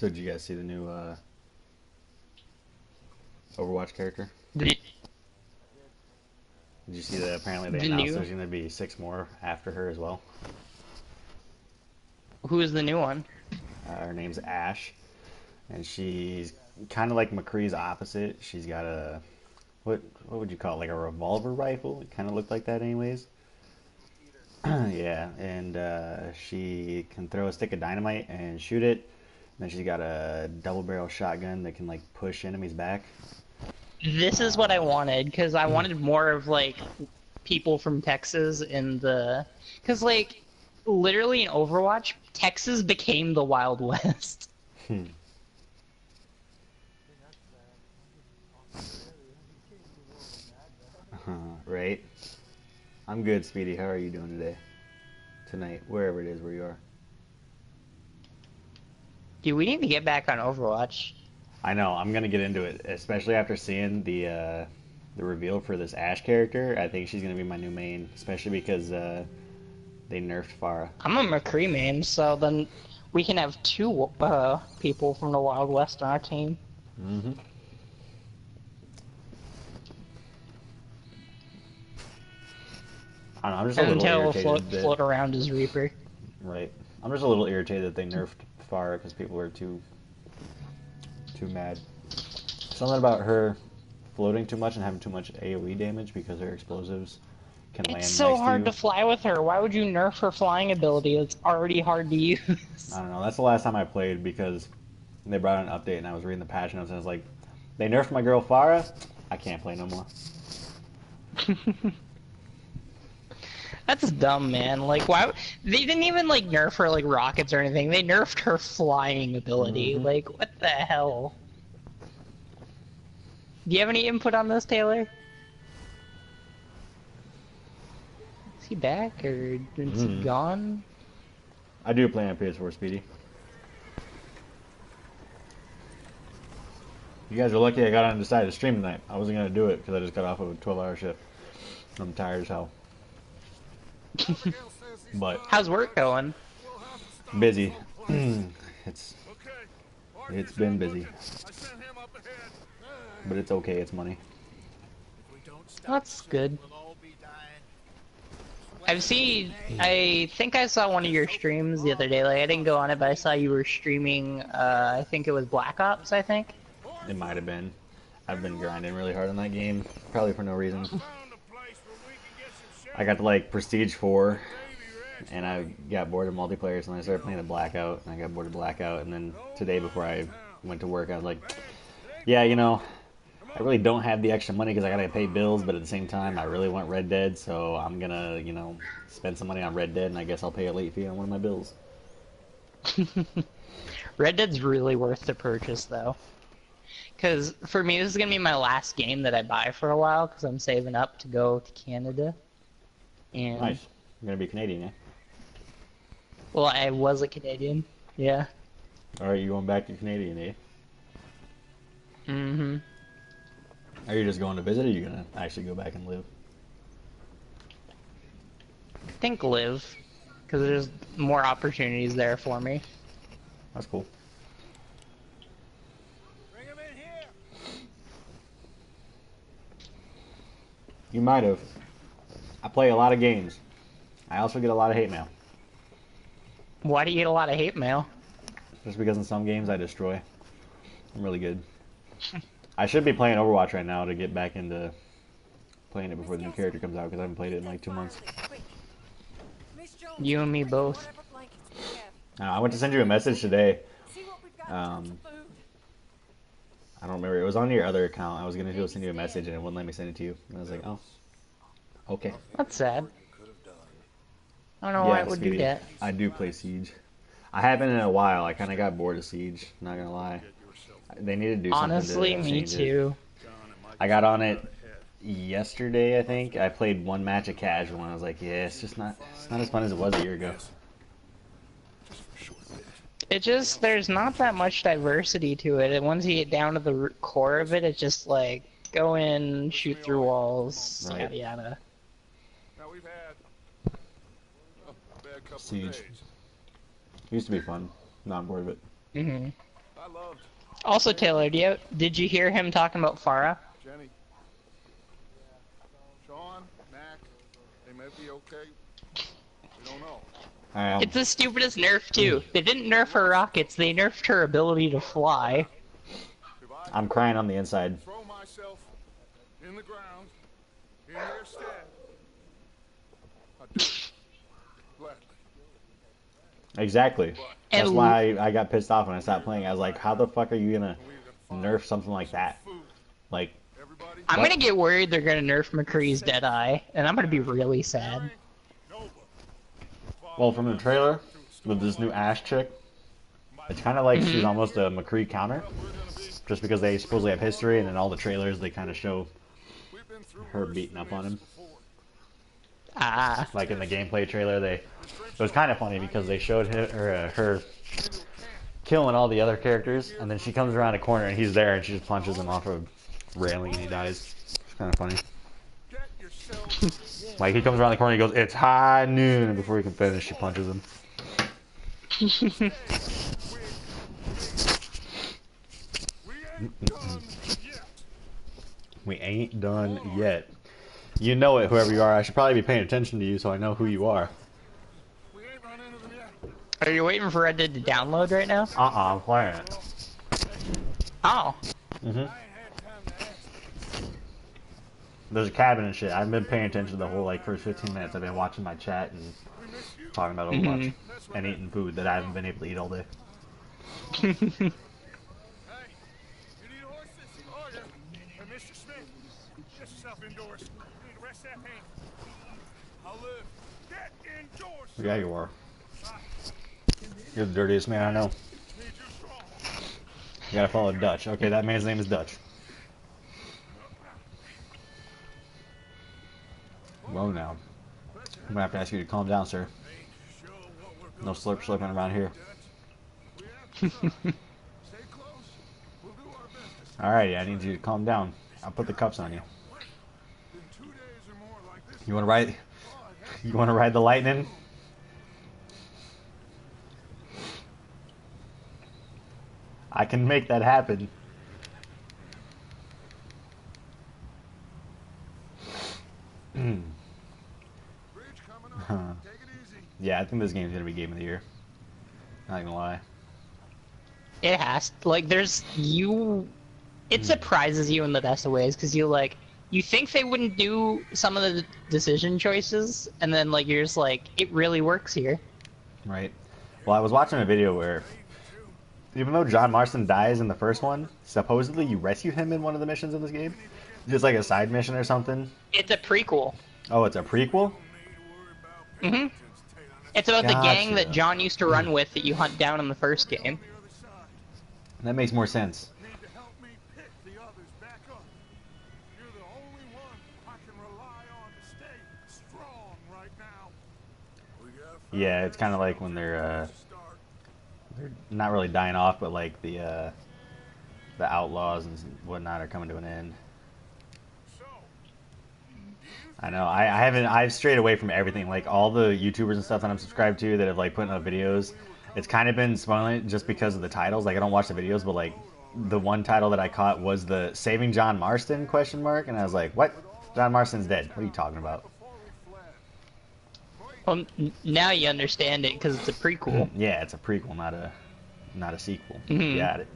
So did you guys see the new Overwatch character? The, Did you see that apparently they the announced new? there's going to be six more after her as well? Who is the new one? Her name's Ash, and she's kind of like McCree's opposite. She's got a what would you call it? Like a revolver rifle? It kind of looked like that, anyways. Yeah, and she can throw a stick of dynamite and shoot it. And then she's got a double barrel shotgun that can like push enemies back. This is what I wanted, because I wanted more of, like, people from Texas in the... Because, like, literally in Overwatch, Texas became the Wild West. Hmm. Right? I'm good, Speedy. How are you doing today? Tonight, wherever it is where you are. Dude, we need to get back on Overwatch. I know. I'm gonna get into it, especially after seeing the reveal for this Ash character. I think she's gonna be my new main, especially because they nerfed Pharah. I'm a McCree main, so then we can have two people from the Wild West on our team. Mm-hmm. I don't know. I'm just a And little Intel will irritated that float around as Reaper. right. I'm just a little irritated that they nerfed Pharah because people are too mad. Something about her floating too much and having too much AoE damage because her explosives can land It's next so to hard you. to fly with her. Why would you nerf her flying ability? It's already hard to use. I don't know. That's the last time I played because they brought out an update and I was reading the patch notes and I was like, they nerfed my girl Pharah? I can't play no more. That's dumb, man. Like, why? They didn't even like nerf her like rockets or anything. They nerfed her flying ability. Mm-hmm. Like, what the hell? Do you have any input on this, Taylor? Is he back or is he gone? I do play on PS4, Speedy. You guys are lucky I got on and decided to stream tonight. I wasn't going to do it because I just got off of a 12-hour shift. I'm tired as hell. But How's work going? busy. it's been busy. But it's okay, it's money. That's good. I think I saw one of your streams the other day. Like, I didn't go on it, but I saw you were streaming, I think it was Black Ops, I think. It might have been. I've been grinding really hard on that game, probably for no reason. I got to like Prestige 4, and I got bored of multiplayer, so then I started playing the Blackout, and I got bored of Blackout, and then today before I went to work, I was like, yeah, you know, I really don't have the extra money because I gotta pay bills, but at the same time, I really want Red Dead, so I'm gonna, you know, spend some money on Red Dead, and I guess I'll pay a late fee on one of my bills. Red Dead's really worth the purchase, though. Because for me, this is gonna be my last game that I buy for a while, because I'm saving up to go to Canada. And Nice. You're gonna be Canadian, eh? well, I was a Canadian. Yeah. Alright, you going back to Canadian, eh? Mm-hmm. Are you just going to visit, or are you gonna actually go back and live? I think live, because there's more opportunities there for me. That's cool. Bring him in here. You might have. I play a lot of games. I also get a lot of hate mail. Why do you get a lot of hate mail? Just because in some games I destroy. I'm really good. I should be playing Overwatch right now to get back into playing it before the new character comes out because I haven't played it in like 2 months. You and me both. I went to send you a message today. I don't remember. It was on your other account. I was going to go send you a message and it wouldn't let me send it to you. And I was like, oh, okay. That's sad. I don't know why it would do Speedy, that. I do play Siege. I haven't in a while. I kind of got bored of Siege, not going to lie. They need to do something Honestly, to me change it. too. I got on it yesterday, I think. I played one match of casual and I was like, yeah, it's not as fun as it was a year ago. It just, there's not that much diversity to it, and once you get down to the core of it, it's just like, go in, shoot through walls, Right. yada yada. Now we've had a bad couple Siege. of days. Used to be fun. Not bored of it. Mm-hmm. loved Also, Taylor, did you hear him talking about Farah? Jenny. Sean, Mac, they may be okay. We don't know. It's the stupidest nerf too. They didn't nerf her rockets, they nerfed her ability to fly. If I I'm crying on the inside. throw myself in the ground in their stead, I'd do it gladly. Exactly. And That's why I got pissed off when I stopped playing. I was like, how the fuck are you gonna nerf something like that? Food. Like, Everybody, I'm gonna get worried they're gonna nerf McCree's Deadeye, and I'm gonna be really sad. nobody. well, from the trailer with this new Ash chick, it's kind of like she's almost a McCree counter, just because they supposedly have history, and in all the trailers they kind of show We've been through her worse beating up on him. before. Ah. Like in the gameplay trailer, it was kind of funny because they showed her killing all the other characters, and then she comes around a corner and he's there, and she just punches him off a railing and he dies. It's kind of funny. Get yourself Like he comes around the corner, he goes, "It's high noon," and before he can finish, she punches him. we We ain't ain't done yet. done yet. You know it, whoever you are. I should probably be paying attention to you so I know who you are. We ain't run into them yet. Are you waiting for Red Dead to download right now? I'm playing it. Oh. hmm I ain't had time to ask. There's a cabin and shit. I've been paying attention the whole like first 15 minutes. I've been watching my chat and We miss you. talking about Overwatch and eating food that I haven't been able to eat all day. Hey, you need horses? Oh, yeah. Hey, Mr. Smith, get yourself indoors. You need to rest that hand. I'll live. Get indoors. Yeah, you are. You're the dirtiest man I know. Need you strong. You gotta follow Dutch. Okay, that man's name is Dutch. Well now, I'm gonna have to ask you to calm down, sir. Show what we're No slurping around here. We have to stay close. We'll do our best. Alrighty, I need you to calm down. I'll put the cuffs on you. In 2 days or more like this. You wanna ride? You wanna ride the lightning? I can make that happen. Bridge coming Huh. up. Take it easy. Yeah, I think this game's gonna be game of the year. Not gonna lie. It has like there's you it surprises you in the best of ways because you think they wouldn't do some of the decision choices and then like you're just like it really works here. Right. Well, I was watching a video where, even though John Marston dies in the first one, supposedly you rescue him in one of the missions in this game. Just like a side mission or something. It's a prequel. Oh, it's a prequel? hmm It's about the gang that Gotcha. John used to run with that you hunt down in the first game. That makes more sense. Need to help me pick the others back up. You're the only one I can rely on to stay strong right now. We gotta find Yeah, it's kind of like when they're not really dying off, but like the outlaws and whatnot are coming to an end. So, I know. I've strayed away from everything. Like all the YouTubers and stuff that I'm subscribed to that have like put up videos. It's kind of been spoiling it just because of the titles. Like I don't watch the videos, but like the one title that I caught was the Saving John Marston ? And I was like, what? John Marston's dead. What are you talking about? before we fled, Well, now you understand it because it's a prequel. Yeah, it's a prequel, not a sequel. Mhm. Got it.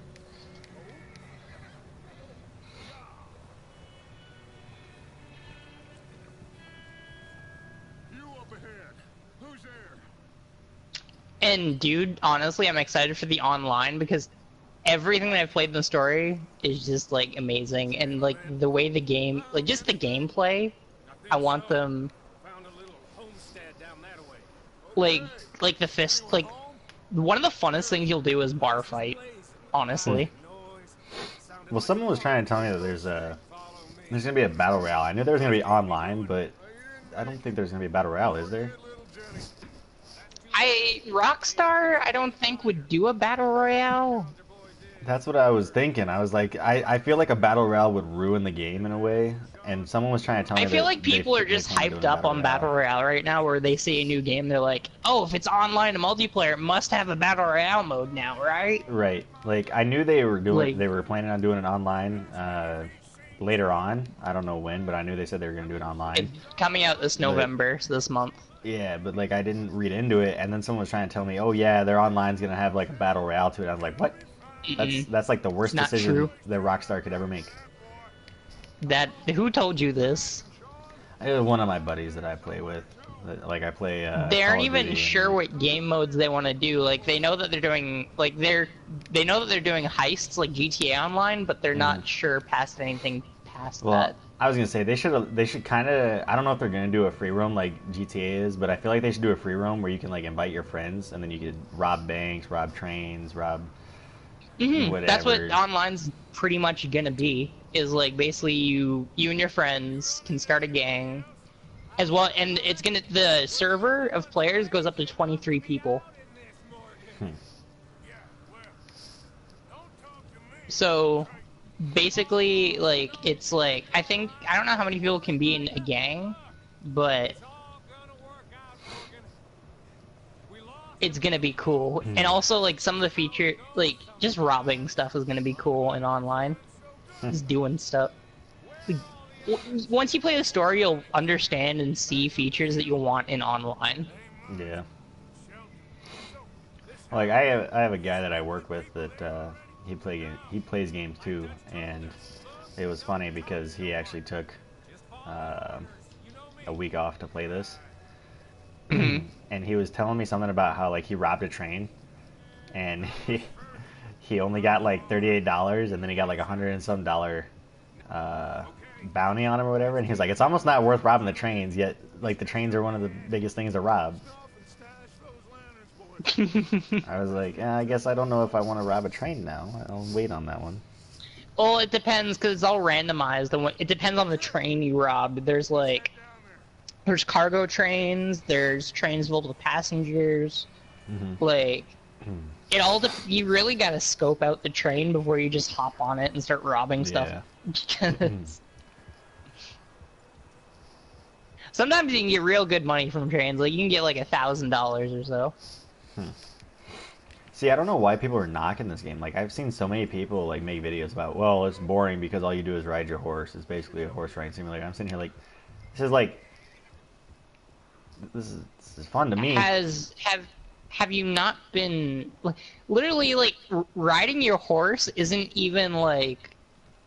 you up ahead. Who's there? And dude, honestly, I'm excited for the online because everything that I've played in the story is just like amazing, and like the way the game, like just the gameplay, I want them Found a little homestead down that way. like the fist, like one of the funnest things you'll do is bar fight. Honestly, Well, someone was trying to tell me that there's gonna be a battle royale. I knew there was gonna be online, but I don't think there's gonna be a battle royale, is there? Little Jenny. Rockstar, I don't think would do a battle royale. That's what I was thinking. I was like, I feel like a battle royale would ruin the game in a way. And someone was trying to tell me I feel that like people are they just plan on doing hyped a up on Battle Royale right now, where they see a new game, they're like, "Oh, if it's online and multiplayer, it must have a Battle Royale mode now, right?" Right. Like I knew they were doing, Like, they were planning on doing it online later on. I don't know when, but I knew they said they were going to do it online. it's coming out this But November, so this month. yeah, but like I didn't read into it, and then someone was trying to tell me, "Oh yeah, their online's going to have like a battle royale to it." I was like, "What? Mm-mm, That's like the it's worst not decision true. that Rockstar could ever make." That who told you this? It was one of my buddies that I play with. Like I play They Call aren't of even Duty sure and what game modes they want to do. Like they know that they're doing they know that they're doing heists like GTA Online, but they're Mhm. not sure past anything past Well, that. I was gonna say they should kind of, I don't know if they're gonna do a free roam like GTA is, but I feel like they should do a free roam where you can like invite your friends and then you could rob banks, rob trains, rob That's what whatever. online's pretty much gonna be. Is like basically you and your friends can start a gang as well, and it's gonna the server of players goes up to 23 people. So basically, like it's like I don't know how many people can be in a gang, but it's gonna be cool. And also like some of the feature, like just robbing stuff is gonna be cool in online. Just doing stuff. Like, once you play the story, you'll understand and see features that you'll want in online. Yeah. Like I have a guy that I work with that he plays games too, and it was funny because he actually took uh, a week off to play this, and he was telling me something about how like he robbed a train, and he only got like $38, and then he got like $100 and some uh, bounty on him or whatever, and he was like, it's almost not worth robbing the trains, yet like the trains are one of the biggest things to rob. I was like, I guess I don't know if I want to rob a train now. I'll wait on that one. Well, it depends because it's all randomized. And it depends on the train you robbed. There's cargo trains. There's trains filled with passengers. Like it all. You really gotta scope out the train before you just hop on it and start robbing stuff. Yeah. Because sometimes you can get real good money from trains. Like you can get like $1,000 or so. See, I don't know why people are knocking this game. Like, I've seen so many people like make videos about, well, it's boring because all you do is ride your horse. It's basically a horse riding simulator. I'm sitting here like, this is like, this is fun to me. Have you not been like literally like riding your horse isn't even like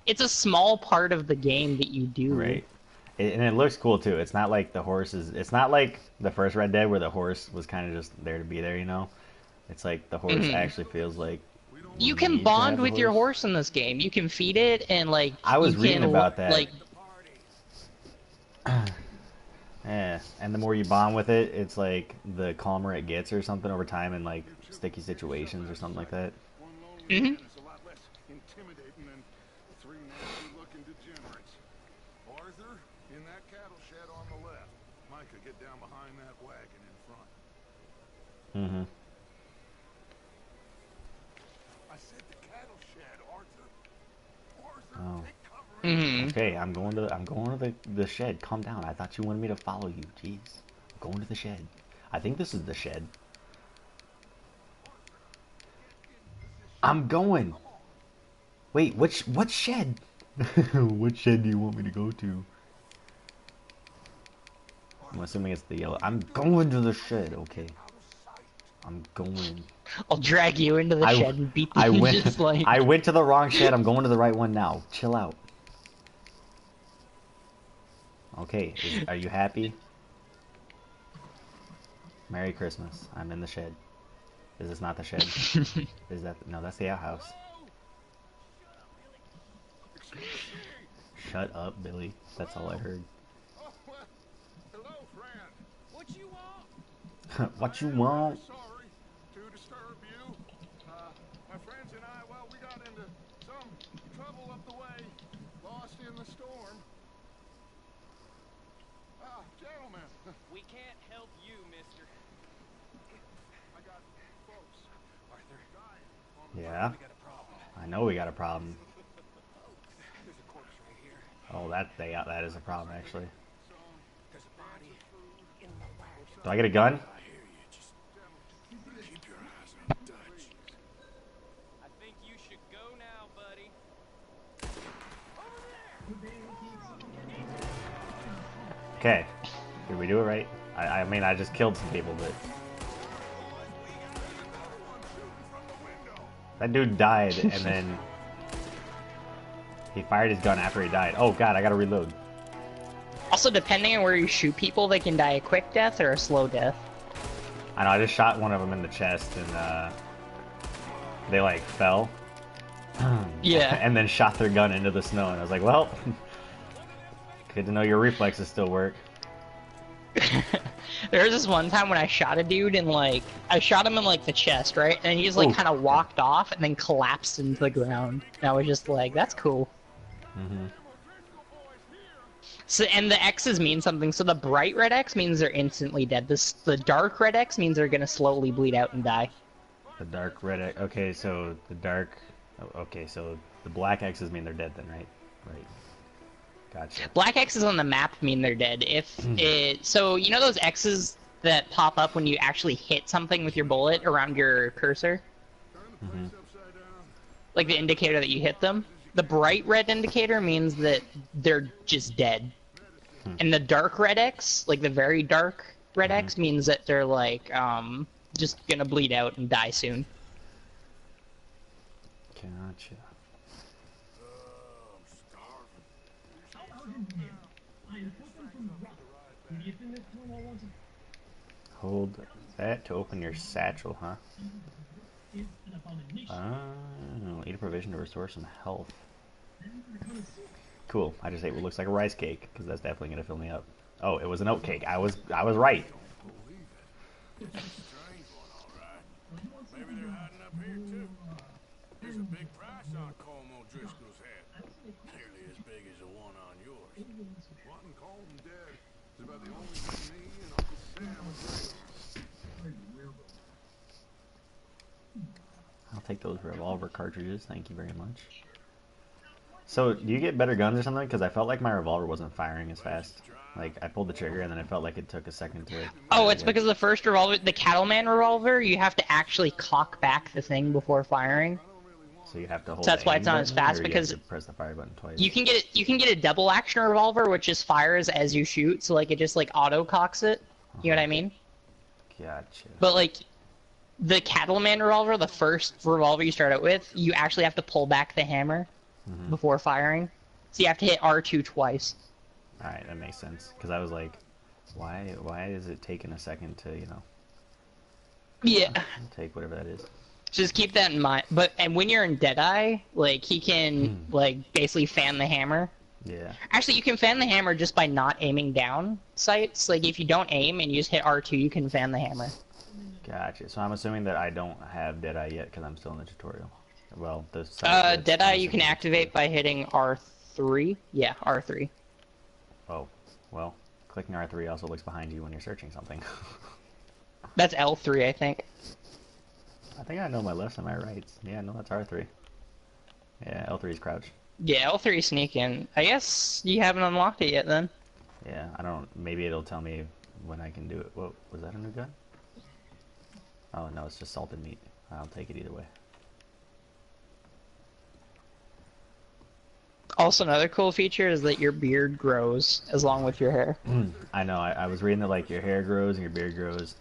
it's a small part of the game that you do. Right. And it looks cool too. It's not like the horse is. It's not like the first Red Dead where the horse was kind of just there to be there. You know, it's like the horse actually feels like You you can need to bond have the with your horse in this game. You can feed it and like I was you reading can, about that. Like Yeah, and the more you bond with it, it's like the calmer it gets or something over time in like sticky situations or something like that. Mhm. It's a lot less intimidating than three nasty-looking degenerates. Arthur, in that cattle shed on the left. Micah, get down behind that wagon in front. Mm-hmm. I said the cattle shed, Arthur. Arthur, Oh. take cover. Okay, I'm going to the shed. Calm down. I thought you wanted me to follow you. Jeez. I'm going to the shed. I think this is the shed. I'm going. Wait, what shed? What shed do you want me to go to? I'm assuming it's the yellow. I'm going to the shed. Okay. I'm going. I'll drag you into the shed and beat I you went. just like I went to the wrong shed. I'm going to the right one now. Chill out. Okay. Are you happy? Merry Christmas. I'm in the shed. Is this not the shed? Is that no? That's the outhouse. Shut up, Billy. That's all I heard. Oh, well, hello, friend. What you want? What you want? Sorry to disturb you. My friends and I, well, we got into some trouble up the way. Lost in the storm. Gentlemen. We can't help you, mister. I got folks. Arthur, Yeah. we got a problem. I I know we got a problem. Oh, that is a problem actually. Do I get a gun? I think you should go now, buddy. Okay. Did we do it right? I mean, I just killed some people, but... That dude died, and then... He fired his gun after he died. Oh god, I gotta reload. Also, depending on where you shoot people, they can die a quick death or a slow death. I know, I just shot one of them in the chest, and, they, like, fell. Yeah. And then shot their gun into the snow, and I was like, well... Good to know your reflexes still work. There was this one time when I shot a dude and I shot him in the chest, right? And he just Ooh. kind of walked off and then collapsed into the ground. And I was just like, that's cool. Mm-hmm. So, and the X's mean something. So the bright red X means they're instantly dead. The dark red X means they're gonna slowly bleed out and die. The dark red... Okay, so the dark... Okay, so the black X's mean they're dead then, right? Right. Gotcha. Black X's on the map mean they're dead. So you know those X's that pop up when you actually hit something with your bullet around your cursor? Mm-hmm. Like the indicator that you hit them? The bright red indicator means that they're just dead. And the dark red X, like the very dark red X, means that they're just gonna bleed out and die soon. Gotcha. Hold that to open your satchel, huh? Eat a provision to restore some health. Cool. I just ate what looks like a rice cake, because that's definitely going to fill me up. Oh, it was an oat cake. I was right. Maybe they're hiding up here too. There's a big price on Colm O'Driscoll's head. Nearly as big as the one on yours. Wanting Colm dead is about the only thing me and Uncle Sam agree on. I'll take those revolver cartridges. Thank you very much. So, do you get better guns or something? Because I felt like my revolver wasn't firing as fast. Like, I pulled the trigger and then it felt like it took a second to... Oh, it's because the first revolver, the Cattleman revolver, you have to actually cock back the thing before firing. So you have to hold So that's the why aim it's not as button, fast, or you because have to press the fire button twice. You can get a double action revolver, which just fires as you shoot, so it just auto cocks it. You know what I mean? Gotcha. But the Cattleman revolver, the first revolver you start out with, you actually have to pull back the hammer before firing. So you have to hit R2 twice. Alright, that makes sense. Because I was like, why is it taking a second to, Yeah. take whatever that is? Just keep that in mind. And when you're in Deadeye, he can basically fan the hammer. Yeah. Actually, you can fan the hammer just by not aiming down sights. If you don't aim and you just hit R2, you can fan the hammer. Gotcha. So I'm assuming that I don't have Deadeye yet because I'm still in the tutorial. Well, the Deadeye you can activate by hitting R3. Yeah, R3. Oh, well, clicking R3 also looks behind you when you're searching something. That's L3, I think. I think I know my lefts and my rights. Yeah, no, that's R3. Yeah, L3 is crouch. Yeah, L3 sneak in. I guess you haven't unlocked it yet then. Yeah, I don't... Maybe it'll tell me when I can do it. Whoa, was that a new gun? Oh, no, it's just salted meat. I'll take it either way. Also, another cool feature is that your beard grows as long with your hair. I know, I was reading that, your hair grows and your beard grows.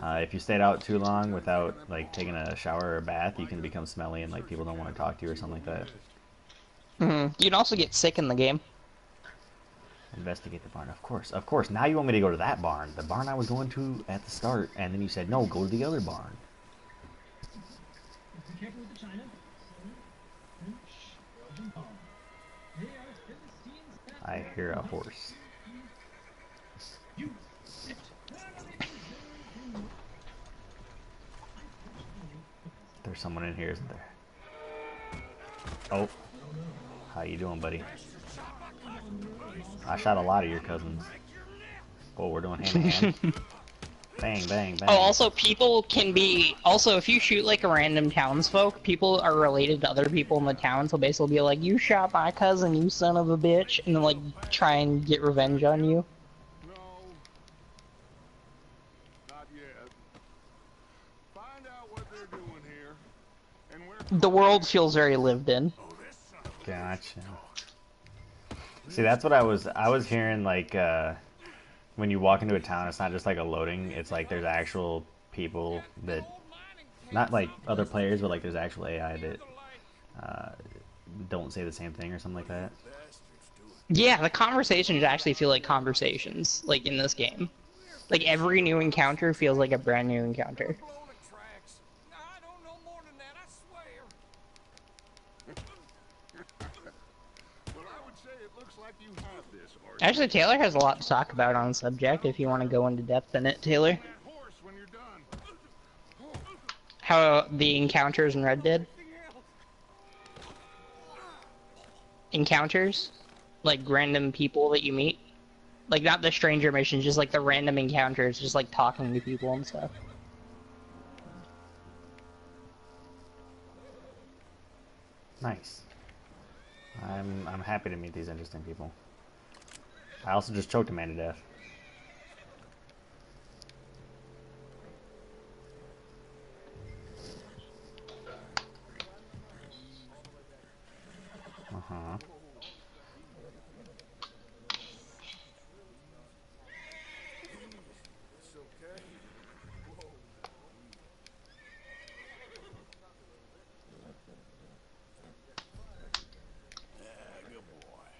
If you stayed out too long without, taking a shower or a bath, you can become smelly and, people don't want to talk to you or something like that. You can also get sick in the game. Investigate the barn. Of course, of course. Now you want me to go to that barn. The barn I was going to at the start, and then you said, no, go to the other barn. I hear a horse. There's someone in here, isn't there? Oh. How you doing, buddy? I shot a lot of your cousins. Oh, we're doing hand-to-hand. Bang, bang, bang. Oh, also, people can be... Also, if you shoot, like, a random townsfolk, people are related to other people in the town, so basically be like, you shot my cousin, you son of a bitch, and then, like, try and get revenge on you. No. Not yet. Find out what they're doing here. And where The world feels very lived in. this son of a Gotcha. See, that's what I was hearing, like, when you walk into a town, it's not just like a loading, it's like there's actual people that, not like other players, but like there's actual AI that don't say the same thing or something like that. Yeah, the conversations actually feel like conversations, like, in this game. Like, every new encounter feels like a brand new encounter. Blow the tracks. I don't know more than that, I swear. Well, I would say it looks like you have this, Archie. Actually, Taylor has a lot to talk about on the subject, if you want to go into depth in it, Taylor. That horse when you're done. How the encounters in Red Dead? Encounters? Like, random people that you meet? Like, not the stranger missions, just like the random encounters, just like talking to people and stuff. Nice. I'm happy to meet these interesting people. I also just choked a man to death. Uh-huh. It's okay. Yeah, good boy.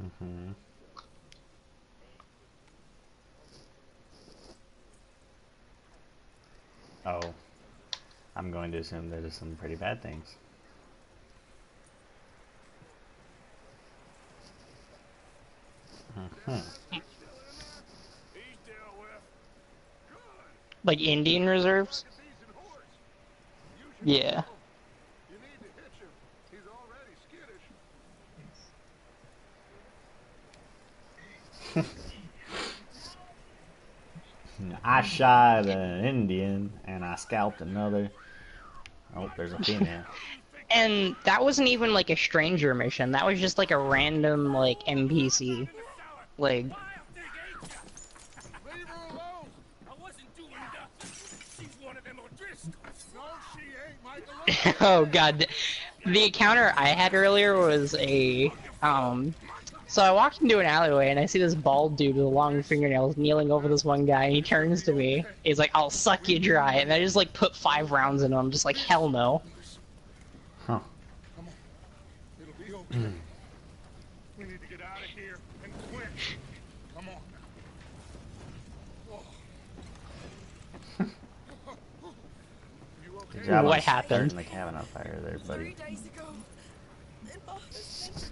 Mm-hmm. Oh. I'm going to assume there's some pretty bad things. Mm-hmm. He's dealt with. Good. Like Indian reserves? A decent horse. You should Yeah. know. You need to hitch him. He's already skittish. I shot an Indian and I scalped another. Oh, there's a female. And that wasn't even like a stranger mission, that was just like a random, like, NPC. Like, Leave her alone. I wasn't doing nothing. She's one of them O'Driscolls. No, she ain't, Michael. oh god. The encounter I had earlier was so I walked into an alleyway and I see this bald dude with long fingernails kneeling over this one guy and he turns to me. He's like, I'll suck you dry. And I just like put 5 rounds into him. I'm just like, hell no. Huh. Come on. It'll be okay. We need to get out of here and quick. Come on now. Oh. You okay? Good job What on happened? starting the cabin on fire there, buddy. 3 days ago, and my husband,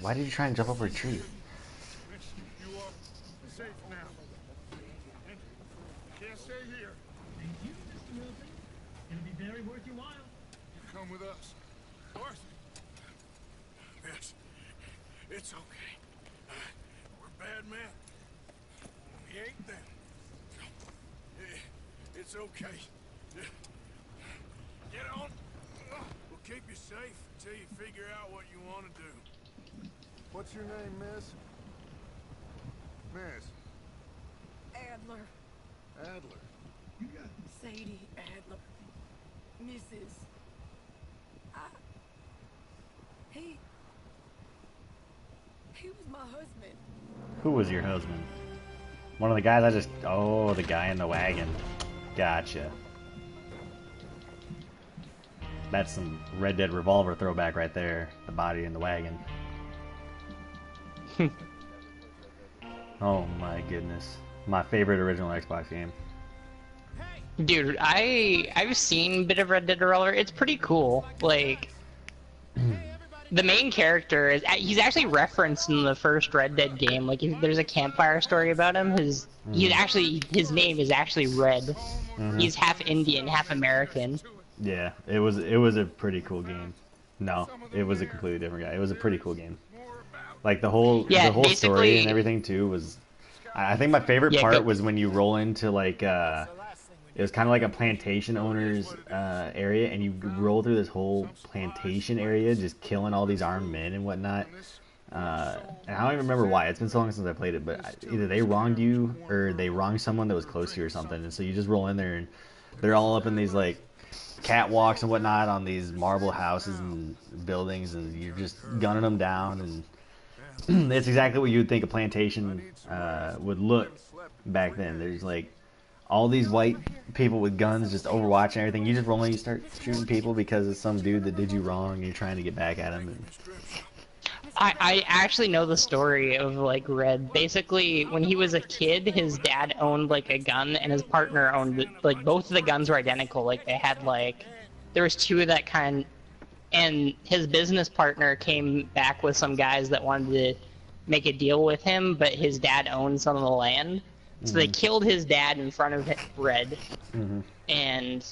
Why did you try and jump over a tree? You are safe now. And you can't stay here. Thank you, Mr. Wilson. It'll be very worth your while. You come with us. Dorothy. Miss, it's okay. We're bad men. We ain't them. It's okay. Get on. We'll keep you safe until you figure out what you want to do. What's your name, miss? Miss Adler, Adler. Sadie Adler, Mrs. He was my husband. Who was your husband? One of the guys I just... Oh, the guy in the wagon. Gotcha. That's some Red Dead Revolver throwback right there. The body in the wagon. Oh my goodness. My favorite original Xbox game. Dude, I've seen a bit of Red Dead Revolver. It's pretty cool. Like, the main character is he's actually referenced in the first Red Dead game. Like, if there's a campfire story about him. His name is actually Red. He's half Indian, half American. Yeah, it was a pretty cool game. No, it was a completely different guy. It was a pretty cool game. Like the whole Yeah, story basically- and everything too was I think my favorite Yeah, part go- was when you roll into like it was kind of like a plantation owner's area, and you roll through this whole plantation area, just killing all these armed men and whatnot. And I don't even remember why. It's been so long since I played it, but either they wronged you or they wronged someone that was close to you or something. And so you just roll in there, and they're all up in these like catwalks and whatnot on these marble houses and buildings, and you're just gunning them down. And it's exactly what you would think a plantation would look back then. There's like all these white people with guns just overwatching everything. You just roll in, you start shooting people because it's some dude that did you wrong, and you're trying to get back at him. And I actually know the story of like Red. Basically, when he was a kid, his dad owned like a gun, and his partner owned like both of the guns were identical. Like they had like there was two of that kind, and his business partner came back with some guys that wanted to make a deal with him, but his dad owned some of the land, so they killed his dad in front of Red, and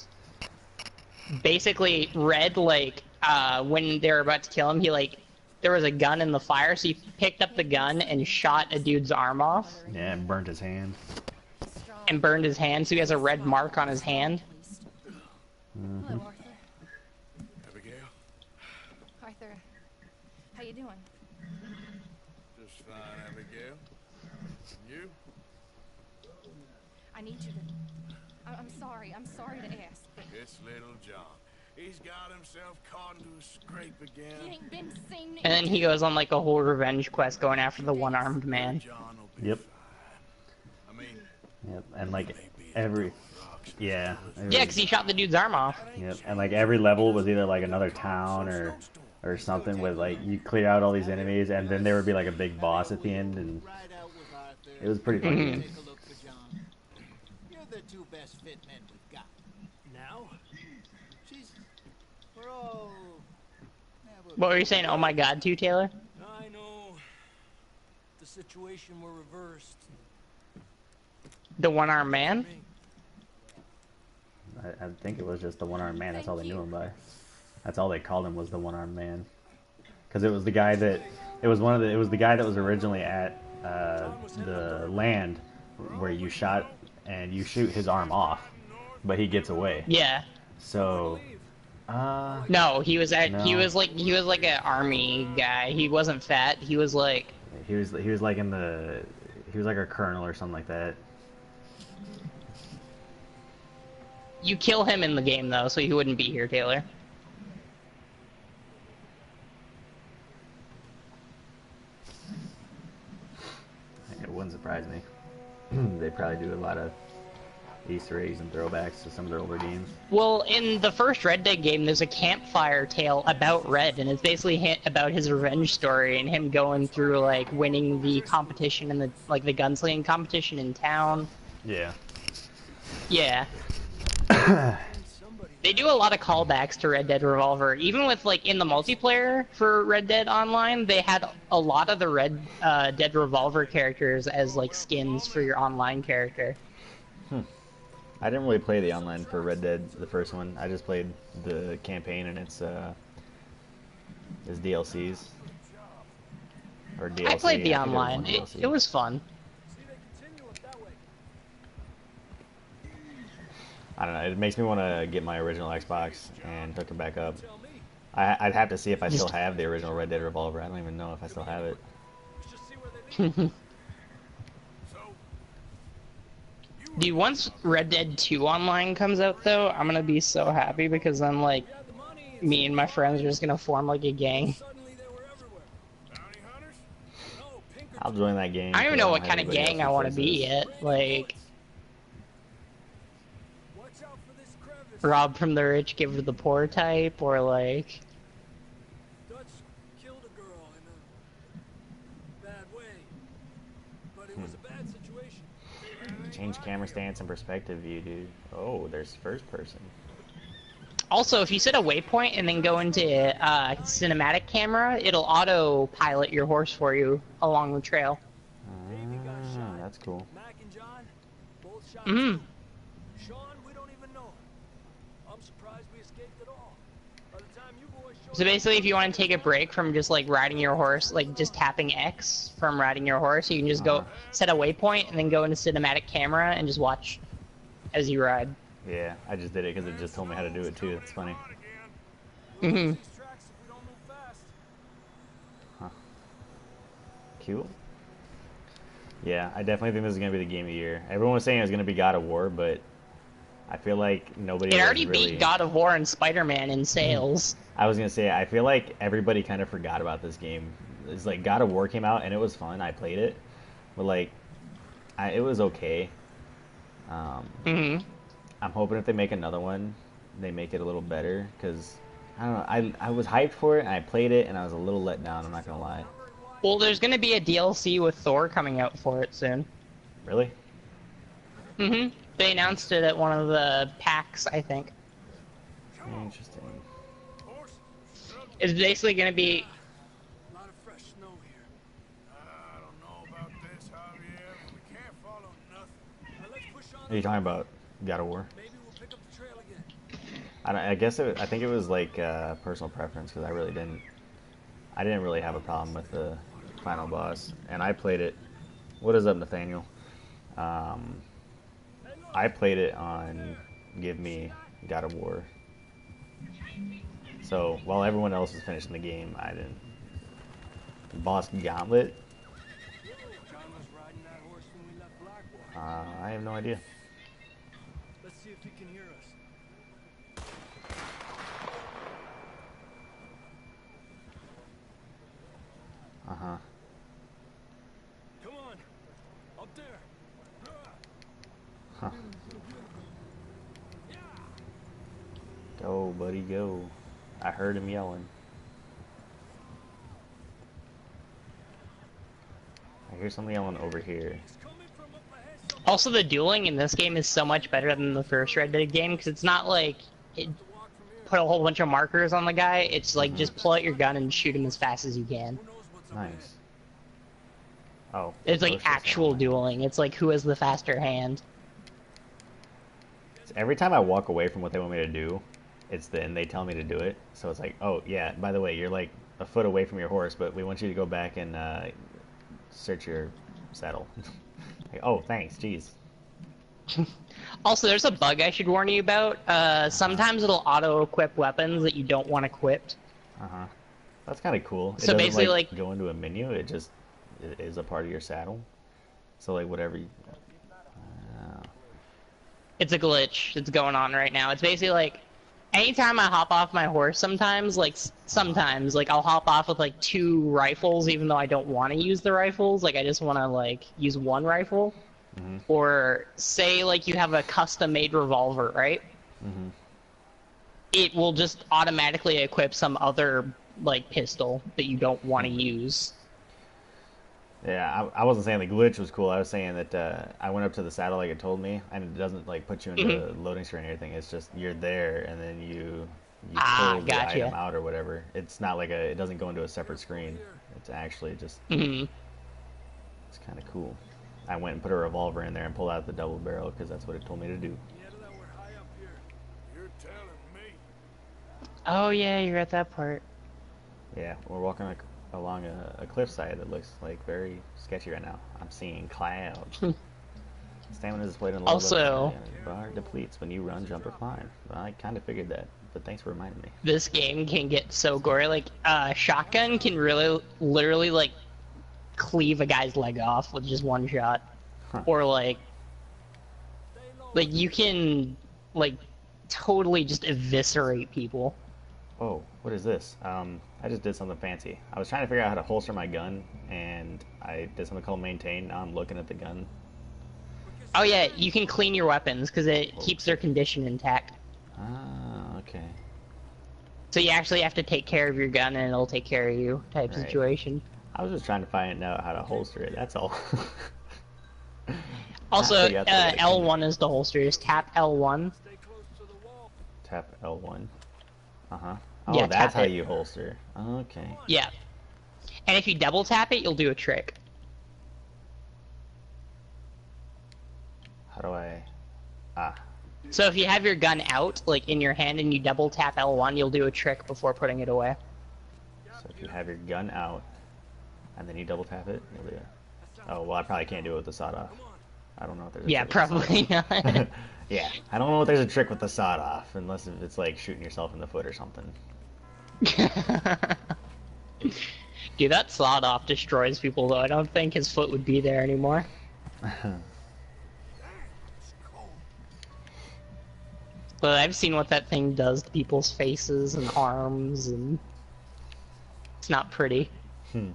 basically Red like when they were about to kill him, he like. There was a gun in the fire, so he picked up the gun and shot a dude's arm off. yeah, and burnt his hand. And burned his hand, so he has a red mark on his hand. Hello, Arthur. Abigail? Arthur, how you doing? Just fine, Abigail. And you? I need you to... I'm sorry to ask, but It's little John. He's got himself caught into a scrape he again. ain't been seen... And then he goes on like a whole revenge quest going after the one-armed man. John will be Yep. fine. I mean, Yep. And like every, yeah. Yeah, because he shot the dude's arm off. Yep. And like every level was either like another town or something with like you clear out all these enemies, and then there would be like a big boss at the end, and it was pretty fun. Mhm. Take a look for John. You're the two best fit men we've got. Now? She's... We're all... What were you saying? Oh my god, too, Taylor? I know. The situation were reversed. The one-armed man? I think it was just the one-armed man. That's all they knew him by. That's all they called him was the one-armed man, because it was the guy that it was the guy that was originally at the land where you shot and you shoot his arm off, but he gets away. Yeah. So, No, he was No. he was like an army guy. He wasn't fat. He was like he was like he was like a colonel or something like that. you kill him in the game though, so he wouldn't be here, Taylor. It wouldn't surprise me. They probably do a lot of Easter eggs and throwbacks to some of their older games. Well, in the first Red Dead game, there's a campfire tale about Red, and it's basically about his revenge story and him going through like winning the competition and the gunslinging competition in town. Yeah. Yeah. They do a lot of callbacks to Red Dead Revolver. Even with like in the multiplayer for Red Dead Online, they had a lot of the Red Dead Revolver characters as like skins for your online character. I didn't really play the online for Red Dead, the first one. I just played the campaign and its DLCs. Or DLC. I played the think it was online. one DLC. It was fun. I don't know. It makes me want to get my original Xbox and hook it back up. I'd have to see if I still have the original Red Dead Revolver. I don't even know if I still have it. Dude, once Red Dead 2 Online comes out, though, I'm gonna be so happy because then, like, me and my friends are just gonna form, like, a gang. I'll join that game. I don't even know what have kind of anybody gang I else's want to be choices. yet. Like, rob from the rich, give to the poor type, or, like... Dutch killed a girl in a bad way. But it was a bad situation. Change camera stance and perspective view, dude. Oh, there's first person. Also, if you set a waypoint and then go into cinematic camera, it'll auto-pilot your horse for you along the trail. That's cool. Mac and John, both shot. Mm-hmm. Sean, we don't even know. I'm surprised we escaped at all. By the time you boys show So basically, if you want to take a break from just like riding your horse, like just tapping X from riding your horse, you can just go set a waypoint and then go into cinematic camera and just watch as you ride. Yeah, I just did it because it just told me how to do it too. It's funny. Mm-hmm. these tracks if we don't move fast. Cool. Yeah, I definitely think this is gonna be the game of the year. Everyone was saying it was gonna be God of War, but I feel like nobody It was already really... beat God of War and Spider-Man in sales. I was gonna say, I feel like everybody kind of forgot about this game. It's like God of War came out and it was fun. I played it, but like, it was okay. Mm-hmm. I'm hoping if they make another one, they make it a little better because I don't know. I was hyped for it and I played it and I was a little let down. I'm not gonna lie. Well, there's gonna be a DLC with Thor coming out for it soon. Really? Mm-hmm. They announced it at one of the PAX, I think. Interesting. It's basically gonna be... A lot of fresh snow here. I don't know about this, Javier, but we can't follow nothing. Now let's push on. Are you talking about God of War? Maybe we'll pick up the trail again. I guess I think it was like personal preference because I didn't really have a problem with the final boss, and I played it. What is up, Nathaniel? I played it on Give Me God of War. So while everyone else was finishing the game, I didn't. Boss Gauntlet? John was riding that horse when we left Blackwater. I have no idea. Let's see if he can hear us. Uh-huh. Come on. Up there. Huh. Go, buddy, go. I heard him yelling. I hear somebody yelling over here. He's coming from up ahead. Also, the dueling in this game is so much better than the first Red Dead game, because it's not like it put a whole bunch of markers on the guy. It's like just pull out your gun and shoot him as fast as you can. Nice. Oh. It's like Bush is actual gone. dueling. It's like who has the faster hand. Every time I walk away from what they want me to do, it's then they tell me to do it. So it's like, oh yeah, by the way, you're like a foot away from your horse, but we want you to go back and search your saddle. Like, oh, thanks, jeez. Also, there's a bug I should warn you about. Sometimes it'll auto-equip weapons that you don't want equipped. Uh-huh. That's kind of cool. It So doesn't, basically, like- go into a menu. It is a part of your saddle. So like whatever you... It's a glitch that's going on right now. It's basically like, anytime I hop off my horse sometimes, like, I'll hop off with, like, 2 rifles, even though I don't want to use the rifles. Like, I just want to, like, use 1 rifle. Mhm. Or, say, like, you have a custom-made revolver, right? Mhm. It will just automatically equip some other, like, pistol that you don't want to use. Yeah, I wasn't saying the glitch was cool. I was saying that I went up to the saddle like it told me, and it doesn't like put you into a loading screen or anything. It's just you're there, and then you pull the gotcha. item out or whatever. It's not like it doesn't go into a separate screen. It's actually just Mhm. it's kind of cool. I went and put a revolver in there and pulled out the double barrel because that's what it told me to do. Yeah, that we're high up here. You're telling me. Oh, yeah, you're at that part. Yeah, we're walking along a cliffside that looks like very sketchy right now. I'm seeing clouds. Stamina is displayed in the Also- bar depletes when you run, jump, or climb. Well, I kind of figured that, but thanks for reminding me. This game can get so gory. Like, shotgun can really, literally, like, cleave a guy's leg off with just 1 shot. Huh. Or, like, you can, like, totally just eviscerate people. Oh, what is this? I just did something fancy. I was trying to figure out how to holster my gun, and I did something called maintain. Now I'm looking at the gun. Oh, yeah, you can clean your weapons, because it keeps their condition intact. Ah, okay. So you actually have to take care of your gun, and it'll take care of you, type Right. situation. I was just trying to find out how to holster it, that's all. Also, I forgot that I can- L1 is the holster. Just tap L1. Stay close to the wall. Tap L1. Uh-huh. Oh, Yeah, that's tap how it. you holster. Okay. Yeah. And if you double tap it, you'll do a trick. How do I... Ah. So if you have your gun out, like in your hand, and you double tap L1, you'll do a trick before putting it away. So if you have your gun out, and then you double tap it, you'll do it. Oh, well, I probably can't do it with the sawed-off. I don't know if there's a Yeah, trick with the probably not. sawed-off. Yeah, I don't know if there's a trick with the sawed-off, unless if it's like shooting yourself in the foot or something. Dude, that sawed off destroys people though. I don't think his foot would be there anymore. But I've seen what that thing does to people's faces and arms, and it's not pretty. Hmm.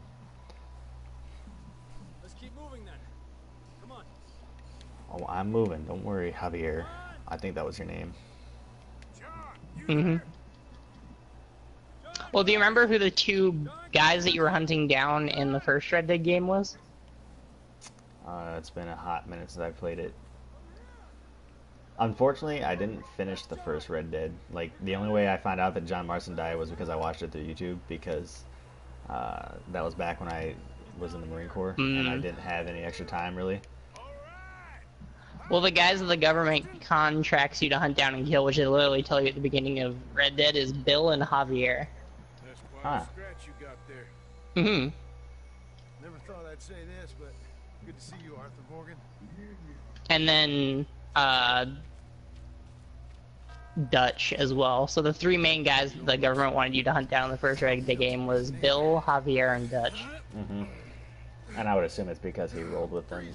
Let's keep moving then. Come on. Oh, I'm moving. Don't worry, Javier. I think that was your name. Mm-hmm. Well, do you remember who the two guys that you were hunting down in the first Red Dead game was? It's been a hot minute since I played it. Unfortunately, I didn't finish the first Red Dead. Like, the only way I found out that John Marston died was because I watched it through YouTube, because that was back when I was in the Marine Corps, and I didn't have any extra time, really. Well, the guys that the government contracts you to hunt down and kill, which they literally tell you at the beginning of Red Dead, is Bill and Javier. That's quite a scratch you got there. Mm-hmm. Never thought I'd say this, but good to see you, Arthur Morgan. And then, Dutch as well. So the three main guys the government wanted you to hunt down in the first Red Dead game was Bill, Javier, and Dutch. Mm-hmm. And I would assume it's because he rolled with them,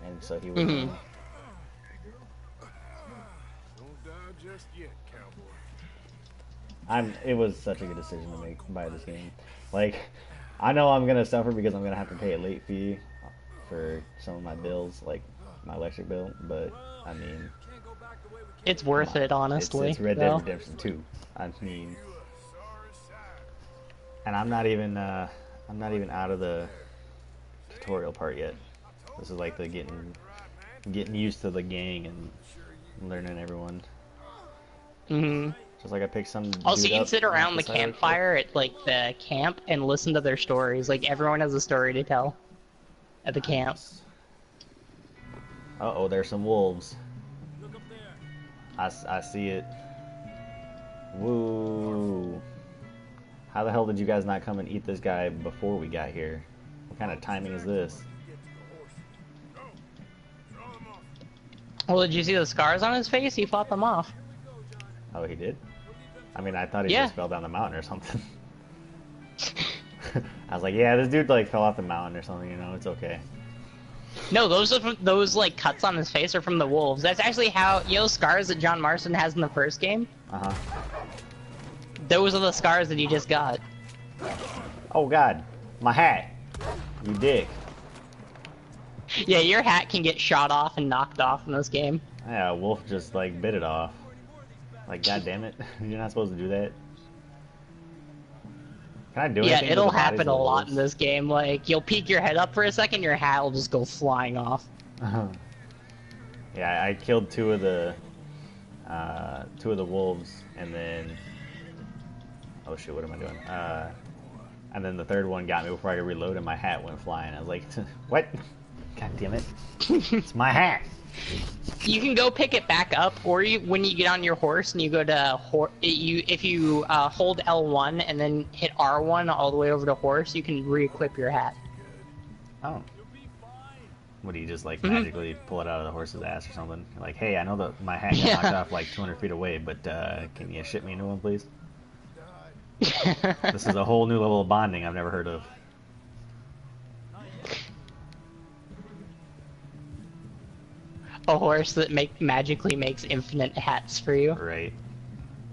and so he was... Mm-hmm. Don't die just yet, cowboy. It was such a good decision to make by this game. Like, I know I'm gonna suffer because I'm gonna have to pay a late fee for some of my bills, like my electric bill, but I mean, It's worth it, honestly. it's Red Dead Redemption 2. I mean, and I'm not even out of the tutorial part yet. This is like the getting used to the gang and learning everyone. Mm-hmm. Just like I picked some. Also, dude you can up sit around the off side of cliff. campfire at like the camp and listen to their stories. Like everyone has a story to tell at the camp. Uh-oh, there's some wolves. Look up there. I see it. Woo. How the hell did you guys not come and eat this guy before we got here? What kind of timing is this? Well, did you see the scars on his face? He fought them off. Oh, he did? I mean, I thought he Yeah. just fell down the mountain or something. I was like, yeah, this dude like fell off the mountain or something, you know, it's okay. No, those are from, those like cuts on his face are from the wolves. That's actually how scars that John Marston has in the first game. Uh-huh. Those are the scars that he just got. Oh god, my hat. You dick. Yeah, your hat can get shot off and knocked off in this game. Yeah, a wolf just like bit it off. Like, god damn it. You're not supposed to do that. Can I do Yeah, anything to it'll the bodies happen of a the lot wolves? in this game. Like, you'll peek your head up for a second, your hat will just go flying off. Yeah, I killed two of the wolves, and then oh shit, what am I doing? And then the third one got me before I could reload, and my hat went flying. I was like, what? God damn it! It's my hat. You can go pick it back up, or when you get on your horse and you go to if you hold L1 and then hit R1 all the way over to horse, you can re-equip your hat. Oh. What do you just like magically pull it out of the horse's ass or something? Like, hey, I know that my hat got knocked off like 200 feet away, but can you ship me a new one, please? This is a whole new level of bonding I've never heard of. A horse that magically makes infinite hats for you. Right.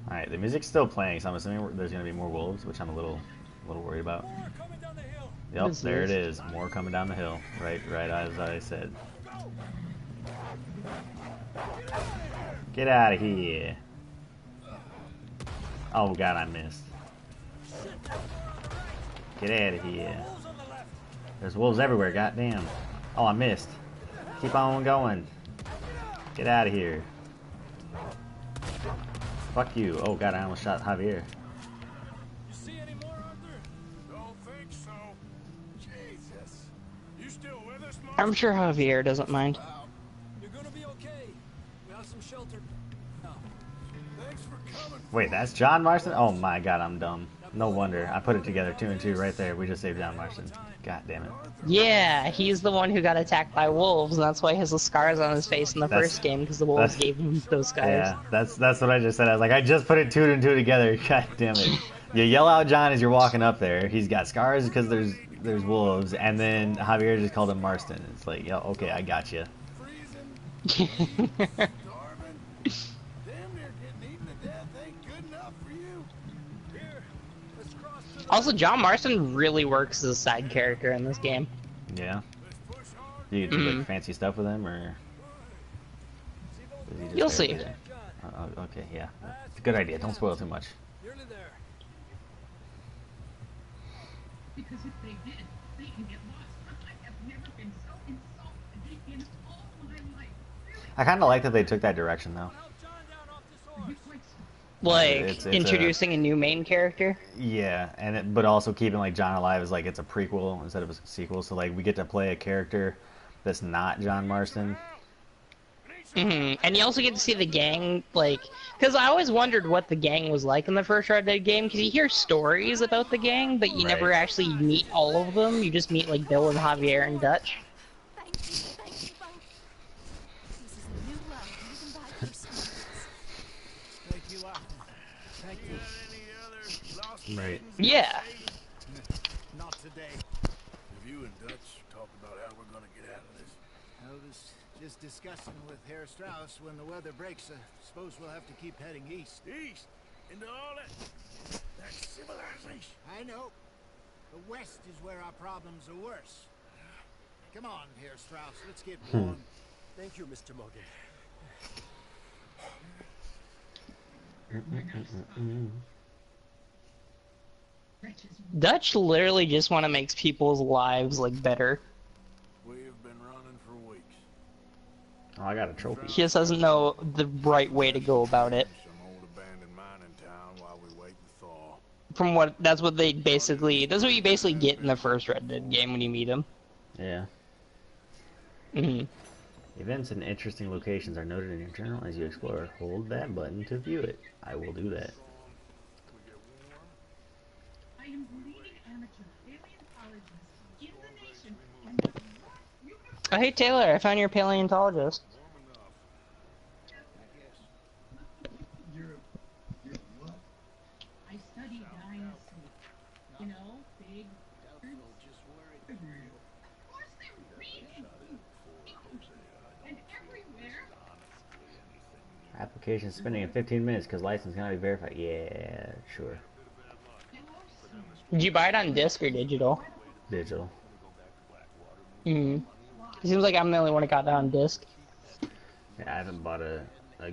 Alright, the music's still playing, so I'm assuming there's gonna be more wolves, which I'm a little worried about. More coming down the hill. Yep, there it is. More coming down the hill. Right as I said. Get out of here. Oh god, I missed. Get out of here. There's wolves everywhere, goddamn. Oh, I missed. Keep on going. Get out of here. Fuck you. Oh god, I almost shot Javier. You see any more, Arthur? Don't think so. Jesus. You still with us, Mom? I'm sure Javier doesn't mind. You're gonna be okay. We have some shelter. Wait, that's John Marston? Oh my god, I'm dumb. No wonder. I put it together, 2 and 2 right there. We just saved John Marston. God damn it. Yeah, he's the one who got attacked by wolves, and that's why he has the scars on his face in the That's- first game, because the wolves that's- gave him those scars. Yeah, that's what I just said. I was like, I just put it 2 and 2 together. God damn it. You yell out John as you're walking up there. He's got scars because there's wolves, and then Javier just called him Marston. It's like, yo, okay, I got you. Freezing, starving, damn near getting eaten to death ain't good enough for you. Here, let's cross to the Also, John Marston really works as a side character in this game. Yeah. Let's push hard. Do you do like fancy stuff with him, or is he just You'll there see. to be there? Okay, yeah. It's a good idea. Don't spoil too much. nearly there. Because if they did, they can get lost. I have never been so insulted in all my life. Really, I kind of like that they took that direction, though. Help John down off this horse. you quite Like, It's introducing a new main character. Yeah, but also keeping like John alive is like it's a prequel instead of a sequel. So like we get to play a character that's not John Marston. And you also get to see the gang, like, because I always wondered what the gang was like in the first Red Dead game, because you hear stories about the gang, but you never Right. actually meet all of them. You just meet, like, Bill and Javier and Dutch. Thank you both. This is a new life. You can buy your spirits. Thank you, thank you. Any other lost Right. Yeah. Not today. Have you and Dutch talked about how we're gonna get out of this? I was just discussing with Herr Strauss when the weather breaks. I suppose we'll have to keep heading east. East into all that civilization. I know. The west is where our problems are worse. Come on, Herr Strauss, let's get warm. Thank you, Mr. Morgan. wretches. Dutch literally just want to make people's lives, like, better. We have been running for weeks. Oh, I got a trophy. He just doesn't know the right way to go about it. Some old abandoned mining town while we wait to thaw. From what, that's what you basically get in the first Red Dead game when you meet him. Yeah. hmm Events and interesting locations are noted in your journal as you explore. Hold that button to view it. I will do that. I am the leading amateur paleontologist in the nation. And what you have Oh, hey Taylor, I found your paleontologist. I study dinosaurs. You know, big. Of course they're reading. And everywhere. Application spending in 15 minutes because license cannot be verified. Yeah, sure. Did you buy it on disc or digital? Digital. Hmm. It seems like I'm the only one that got it on disc. Yeah, I haven't bought a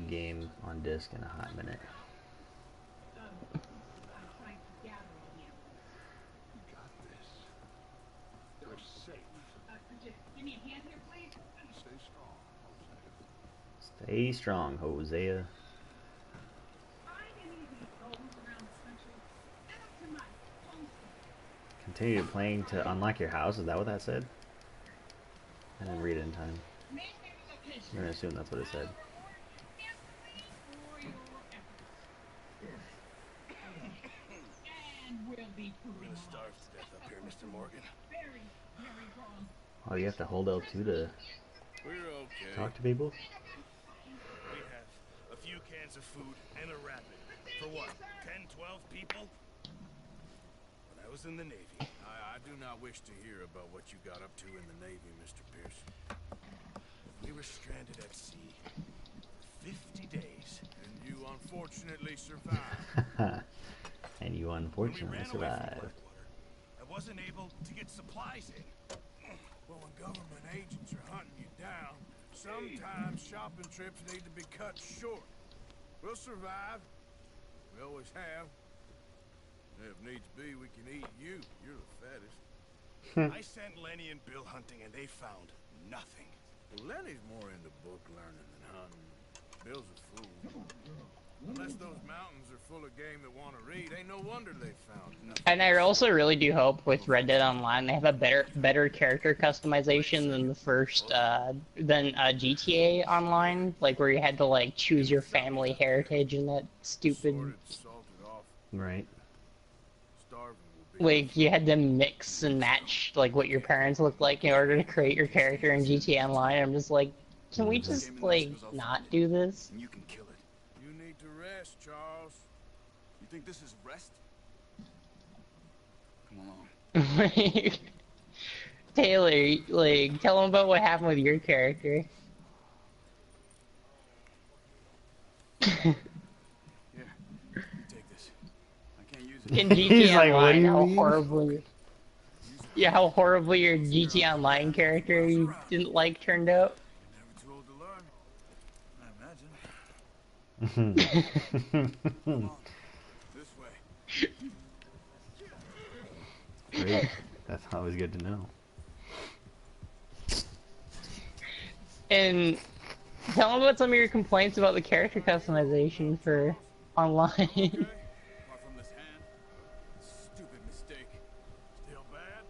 game on disc in a hot minute. Give me a hand here, please. Stay strong, Hosea. Continue playing to unlock your house. Is that what that said? I didn't read it in time. I'm gonna assume that's what it said. And we'll be We're gonna starve to death up here, Mr. Morgan. very, very wrong. Oh, you have to hold L2 to We're okay. talk to people? We have a few cans of food and a rabbit. For what, 10, 12 people? When I was in the Navy, I do not wish to hear about what you got up to in the Navy, Mr. Pierce. we were stranded at sea for 50 days. And you unfortunately survived. And you When we unfortunately ran away from survived. Blackwater, I wasn't able to get supplies in. Well, when government agents are hunting you down, sometimes shopping trips need to be cut short. We'll survive. We always have. If needs be, we can eat you. You're the fattest. I sent Lenny and Bill hunting and they found nothing. Well, Lenny's more into book learning than hunting. Bill's a fool. Unless those mountains are full of game that want to read, ain't no wonder they found nothing. And I also really do hope with Red Dead Online they have a better character customization than the first than GTA Online, like where you had to like choose your family heritage and that stupid Sorted, salted off, Right. starving will be. like you had to mix and match like what your parents looked like in order to create your character in GTA Online. I'm just like, can we just like not do this? And you can kill it. You need to rest, Charles. You think this is rest? Come along. Taylor, like, tell them about what happened with your character. Here, take this. I can't use it. In GTA He's like, what do Online, you how mean? horribly, yeah, how horribly your GTA Online character you didn't like turned out. Never too old to learn. I imagine. Come on. This way. Great. That's always good to know. And tell them about some of your complaints about the character customization for online. Apart from this hand. Stupid mistake. Still bad?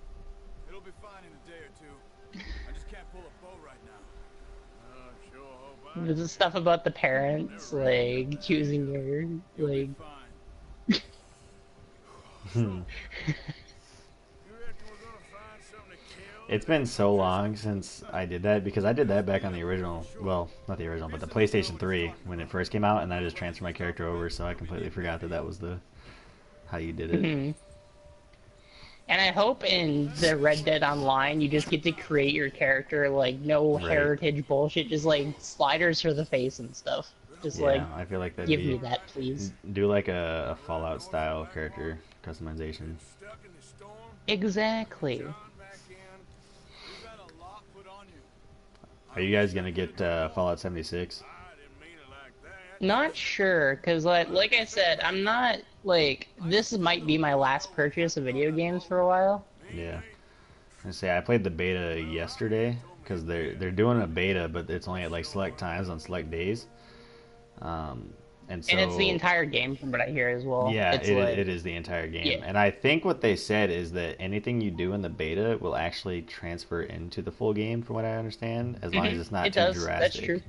It'll be fine in a day or two. I just can't pull a bow right now. Sure hope I. There's stuff about the parents, like, choosing your, like, Fine. Hmm. You reckon we're gonna find something to kill? It's been so long since I did that because I did that back on the original, well, not the original, but the PlayStation 3 when it first came out, and I just transferred my character over, so I completely forgot that that was the how you did it. mhm. And I hope in the Red Dead Online you just get to create your character, like, no Right. heritage bullshit, just, like, sliders for the face and stuff. Just, Yeah, like, I feel like that'd give be me that, please. do like a Fallout style character customization. Stuck in the storm? Exactly. John back in? You've got a lot put on you. Are you guys gonna get Fallout 76? I didn't mean it like that. Not sure, because, like I said, I'm not, like, this might be my last purchase of video games for a while. Yeah. I say I played the beta yesterday because they're doing a beta, but it's only at like select times on select days. And so And it's the entire game from what I hear as well. yeah, it's it is the entire game. Yeah. And I think what they said is that anything you do in the beta will actually transfer into the full game, from what I understand, as long as it's not it too does. drastic. That's true.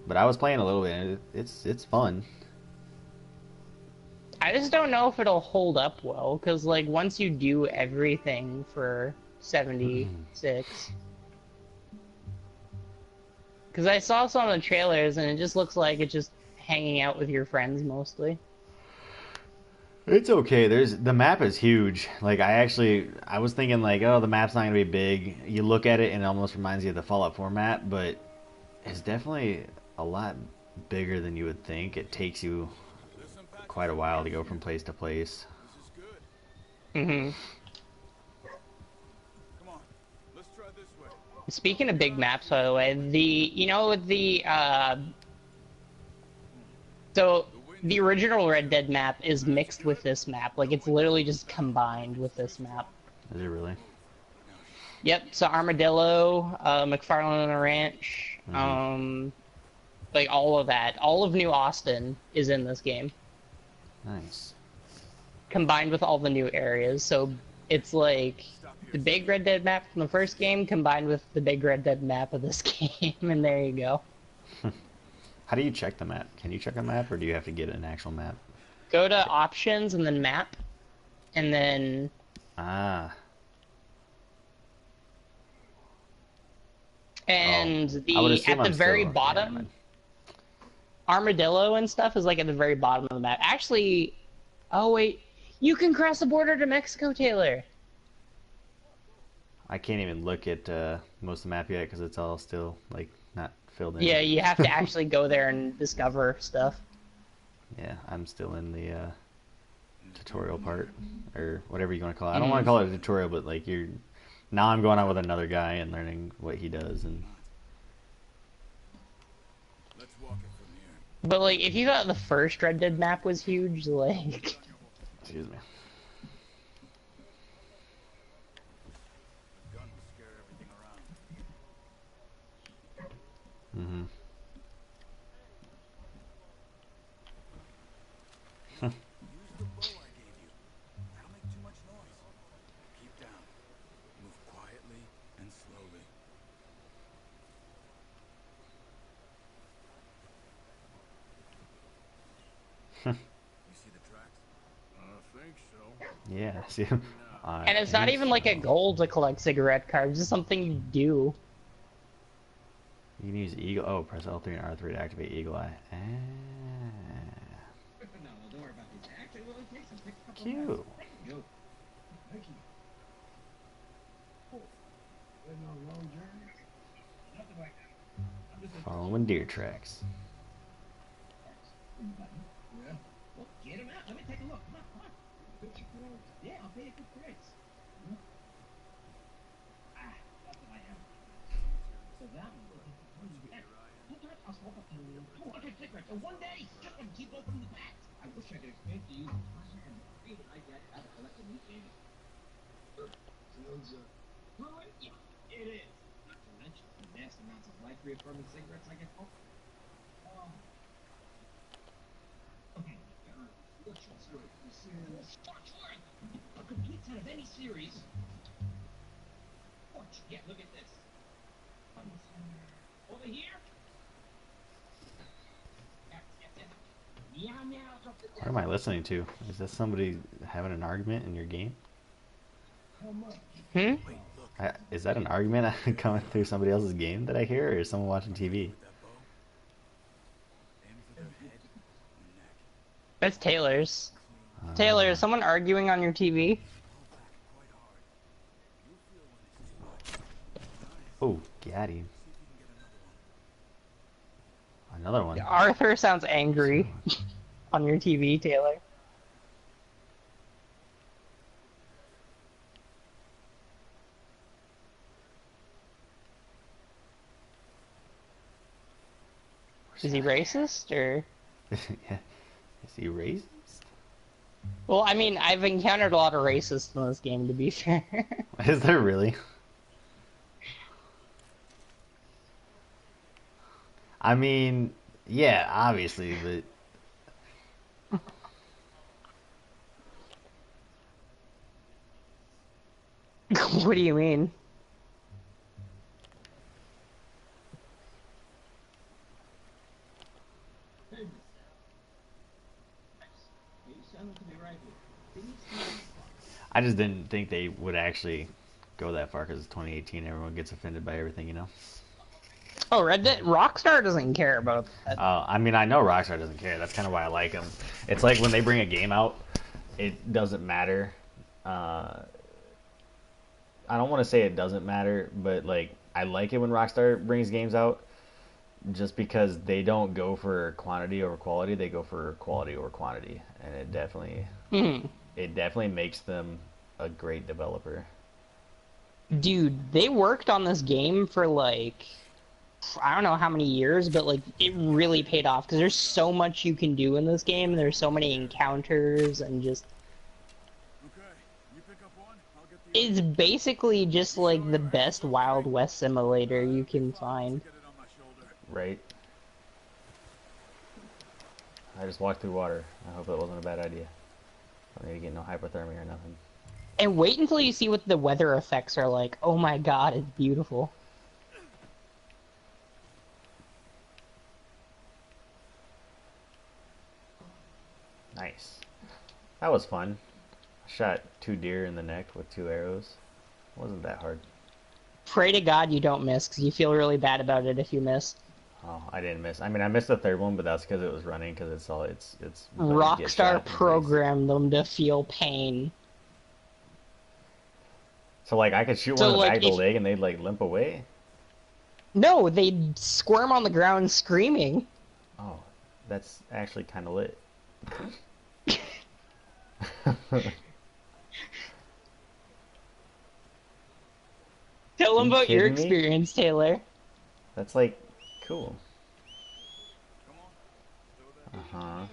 But I was playing a little bit, and it's fun. I just don't know if it'll hold up well, because, like, once you do everything for 76... Because I saw some of the trailers, and it just looks like it's just hanging out with your friends, mostly. It's okay. The map is huge. Like I was thinking like, oh, the map's not gonna be big. You look at it and it almost reminds you of the Fallout 4 map, but it's definitely a lot bigger than you would think. It takes you quite a while to go from place to place. Mm-hmm. Come on. Let's try this way. Speaking of big maps, by the way, so the original Red Dead map is mixed with this map. Like, it's literally just combined with this map. Is it really? Yep, so Armadillo, McFarlane Ranch, like all of that. All of New Austin is in this game, Nice. combined with all the new areas. So it's like the big Red Dead map from the first game combined with the big Red Dead map of this game, and there you go. How do you check the map? Can you check a map, or do you have to get an actual map? Go to options and then map, and then Ah. and I would the assume at the I'm very still- bottom, yeah, Armadillo and stuff is like at the very bottom of the map. Actually, oh wait, you can cross the border to Mexico, Taylor. I can't even look at most of the map yet because it's all still like not filled in. Yeah, you have to actually go there and discover stuff. Yeah, I'm still in the tutorial part, or whatever you want to call it. I don't want to call it a tutorial, but like now I'm going out with another guy and learning what he does, and Let's walk it from here. But like, if you thought the first Red Dead map was huge, like, excuse me. The gun will scare everything around. Mm-hmm. the bow I gave you. That'll make too much noise. Keep down. Move quietly and slowly. You see the tracks? I think so. Yeah, see. And it's not even like a goal to collect cigarette cards. It's something you do. You can use Eagle. Oh, press L3 and R3 to activate Eagle Eye. Ah. No, don't worry about this. Actually, well, it takes a couple Cute. minutes. Thank you. Thank you. Been on a long journey? Nothing like that. I'm just a Following deer tracks. Yeah. Well, get him out. Let me take a look. Come on, come on. Yeah, I'll pay you good price. Ah, that's what I have. So that one. I'll smoke up to 200 cigarettes in one day. Just to keep opening the packs. I wish I could explain to you the pleasure and the freedom I get out of collecting these things. Sounds ruined? Yeah, it is. Not to mention the vast amounts of life-reaffirming cigarettes I get home. Oh. A complete set of any series. Yeah, look at this. Over here. Meow meow. What am I listening to? Is that somebody having an argument in your game? Hmm? Is that an argument coming through somebody else's game that I hear, or is someone watching TV? That bow. Aim for their head or neck. That's Taylor's. Taylor, is someone arguing on your TV? Oh, Gaddy. Another one. Arthur sounds angry on your TV, Taylor. Is he racist, or? Yeah. Is he racist? Well, I mean, I've encountered a lot of racists in this game, to be fair. Is there really? I mean, yeah, obviously, but What do you mean? I just didn't think they would actually go that far because it's 2018. Everyone gets offended by everything, you know. Oh, Red Dead Rockstar doesn't care about that. I mean, I know Rockstar doesn't care. That's kind of why I like them. It's like when they bring a game out, it doesn't matter. I don't want to say it doesn't matter, but like I like it when Rockstar brings games out, just because they don't go for quantity over quality. They go for quality over quantity, and it definitely makes them a great developer. Dude, they worked on this game for like, I don't know how many years, but like it really paid off because there's so much you can do in this game. There's so many encounters and just Okay, you pick up one, I'll get the it's basically just like the best Wild West simulator you can find. get it on my shoulder. Right? I just walked through water. I hope that wasn't a bad idea. I didn't get no hypothermia or nothing. And wait until you see what the weather effects are like. Oh my god, it's beautiful. Nice. That was fun. I shot 2 deer in the neck with 2 arrows. It wasn't that hard. Pray to God you don't miss, because you feel really bad about it if you miss. Oh, I didn't miss. I mean, I missed the 3rd one, but that's because it was running. Because it's let you get shot in Rockstar the face. programmed them to feel pain. So like, I could shoot So, one in the like, back of the if- leg, and they'd like limp away. No, they'd squirm on the ground screaming. Oh, that's actually kind of lit. Tell them You about your kidding me? experience, Taylor. That's like cool. Uh huh.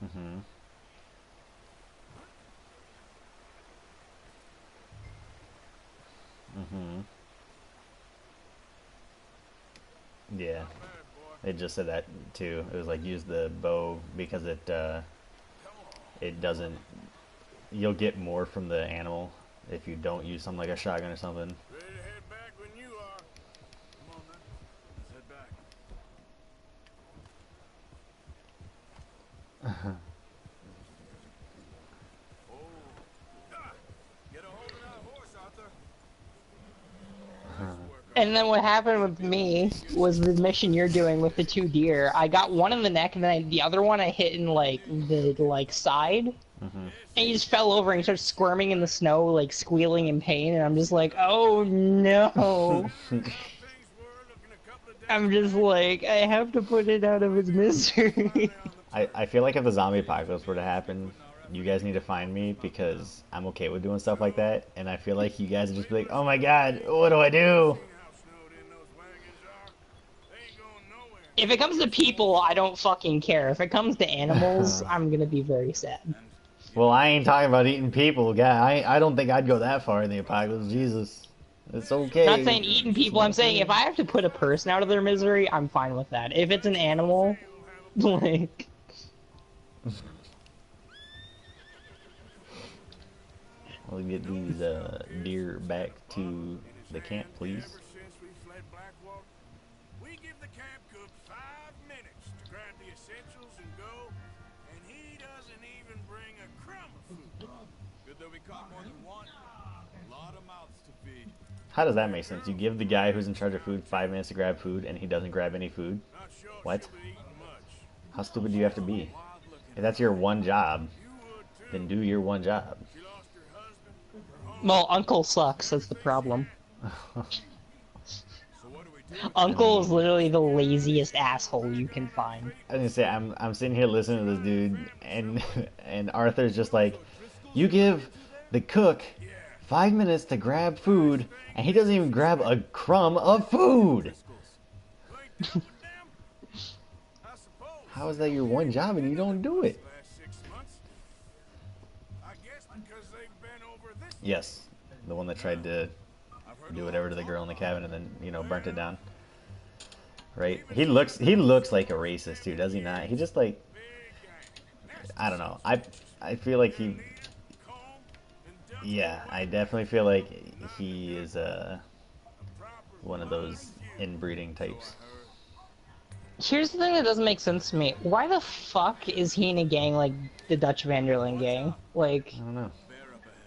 Mhm. Mhm. Yeah. Bad boy. It just said that too. It was like use the bow because it doesn't. You'll get more from the animal if you don't use something like a shotgun or something. Ready to head back when you are. Come on, then. Let's head back. Get a hold of that horse, Arthur. And then what happened with me was the mission you're doing with the 2 deer. I got one in the neck, and then the other one I hit in like the side, and he just fell over and he started squirming in the snow, like squealing in pain. And I'm just like, oh no! I'm just like, I have to put it out of its misery. I feel like if the zombie apocalypse were to happen, you guys need to find me because I'm okay with doing stuff like that. And I feel like you guys would just be like, oh my god, what do I do? If it comes to people, I don't fucking care. If it comes to animals, I'm gonna be very sad. Well, I ain't talking about eating people, guy. I don't think I'd go that far in the apocalypse. Jesus, it's okay. I'm not saying eating people. I'm saying if I have to put a person out of their misery, I'm fine with that. If it's an animal, like. We'll get these deer back to the camp, please. Ever since we fled Blackwater, we give the camp cook 5 minutes to grab the essentials and go, and he doesn't even bring a crumb of food. Good that we caught more than one. A lot of mouths to feed. How does that make sense? You give the guy who's in charge of food 5 minutes to grab food, and he doesn't grab any food? Not sure What? she'll be eating much. How stupid do you have to be? If that's your one job, then do your one job. She lost her husband, her home. Well, Uncle sucks. That's the problem. So what do we do? Uncle is literally the laziest asshole you can find. I was gonna say I'm sitting here listening to this dude, and and Arthur's just like, you give the cook 5 minutes to grab food, and he doesn't even grab a crumb of food. You ain't done with them? I suppose. How is that your one job and you don't do it? Last 6 months. I guess because they've been over this. Yes, the one that tried to do whatever to the girl in the cabin and then burnt it down. Right? He looks like a racist too, does he not? He just like, I don't know. I feel like he. Yeah, I definitely feel like he is one of those inbreeding types. Here's the thing that doesn't make sense to me. Why the fuck is he in a gang like the Dutch Vanderlyn gang? Like, I don't know.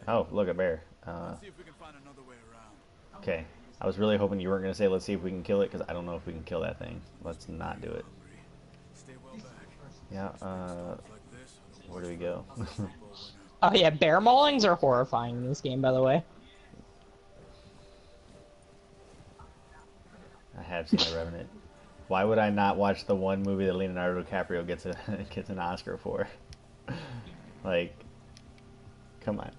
Oh, look, a bear. See if we can find another way around. Okay. I was really hoping you weren't going to say, let's see if we can kill it, because I don't know if we can kill that thing. Let's not do it. Stay well back. Yeah, where do we go? oh yeah, bear maulings are horrifying in this game, by the way. I have seen The Revenant. Why would I not watch the one movie that Leonardo DiCaprio gets an Oscar for? Like, come on.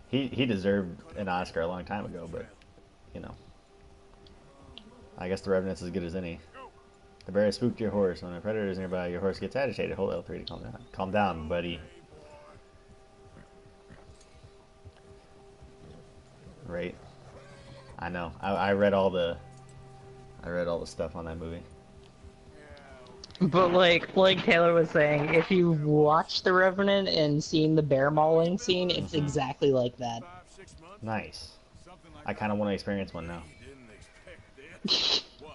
He deserved an Oscar a long time ago, but, you know. I guess The Revenant's as good as any. The bear has spooked your horse. When a predator is nearby, your horse gets agitated. Hold L3 to calm down. Calm down, buddy. Right. I know. I read all the stuff on that movie. But like Taylor was saying, if you watch The Revenant and seen the bear mauling scene, it's exactly like that. Nice. I kind of want to experience one now.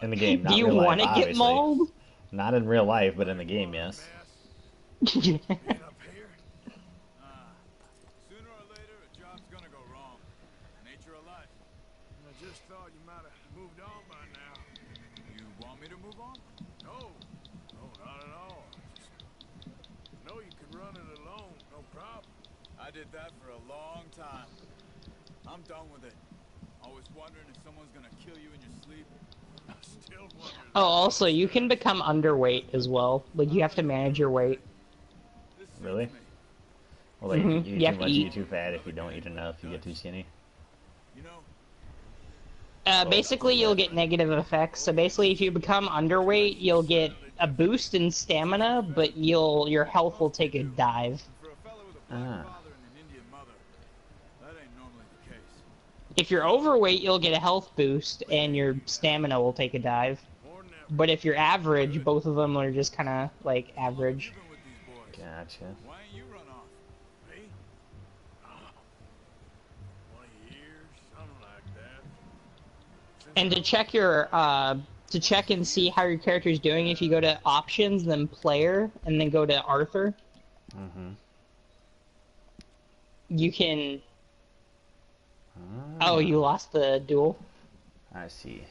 In the game, not Do you real life, want to get obviously. mauled? Not in real life, but in the game, yes. Sooner or later, a job's gonna go wrong. Nature of life. I just thought you might have moved on by now. You want me to move on? No, not at all. Just know you can run it alone, no problem. I did that for a long time. I'm done with it. Always wondering if someone's gonna kill you in your sleep. I still wonder. Oh, also, you can become underweight as well. Like, you have to manage your weight. This suits Really? me. Well, like, Mhm. you You eat have too to much, you eat. get too fat. If you don't eat enough, you get too skinny. You know, Basically, you'll get negative effects. So basically, if you become underweight, you'll get a boost in stamina, but your health will take a dive. for a fellow with a black Ah. father and an Indian mother, that ain't normally the case. If you're overweight, you'll get a health boost, and your stamina will take a dive. More than that But if you're average, both of them are just kind of like average. Living with these boys. Gotcha. Why ain't you run off? Me? Oh, 20 years, something like that. And to check your to check and see how your character's doing, if you go to options, then player, and then go to Arthur, Mm-hmm. you can. Oh, you lost the duel. I see.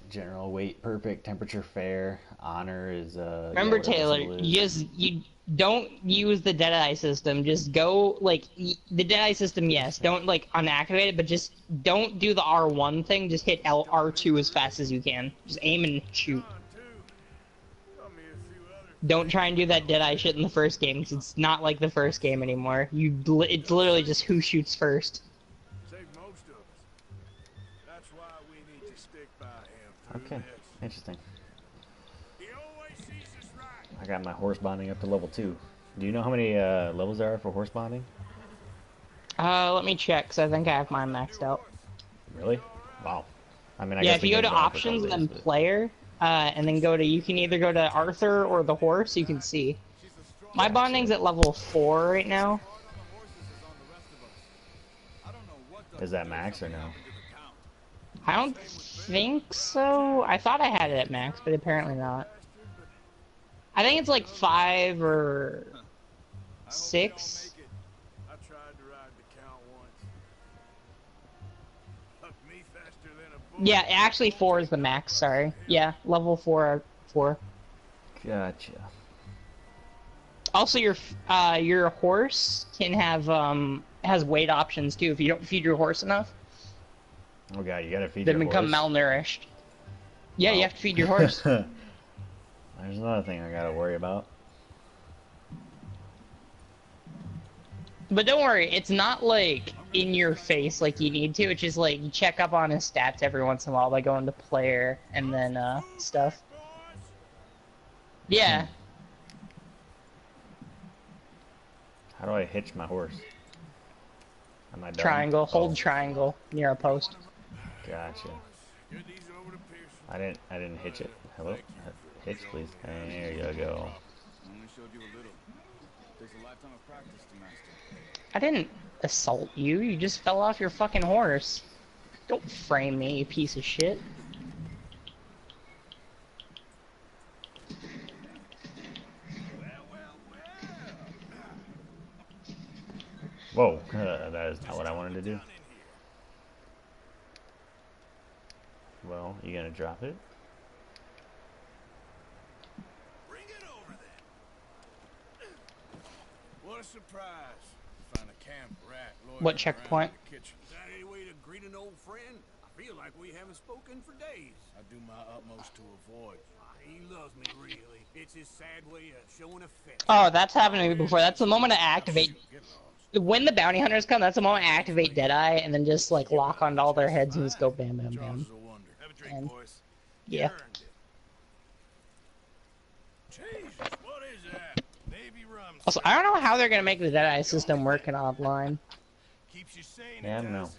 General weight perfect, temperature fair, honor is Remember, yeah, whatever Taylor, symbol is. you don't use the Deadeye system. Just go like the Deadeye system. Yes, don't like unactivate it, but just don't do the R1 thing. Just hit R2 as fast as you can. Just aim and shoot. Tell me a few others. Don't try and do that Deadeye shit in the first game, 'cause it's not like the first game anymore. It's literally just who shoots first. Save most of us. That's why we need to stick by him through Okay, this. interesting. He always sees us right. I got my horse bonding up to level 2. Do you know how many levels there are for horse bonding? Let me check, 'cause I think I have mine maxed out. Really? Wow. I mean, I Yeah, guess if the you go to game's been out for a options couple and days, then but- player, and then go to, you can either go to Arthur or the horse, you can see. My bonding's at level 4 right now. Is that max or no? I don't think so. I thought I had it at max, but apparently not. I think it's like 5 or 6. I tried to ride the count once. Huck me faster than a bull. Yeah, actually 4 is the max, sorry. Yeah, level 4. Gotcha. Also, your horse can have, has weight options too. If you don't feed your horse enough, Oh god, you gotta feed they your become horse. malnourished. Yeah, you Oh. have to feed your horse. There's another thing I gotta worry about. But don't worry, it's not like in your face like you need to. It's just like you check up on his stats every once in a while by going to player and then stuff. Yeah. How do I hitch my horse? Am I done? Triangle. Hold Oh, triangle near a post. Gotcha. Get these over to Pearson. I didn't hitch it. Hello? Hitch, please. There you go. Only showed you a little. Takes a lifetime of practice to master. I didn't assault you. You just fell off your fucking horse. Don't frame me, you piece of shit. Whoa, that is not what I wanted to do. Well, you gonna drop it? Bring it over then. What a surprise. Find a camp rat loitering What checkpoint? around in the kitchen. Is that any way to greet an old friend? I feel like we haven't spoken for days. I do my utmost to avoid. He loves me, really. It's his sad way of showing affection. Oh, that's happened to me before. That's the moment I activate. Get lost. When the bounty hunters come, that's the moment I activate Deadeye and then just like lock onto all their heads and just go bam, bam, Charles bam. is a wonder. Have a drink, And- boys. Yeah. Earned it. Jesus, what is that? Navy rum. Also, I don't know how they're gonna make the Deadeye system working offline. Keeps you sane. Yeah, I it don't know. does.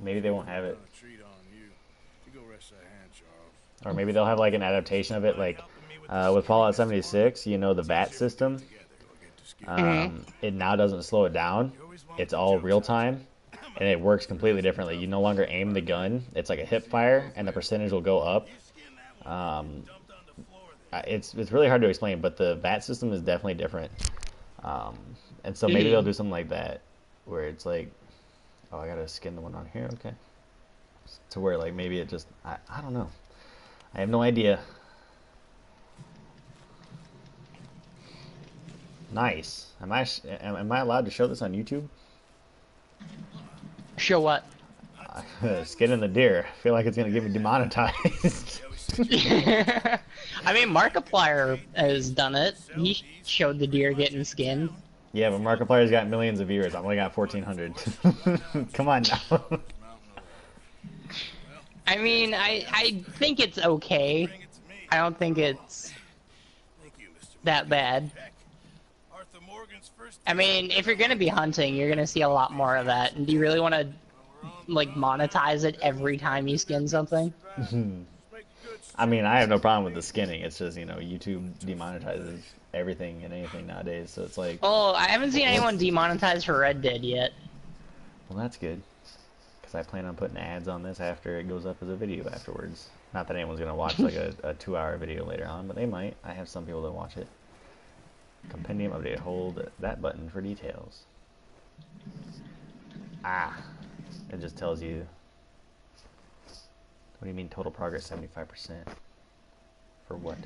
Maybe they won't have it. A treat on you. You go rest that hand, Charles. Or maybe they'll have like an adaptation of it, like with Fallout 76, you know, the VAT system. It now doesn't slow it down. It's all real time, and it works completely differently. You no longer aim the gun. It's like a hip fire, and the percentage will go up. It's really hard to explain, but the VAT system is definitely different. And so maybe they'll do something like that, where it's like, oh, I gotta skin the one on here, okay. To where like maybe it just, I don't know. I have no idea. Nice. Am I allowed to show this on YouTube? Show what? Skinning the deer. I feel like it's gonna get me demonetized. I mean, Markiplier has done it. He showed the deer getting skinned. Yeah, but Markiplier's got millions of viewers. I've only got 1,400. Come on now. I mean, I think it's okay. I don't think it's that bad. Arthur Morgan's first. I mean, if you're gonna be hunting, you're gonna see a lot more of that. And do you really want to, like, monetize it every time you skin something? Make good I mean, I have no problem with the skinning. It's just, you know, YouTube demonetizes everything and anything nowadays, so it's like, Oh, I haven't seen anyone demonetized for Red Dead yet. well, that's good. Because I plan on putting ads on this after it goes up as a video afterwards. Not that anyone's going to watch like a 2-hour video later on, but they might. I have some people that watch it. Compendium update. Hold that button for details. Ah. It just tells you. What do you mean total progress 75%? For what?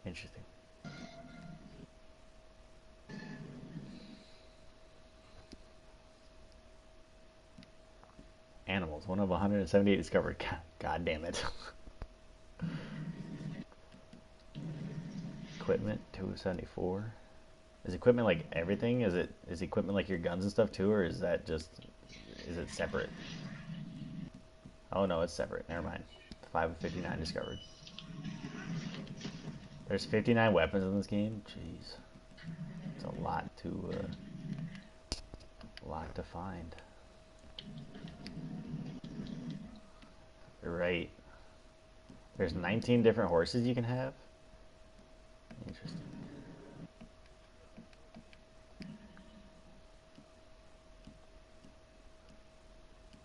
Interesting. Animals. 1 of 178 discovered. God damn it. Equipment 274. Is equipment like everything? Is equipment like your guns and stuff too, or is that just is it separate? Oh no, it's separate. Never mind. 5 of 59 discovered. There's 59 weapons in this game. Jeez, it's a lot to find. Right. There's 19 different horses you can have. Interesting.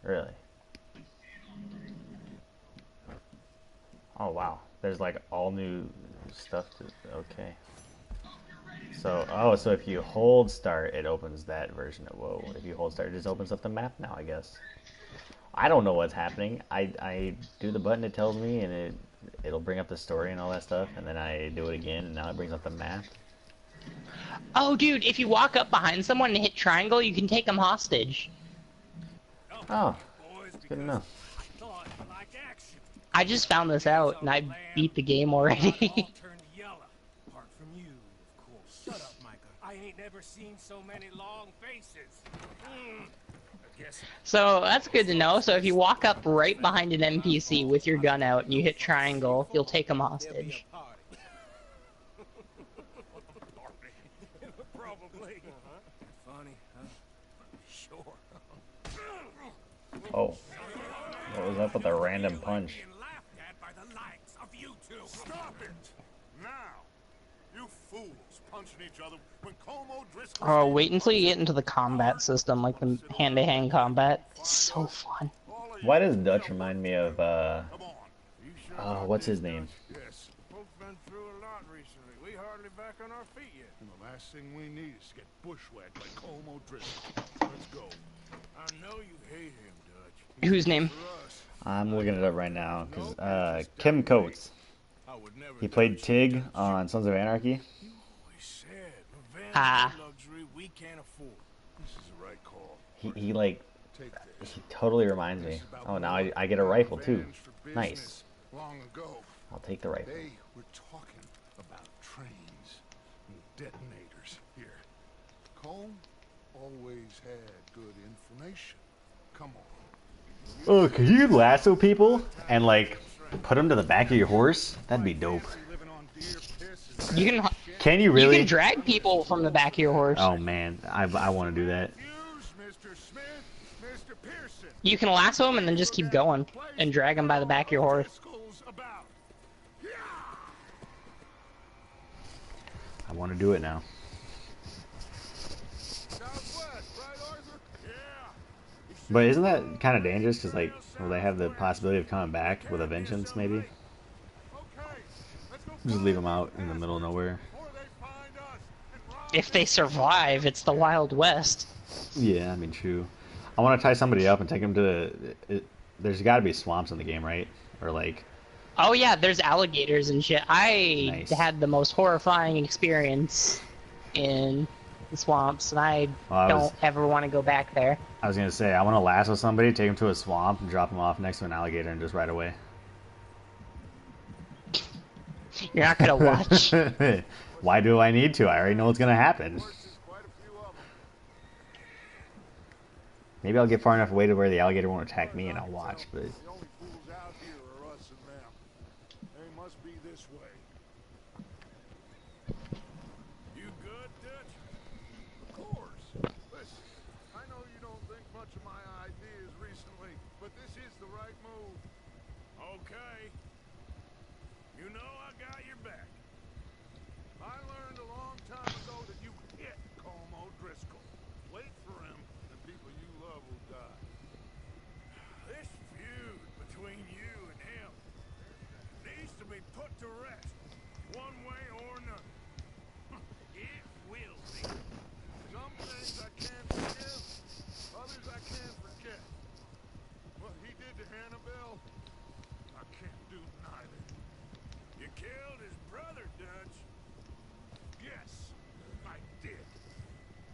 Really? Oh wow. There's like all new stuff to okay. So so if you hold start it opens that version of whoa. If you hold start it just opens up the map now, I guess. I don't know what's happening. I do the button, it tells me, and it'll bring up the story and all that stuff, and then I do it again, and now it brings up the map. Oh, dude, if you walk up behind someone and hit triangle, you can take them hostage. Oh, that's good enough. I just found this out, and I beat the game already. Shut up, Micah. I ain't never seen so many long faces. So that's good to know. So if you walk up right behind an NPC with your gun out and you hit triangle, you'll take them hostage. Probably. Funny, huh? Sure. Oh. What was up with the random punch? Stop it! Now! You fools punching each other when Como Driscoll... Oh, wait until you get into the combat system, like the hand-to-hand combat. It's so fun. Why does Dutch remind me of, what's his name? Yes. Folks been through a lot recently. We hardly back on our feet yet. And the last thing we need is to get bushwhacked like Como Driscoll. Let's go. I know you hate him, Dutch. Whose name? I'm looking it up right now, because, Kim Coates. He played Tig on Sons of Anarchy. Ah. He totally reminds me. Oh, now I get a rifle too. Nice. I'll take the rifle. Today we're talking about trains and detonators here. Colm always had good information. Come on. Oh, could you lasso people and like put them to the back of your horse? That'd be dope. You can you really? You can drag people from the back of your horse. Oh man, I want to do that. You can lasso them and then just keep going and drag them by the back of your horse. I want to do it now. But isn't that kind of dangerous? Because like, will they have the possibility of coming back with a vengeance? Maybe. Just leave them out in the middle of nowhere. If they survive, it's the Wild West. Yeah, I mean, true. I want to tie somebody up and take them to there's got to be swamps in the game, right? Or like... Oh yeah, there's alligators and shit. I had the most horrifying experience in the swamps, and I don't ever want to go back there. I was going to say, I want to lasso somebody, take them to a swamp, and drop them off next to an alligator and just ride away. You're not going to watch. Why do I need to? I already know what's going to happen. Maybe I'll get far enough away to where the alligator won't attack me and I'll watch, but... know you don't think much of my ideas recently, but this is the right move. Okay. You know I got your back. I learned a long time ago that you hit Colm O'Driscoll. Wait for him, the people you love will die. This feud between you and him needs to be put to rest, one way or another. It will be. Some things I can't forgive, others I can't forget. What he did to Annabelle, I can't do neither. You killed his brother, Dutch. Yes, I did.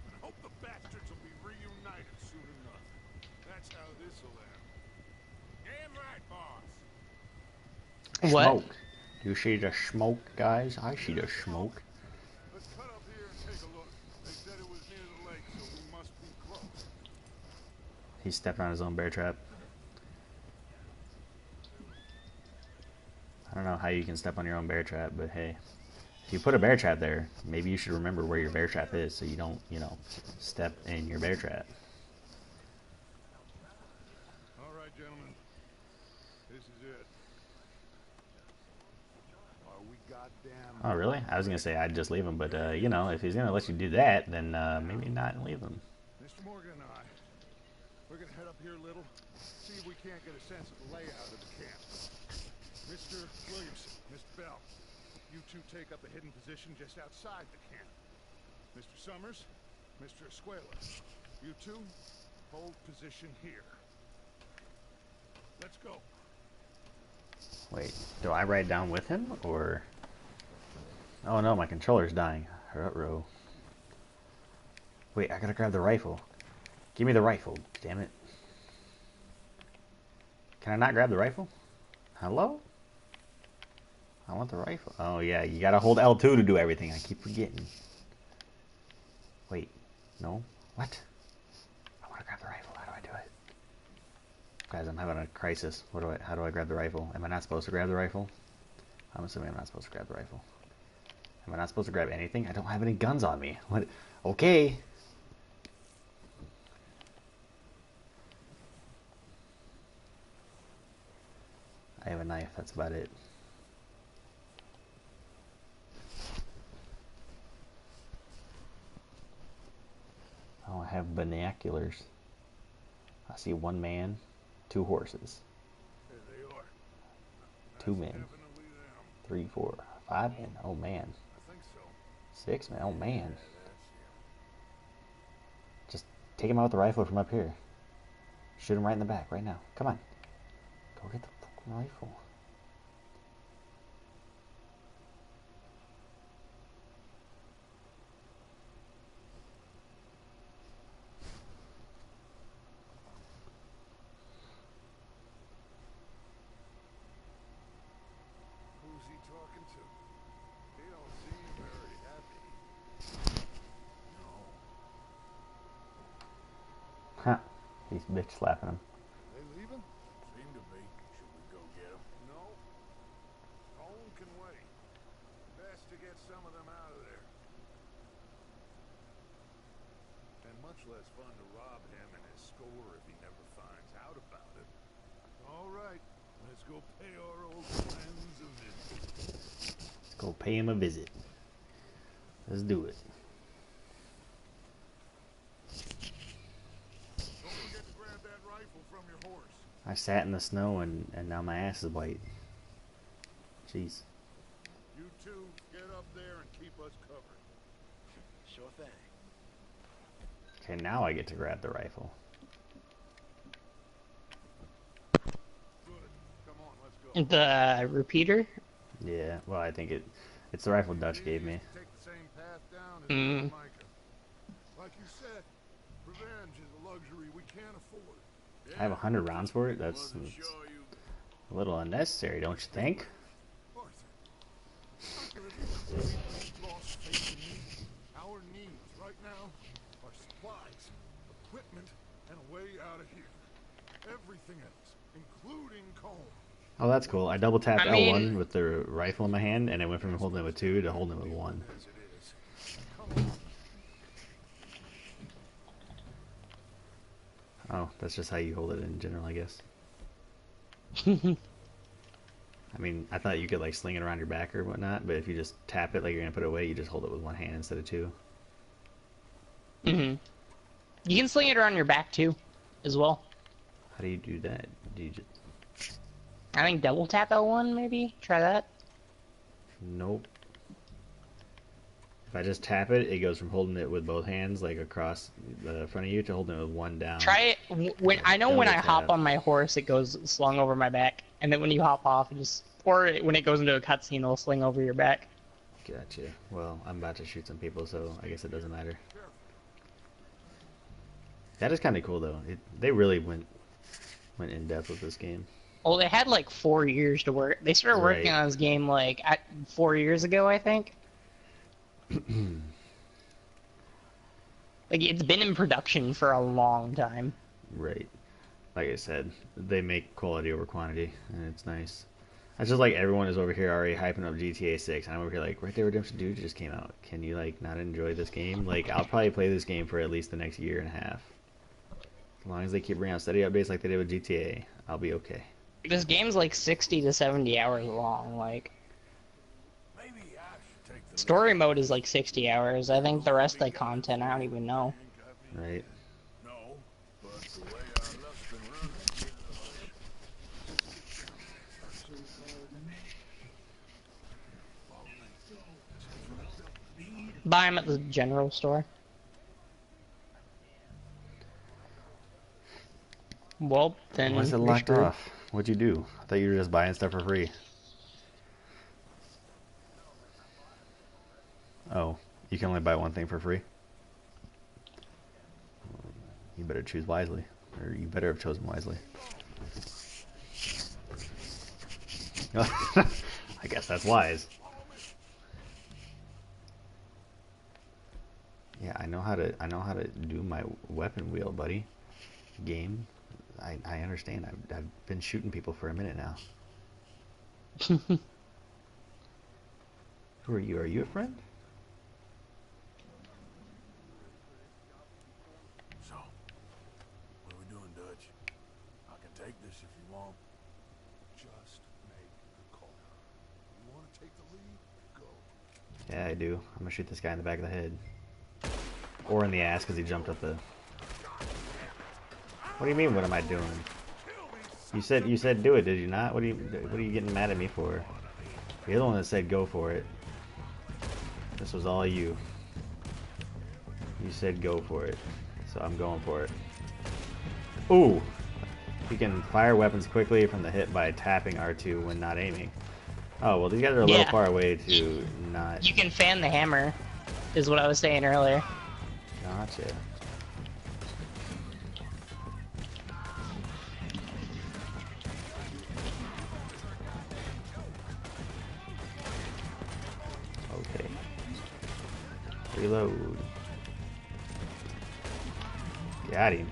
I hope the bastards will be reunited soon enough. That's how this'll end. Damn right, boss. What? Smoke. You see the smoke, guys? I see the smoke. Let's cut up here and take a look. They said it was near the lake, so we must be close. He stepped on his own bear trap. I don't know how you can step on your own bear trap, but hey. If you put a bear trap there, maybe you should remember where your bear trap is so you don't, you know, step in your bear trap. All right, gentlemen. This is it. Are we goddamn... Oh, really? I was going to say I'd just leave him, but, you know, if he's going to let you do that, then maybe not leave him. Mr. Morgan and I, we're gonna head up here a little, see if we can't get a sense of the layout of the camp. Mr. Williamson, Mr. Bell, you two take up a hidden position just outside the camp. Mr. Summers, Mr. Escuela, you two hold position here. Let's go. Wait, do I ride down with him, or... Oh no, my controller's dying. Ruh-roh. Wait, I gotta grab the rifle. Give me the rifle, damn it. Can I not grab the rifle? Hello? I want the rifle. Oh yeah, you gotta hold L2 to do everything. I keep forgetting. Wait, no? What? I wanna grab the rifle. How do I do it? Guys, I'm having a crisis. How do I grab the rifle? Am I not supposed to grab the rifle? I'm assuming I'm not supposed to grab the rifle. Am I not supposed to grab anything? I don't have any guns on me. What? Okay. I have a knife, that's about it. Oh, I have binoculars. I see one man, two horses. There they are. Two men. Definitely them. 3, 4, 5 men. Oh man. I think so. 6 men. Oh man. That's him. Just take him out with the rifle from up here. Shoot him right in the back, right now. Come on. Go get the fucking rifle. Who's he talking to? He don't seem very happy. No. Huh. He's bitch slapping him. They leaving? Seem to be. Should we go get him? No. Colm can wait. Best to get some of them out of there. And much less fun to rob him and his score if he never finds out about it. All right. Let's go pay our old friends a visit. Let's go pay him a visit. Let's do it. Don't forget to grab that rifle from your horse. I sat in the snow and now my ass is white. Jeez. You two get up there and keep us covered. Sure thing. Okay, now I get to grab the rifle. Good. Come on, let's go. The repeater? Yeah, well I think it's the rifle Dutch gave me. Take the same path down as Mm. Micah. Like you said, revenge is a luxury we can't afford. I have 100 rounds for it? That's Wasn't sure you a little unnecessary, don't you think? Arthur, we've lost faith in me. Our needs right now are supplies, equipment, and a way out of here. Everything else, including Colm. Oh, that's cool. I double tapped I mean- L1 with the rifle in my hand, and it went from holding it with 2 to holding it with 1. As it is. Come on. Oh, that's just how you hold it in general, I guess. I mean, I thought you could like sling it around your back or whatnot, but if you just tap it like you're gonna put it away, you just hold it with one hand instead of two. You can sling it around your back too, as well. How do you do that? Do you just... I think double tap L1 maybe? Try that. Nope. If I just tap it, it goes from holding it with both hands, like across the front of you, to holding it with one down. Try it when I know when I hop on my horse, it goes slung over my back, and then when you hop off, it just or when it goes into a cutscene, it'll sling over your back. Gotcha. Well, I'm about to shoot some people, so I guess it doesn't matter. That is kind of cool, though. They really went in depth with this game. Well, they had like 4 years to work. They started working on this game like 4 years ago, I think. Like it's been in production for a long time. Right. Like I said, they make quality over quantity, and it's nice. It's just like everyone is over here already hyping up GTA 6, and I'm over here like, Red Dead Redemption 2 just came out. Can you like not enjoy this game? Like, I'll probably play this game for at least the next year and a half. As long as they keep bringing out steady updates like they did with GTA, I'll be okay. This game's like 60 to 70 hours long. Like, story mode is like 60 hours. I think the rest of the content, I don't even know. Right. Buy them at the general store. Well, then. Why is it locked off? What'd you do? I thought you were just buying stuff for free. Oh, you can only buy one thing for free? You better choose wisely. Or you better have chosen wisely. I guess that's wise. Yeah, I know how to do my weapon wheel, buddy. Game. I understand. I've been shooting people for a minute now. Who are you? Are you a friend? So, what are we doing, Dutch? I can take this if you want. Just make the call. You want to take the lead? Go. Yeah, I do. I'm gonna shoot this guy in the back of the head. Or in the ass because he jumped up the... What do you mean, what am I doing? You said do it, did you not? What are you getting mad at me for? You're the one that said go for it. This was all you. You said go for it. So I'm going for it. Ooh! You can fire weapons quickly from the hip by tapping R2 when not aiming. Oh, well these guys are a little far away to not... You can fan the hammer, is what I was saying earlier. Gotcha. Okay. Reload. Got him.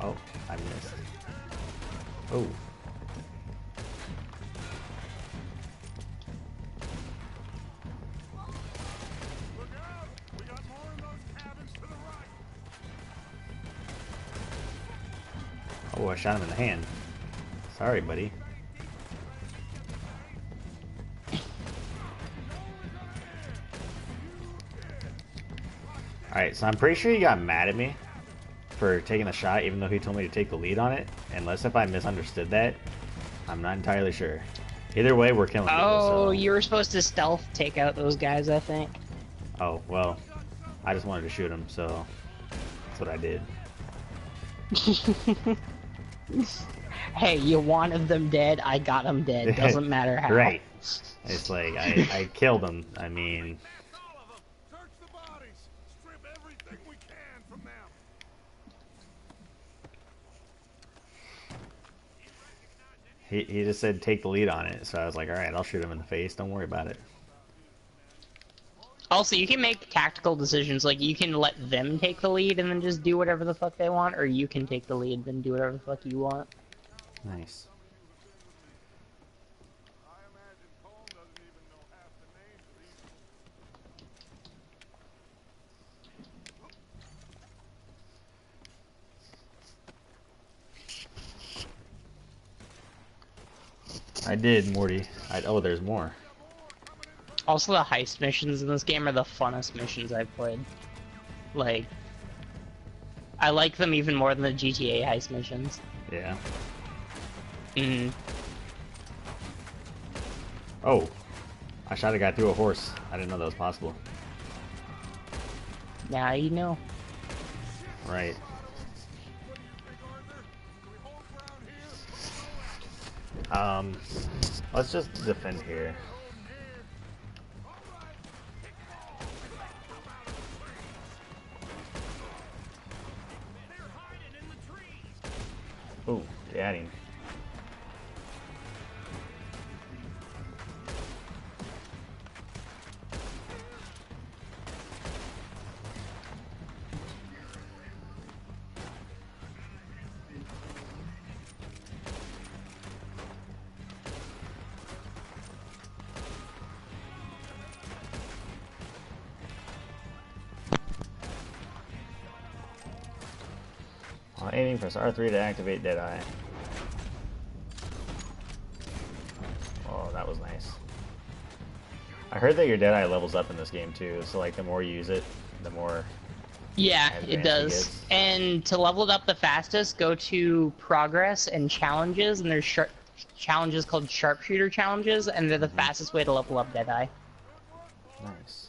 Oh, I missed. Oh. Oh, I shot him in the hand. Sorry, buddy. Alright, so I'm pretty sure he got mad at me for taking the shot, even though he told me to take the lead on it. Unless if I misunderstood that, I'm not entirely sure. Either way, we're killing people. Oh, you were supposed to stealth take out those guys, I think. Oh, well, I just wanted to shoot him, so that's what I did. Hey, you wanted them dead, I got them dead. Doesn't matter how. Right. It's like, I killed him. I mean... Search the bodies. Strip everything we can from them. He just said take the lead on it, so I was like, alright, I'll shoot him in the face. Don't worry about it. Also, you can make tactical decisions, like you can let them take the lead and then just do whatever the fuck they want, or you can take the lead and do whatever the fuck you want. Nice. I did, Morty. Oh, there's more. Also, the heist missions in this game are the funnest missions I've played. Like, I like them even more than the GTA heist missions. Yeah. Mm. Oh, I shot a guy through a horse. I didn't know that was possible. Now you know. Right. Let's just defend here. Oh, daddy. While aiming, press R3 to activate Deadeye. Oh, that was nice. I heard that your Deadeye levels up in this game too, so like the more you use it, the more... Yeah, it does. gets. And to level it up the fastest, go to progress and challenges, and there's challenges called sharpshooter challenges, and they're the fastest way to level up Deadeye. Nice.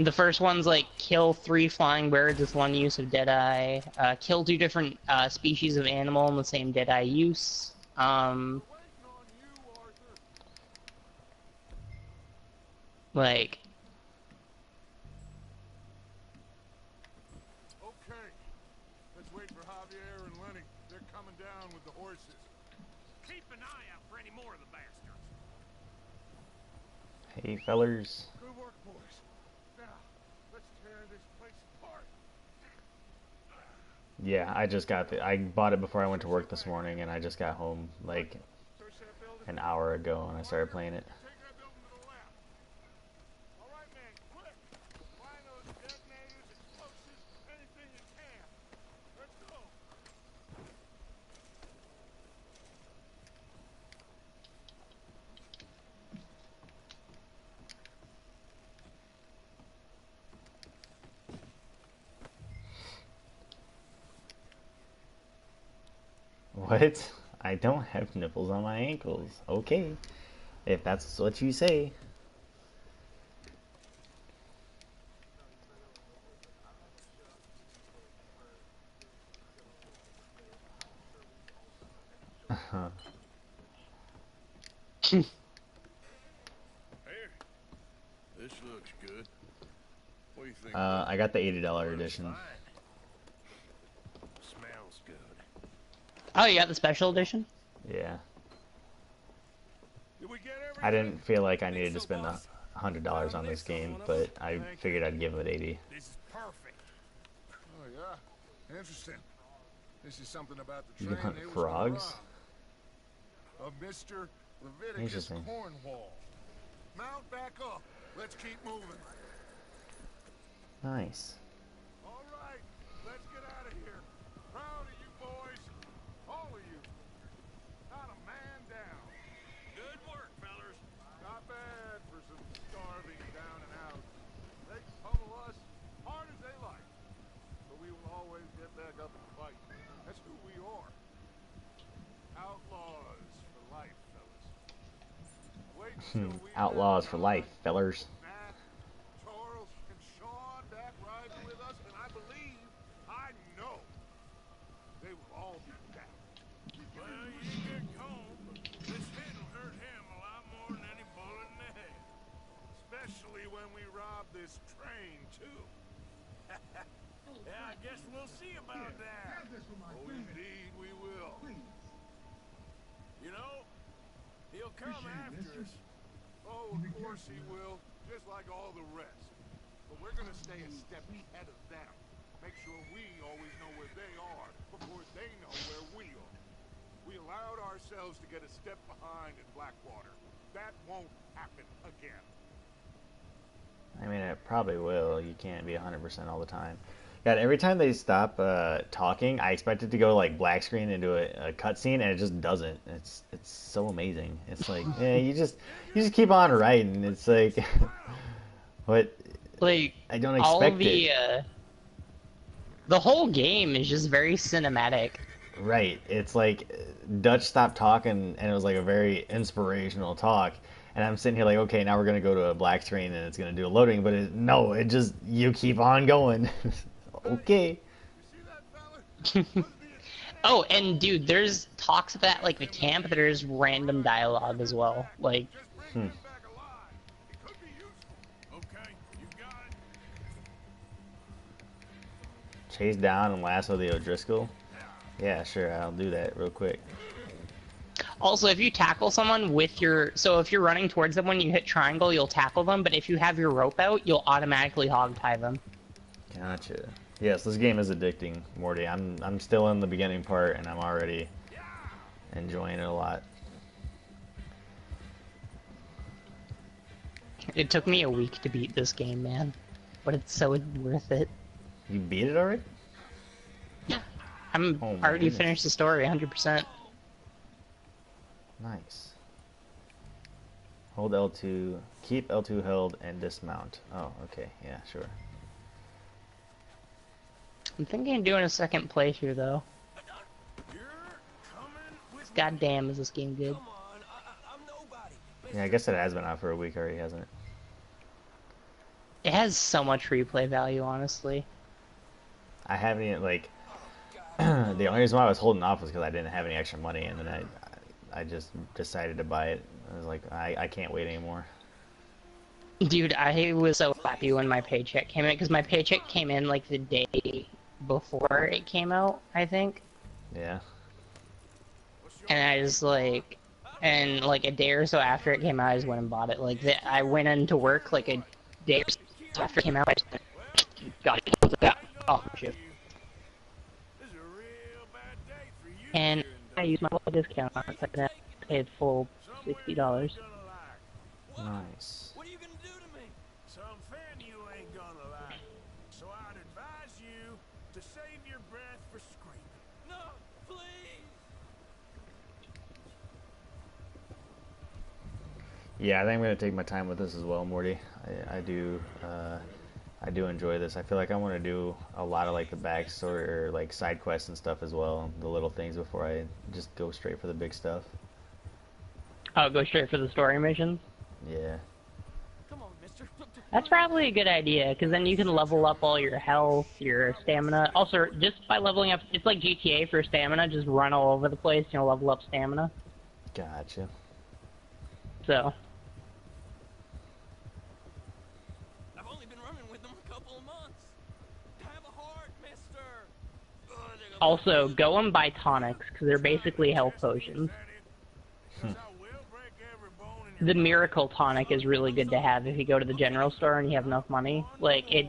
The first one's like kill 3 flying birds with 1 use of Deadeye, kill 2 different species of animal in the same Deadeye use. Like, Okay. Let's wait for Javier and Lenny. They're coming down with the horses. Keep an eye out for any more of the bastards. Hey, fellers. Good work, boys. Now, let's tear this place apart. Yeah, I just got I bought it before I went to work this morning, and I just got home like Search that building. an hour ago, and I started playing it. Take that building to the left. All right, man, quick. Find those detonators, explosives, anything you can. Let's go. What? I don't have nipples on my ankles. Okay. If that's what you say. Here. This looks good. What do you think? I got the $80 edition. Smells good. oh, you got the special edition? Yeah. Did we get everything? I didn't feel like I needed to spend $100 on this game, but I figured I'd give it 80. This is perfect. Oh yeah, interesting. This is something about the You train can hunt they was frogs? gonna rob. Of Mr. Leviticus Interesting. Cornwall. Mount back up. Let's keep moving. Nice. All right, let's get out of here. Proud of you boys, all of you. Not a man down. Good work, fellers. Not bad for some starving down and out. They can pummel us hard as they like, but we will always get back up and fight. That's who we are. Outlaws for life, fellas. Wait until we Outlaws have for life, fellers. Matt, Charles, and Sean back riding with us, and I believe, I know, they will all be back. Well, you get home, but this hit'll hurt him a lot more than any bullet in the head. Especially when we rob this train, too. Yeah, I guess we'll see about that. Oh, indeed we will. You know, he'll come after us. Oh, of course he will, just like all the rest. But we're gonna stay a step ahead of them. Make sure we always know where they are before they know where we are. We allowed ourselves to get a step behind in Blackwater. That won't happen again. I mean, it probably will. You can't be 100% all the time. God, every time they stop talking, I expect it to go like black screen into a cutscene, and it just doesn't. It's so amazing. It's like, yeah, you just keep on writing. It's like, but Like I don't all expect the it. the whole game is just very cinematic. Right. It's like Dutch stopped talking, and it was like a very inspirational talk. And I'm sitting here like, okay, now we're gonna go to a black screen, and it's gonna do a loading. But no, it just you keep on going. Okay. Oh, and dude, there's talks of that like the camp. There's random dialogue as well. Like, Chase down and lasso the O'Driscoll. Yeah, sure, I'll do that real quick. also, if you tackle someone with your, so if you're running towards them when you hit triangle, you'll tackle them. But if you have your rope out, you'll automatically hog tie them. Gotcha. Yes, this game is addicting, Morty. I'm still in the beginning part, and I'm already enjoying it a lot. It took me a week to beat this game, man, but it's so worth it. You beat it already? I'm Oh my already goodness. finished the story 100%. Nice. Hold L2, keep L2 held, and dismount. Oh, okay, yeah, sure. I'm thinking of doing a second playthrough though. God damn, is this game good? Yeah, I guess it has been out for a week already, hasn't it? It has so much replay value, honestly. I haven't even, like, the only reason why I was holding off was because I didn't have any extra money, and then I just decided to buy it. I was like, I can't wait anymore. Dude, I was so happy when my paycheck came in, because my paycheck came in like the day before it came out, I think. Yeah. And I just like, and like a day or so after it came out, I just went and bought it. Like, I went into work like a day or so after it came out. I just got it. Oh, shit. And I used my discount. I paid full $60. Nice. What are you gonna do to me? Something you ain't gonna like. So I'd advise you to save your breath for screaming. No, please. Yeah, I think I'm gonna take my time with this as well, Morty. I do enjoy this. I feel like I want to do a lot of like the backstory or like side quests and stuff as well, the little things before I just go straight for the big stuff. Oh, go straight for the story missions? Yeah. Come on, mister. That's probably a good idea, because then you can level up all your health, your stamina. Also, just by leveling up, it's like GTA for stamina, just run all over the place, you know, level up stamina. Gotcha. So, I've only been running with them a couple of months. Have a heart, mister. also, go and buy tonics, because they're basically health potions. The miracle tonic is really good to have if you go to the general store and you have enough money. Like, it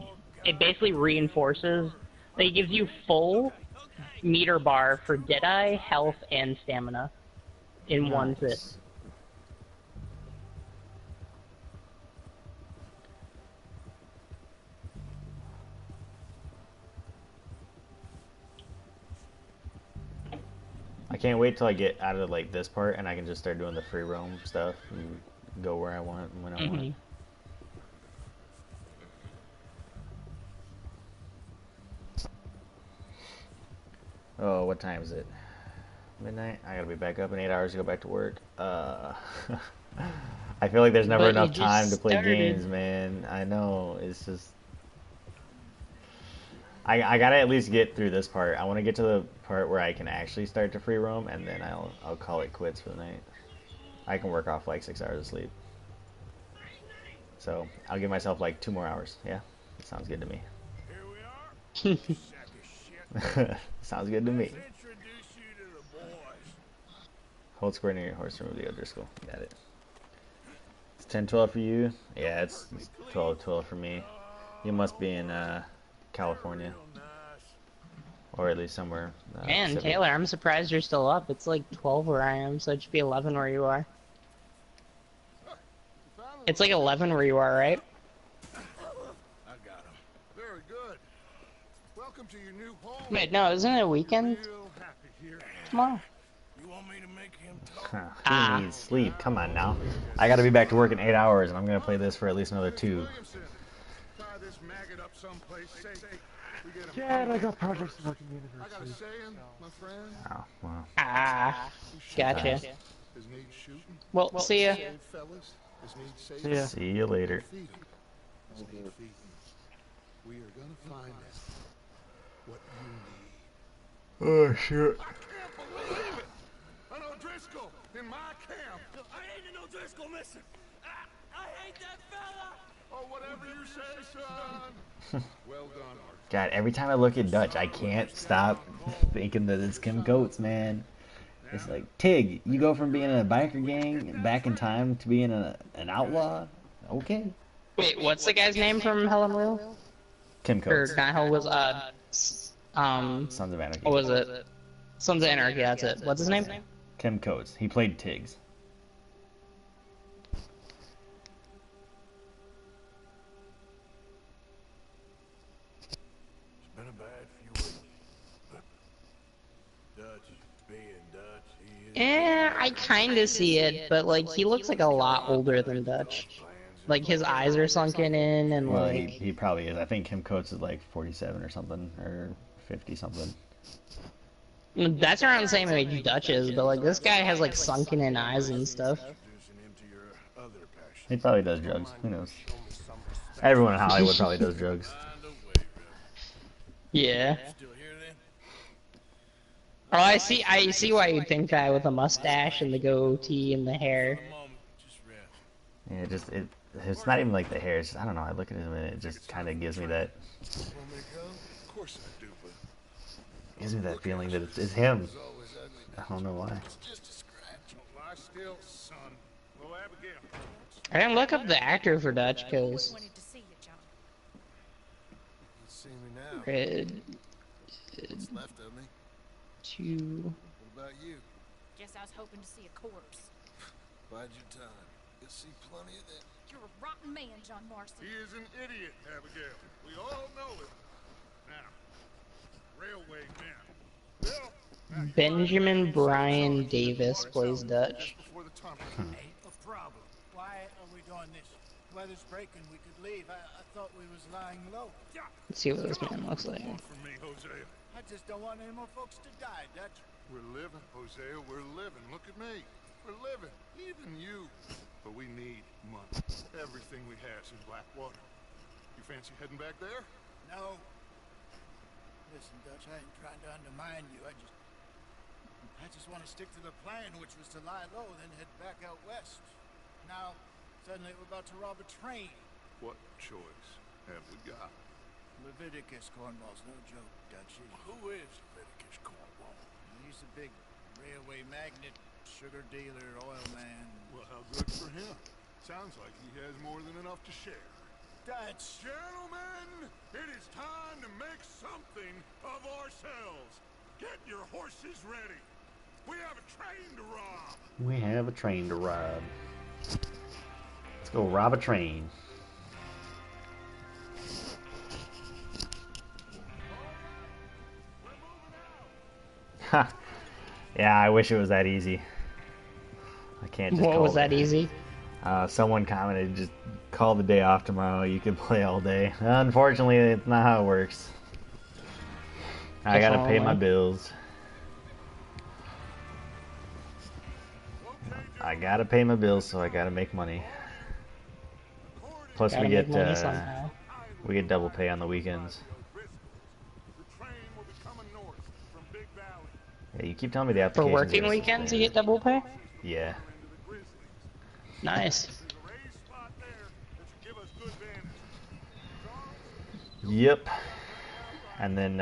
basically reinforces, like, it gives you full meter bar for Deadeye, health, and stamina in one sit. Nice. I can't wait till I get out of like this part and I can just start doing the free roam stuff and go where I want and when I want. Oh, what time is it? Midnight? I gotta be back up in 8 hours to go back to work. I feel like there's never But you enough just time to play started. games, man. I know, it's just... I gotta at least get through this part. I want to get to the part where I can actually start to free roam, and then I'll call it quits for the night. I can work off like 6 hours of sleep. So, I'll give myself like 2 more hours. Yeah? That sounds good to me. Here we are. Sack of shit. Sounds good to me. Introduce you to the boys. Hold square near your horse to remove the O'Driscoll. Got it. It's 10-12 for you. Yeah, it's 12-12 for me. You must be in California, or at least somewhere. Man, Pacific. Taylor, I'm surprised you're still up. It's like 12 where I am, so it should be 11 where you are. It's like 11 where you are, right? I got him. Very good. Well, Welcome to your new home. Wait, no, isn't it a weekend Real happy here. tomorrow? You want me to make him talk? Huh, Ah. he needs sleep. Come on now. I gotta be back to work in 8 hours, and I'm gonna play this for at least another 2. Williamson, tie this maggot up someplace safe. We get him. Yeah, I got projects to work in the I got a university. saying, my friend. Oh, well. Ah, gotcha. His needs shooting. Well, see ya. Save fellas. His needs saving. See ya. See you later. Feed him. His needs feeding. We are gonna find out what you need. Oh, shit. I can't believe it! An O'Driscoll in my camp! I ain't an O'Driscoll missing. I hate that fella. Oh, whatever you say, son! Well done, Art. God, every time I look at Dutch, I can't stop thinking that it's Kim Coates, man. It's like, Tig, you go from being in a biker gang back in time to being an outlaw? Okay. Wait, what's the guy's name from Hell on Wheels? Kim Or Coates. not Hell was Sons of Anarchy. what was it? Sons of Anarchy, that's it. What's his name? Kim Coates. He played Tiggs. It's been a bad few weeks. But Dutch being Dutch, he is. I kinda see it, but like he looks like a lot older than Dutch. Like his eyes are sunken in and Well, like he probably is. I think Kim Coates is like 47 or something, or 50 something. that's around the same age Dutch is, but like this guy has like sunken in eyes and stuff. Introducing him to your other passion. He probably does drugs. Who knows? Everyone in Hollywood probably does drugs. Find a way, brother. Yeah. Still here then? Oh, I see why you'd think guy with a mustache and the goatee and the hair. A moment, just rest. Yeah, it's not even like the hair. It's just, I don't know. I look at him and it just kind of gives me that Want me to go? Of course I do, but feeling that it's him. it's always ugly. I don't know why. It's just a scratch. Don't lie still, son. Well, Abigail. I didn't look up the actor for Dutch because Wanted to see you, John. You see me now. it What's left of me? to What about you? Guess I was hoping to see a corpse. Bide your time. You'll see plenty of that. You're a rotten man, John Marston. He is an idiot, Abigail. We all know it. Now, railway man. Bill, now you Benjamin are- Brian Davis plays Dutch. Just before the tunnel. Ain't a problem. Why are we doing this? Weather's breaking. We could leave. I thought we was lying low. Let's see what this man looks like. One for me, Hosea. I just don't want any more folks to die, Dutch. We're living, Hosea. We're living. Look at me. We're living. Even you. But we need money. Everything we have's in Blackwater. You fancy heading back there? No. Listen, Dutch, I ain't trying to undermine you. I just want to stick to the plan, which was to lie low, then head back out west. Now, suddenly we're about to rob a train. What choice have we got? Leviticus Cornwall's no joke, Dutch. Who is Leviticus Cornwall? He's a big railway magnate, sugar dealer, oil man. Well, how good for him. Sounds like he has more than enough to share. Dutch! Gentlemen, it is time to make something of ourselves. Get your horses ready. We have a train to rob. We have a train to rob. Let's go rob a train. Ha. Yeah, I wish it was that easy. I can't just What call was it. that easy? Someone commented, just call the day off tomorrow. You can play all day. Unfortunately, it's not how it works. I gotta pay my bills. I gotta pay my bills, so I gotta make money. Plus, Gotta we make get money somehow. we get double pay on the weekends. The train will be coming north from Big Valley Yeah, you keep telling me the For application. working weekends, you get double pay? Yeah. into the Grizzlies. Nice. There's a raised spot there that should give us good vantage. Yep. And then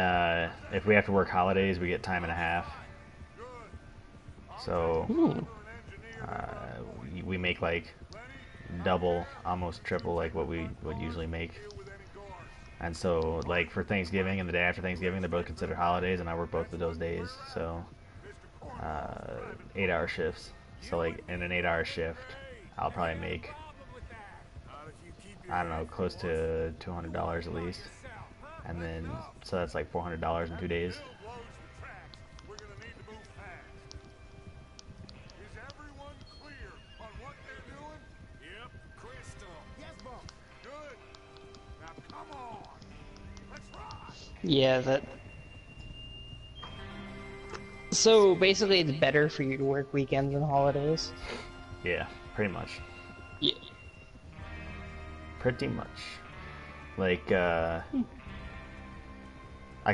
if we have to work holidays, we get time and a half. So Ooh. we make like double, almost triple like what we would usually make. And so like for Thanksgiving and the day after Thanksgiving, they're both considered holidays, and I work both of those days. So 8-hour shifts. So like in an 8-hour shift, I'll probably make, I don't know, close to $200 at least. and then so that's like $400 in 2 days. We're gonna need to move fast. Is everyone clear on what they're doing? Yep, Crystal. Yes, boss. Good. Now come on. Let's ride. Yeah, that. So basically, it's better for you to work weekends and holidays. Yeah, pretty much. Yeah. Pretty much. Like, I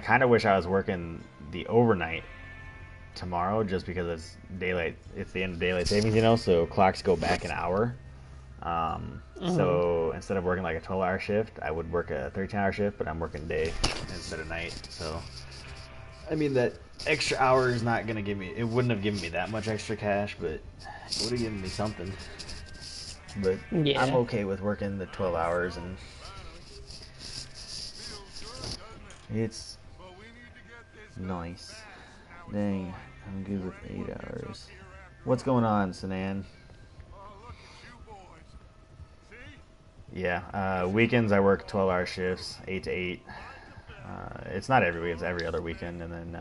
kind of wish I was working the overnight tomorrow, just because it's daylight. It's the end of daylight savings, you know. So clocks go back an hour. So instead of working like a 12-hour shift, I would work a 13-hour shift, but I'm working day instead of night. So, I mean, that extra hour is not gonna give me. It wouldn't have given me that much extra cash, but it would have given me something. But Yeah. I'm okay with working the 12 hours, and it's nice. Dang, I'm good with 8 hours. What's going on, Sanan? Yeah, weekends I work 12-hour shifts, 8 to 8. It's not every week, it's every other weekend. And then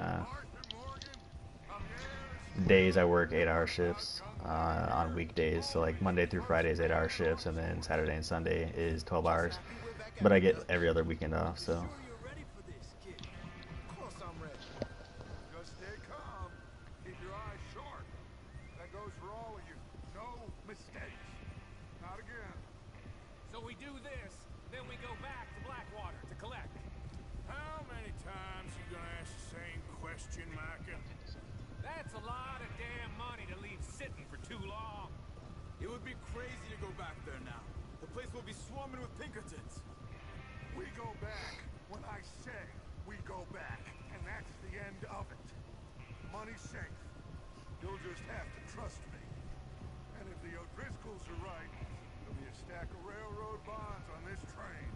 days I work 8-hour shifts on weekdays. So like Monday through Friday is 8-hour shifts, and then Saturday and Sunday is 12 hours. But I get every other weekend off, so. Just stay calm. Keep your eyes sharp. That goes for all of you. No mistakes. Not again. So we do this, then we go back to Blackwater to collect. How many times you gonna ask the same question, Micah? That's a lot of damn money to leave sitting for too long. It would be crazy to go back there now. The place will be swarming with Pinkertons. We go back when I say we go back, and that's the end of it. Money's safe. You'll just have to trust me. And if the O'Driscolls are right, there'll be a stack of railroad bonds on this train.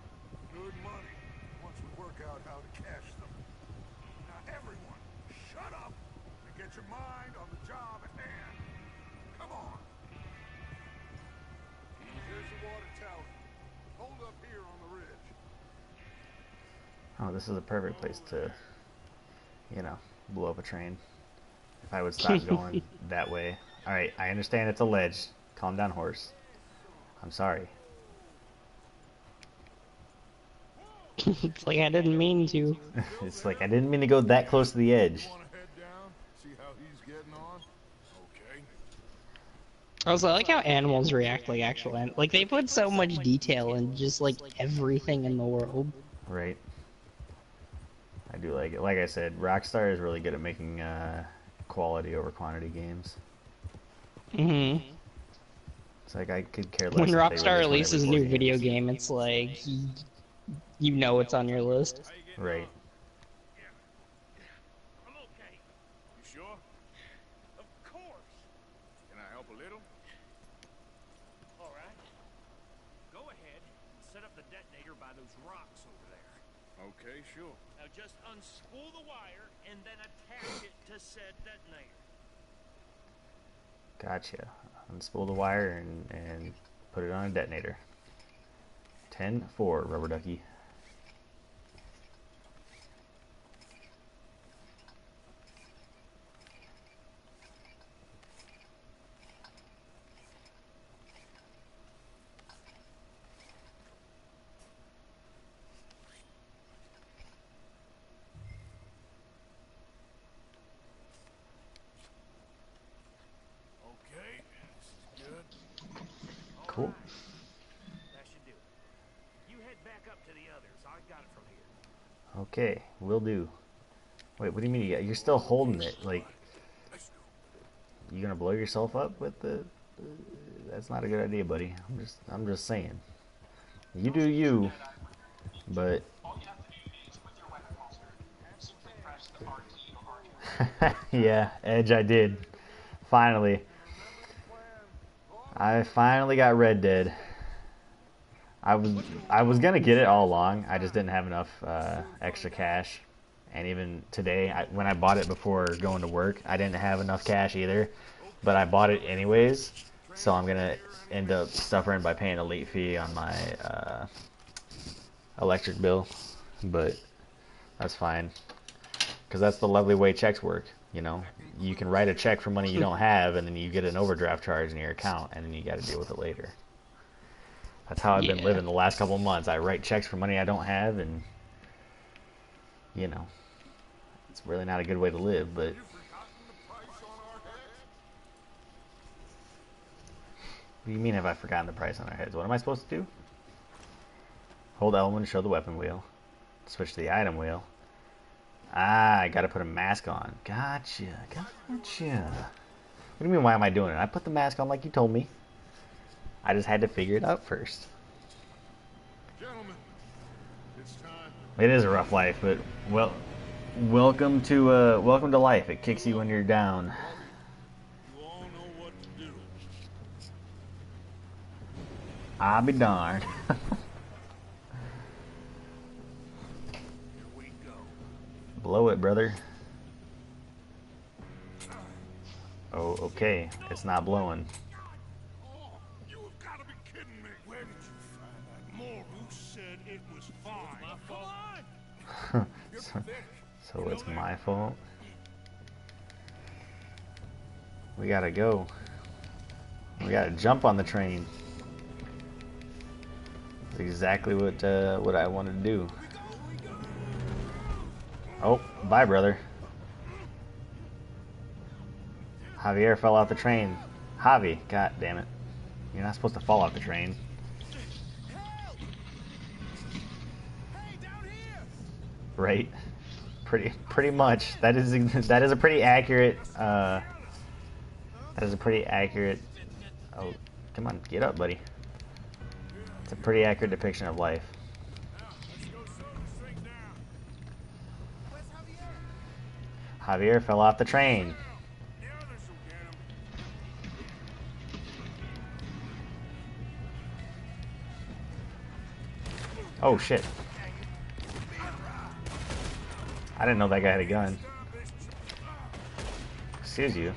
Good money, once we work out how to cash them. Now everyone, shut up and get your mind on the job at hand. Come on. There's the water tower. Hold up here on the ridge. Oh, this is a perfect place to, you know, blow up a train. If I would stop going that way. Alright, I understand it's a ledge. Calm down, horse. I'm sorry. It's like I didn't mean to. It's like I didn't mean to go that close to the edge. Want to head down, see how he's getting on? Okay. Also, I like how animals react like actual like they put so much detail in just like everything in the world. Right. I do like it. Like I said, Rockstar is really good at making quality over quantity games. Mm-hmm. It's like I could care less. When if they Rockstar release releases a one every new 4 video games. game, it's like you know it's on your list. Right. I'm okay. You sure? Of course. Can I help a little? All right. Go ahead and set up the detonator by those rocks over there. Okay, sure. Now just unspool the wire and then attach it to said detonator. Gotcha. Unspool the wire and put it on a detonator. 10-4, rubber ducky. Okay, this is good. Cool. That should do it. You head back up to the others. I got it from here. Okay, will do. Wait, what do you mean you're still holding it? Like, you gonna blow yourself up with the? That's not a good idea, buddy. I'm just saying. You do you, but. Yeah, Edge, I did. Finally. I finally got Red Dead. I was gonna get it all along. I just didn't have enough extra cash, and even today, when I bought it before going to work, I didn't have enough cash either. But I bought it anyways, so I'm gonna end up suffering by paying a late fee on my electric bill. But That's fine. Because that's the lovely way checks work, you know? You can write a check for money you don't have, and then you get an overdraft charge in your account, and then you got to deal with it later. That's how I've been living the last couple of months. I write checks for money I don't have, and, you know, it's really not a good way to live, but... What do you mean have I forgotten the price on our heads? What am I supposed to do? Hold L1 to show the weapon wheel. Switch to the item wheel. Ah, I gotta put a mask on. Gotcha, gotcha. What do you mean, why am I doing it? I put the mask on like you told me. I just had to figure it out first. Gentlemen, it's time. It is a rough life, but, well, welcome to life. It kicks you when you're down. You all know what to do. I'll be darned. Blow it, brother. Oh, okay. It's not blowing. Oh, you have got to be kidding me. Where did you find that? Moru said it was fine. Come on. So it's my fault. We gotta go. We gotta jump on the train. That's exactly what I wanted to do. Oh, bye, brother. Javier fell off the train. Javi, god damn it. You're not supposed to fall off the train. Right. Pretty much. That is a pretty accurate that is a pretty accurate oh, come on, get up, buddy. It's a pretty accurate depiction of life. Javier fell off the train. Oh shit. I didn't know that guy had a gun. Excuse you.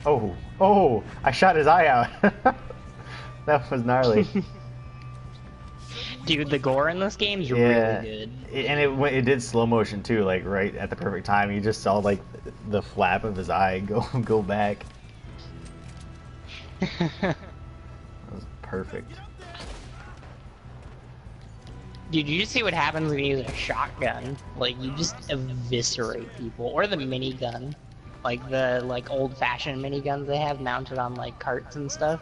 Oh, oh, I shot his eye out. That was gnarly. Dude, the gore in this game is really good. And it did slow motion too, like right at the perfect time. You just saw like the flap of his eye go back. That was perfect. Dude, you just see what happens when you use a shotgun. Like, you just eviscerate people. Or the minigun. Like the old-fashioned miniguns they have mounted on like carts and stuff.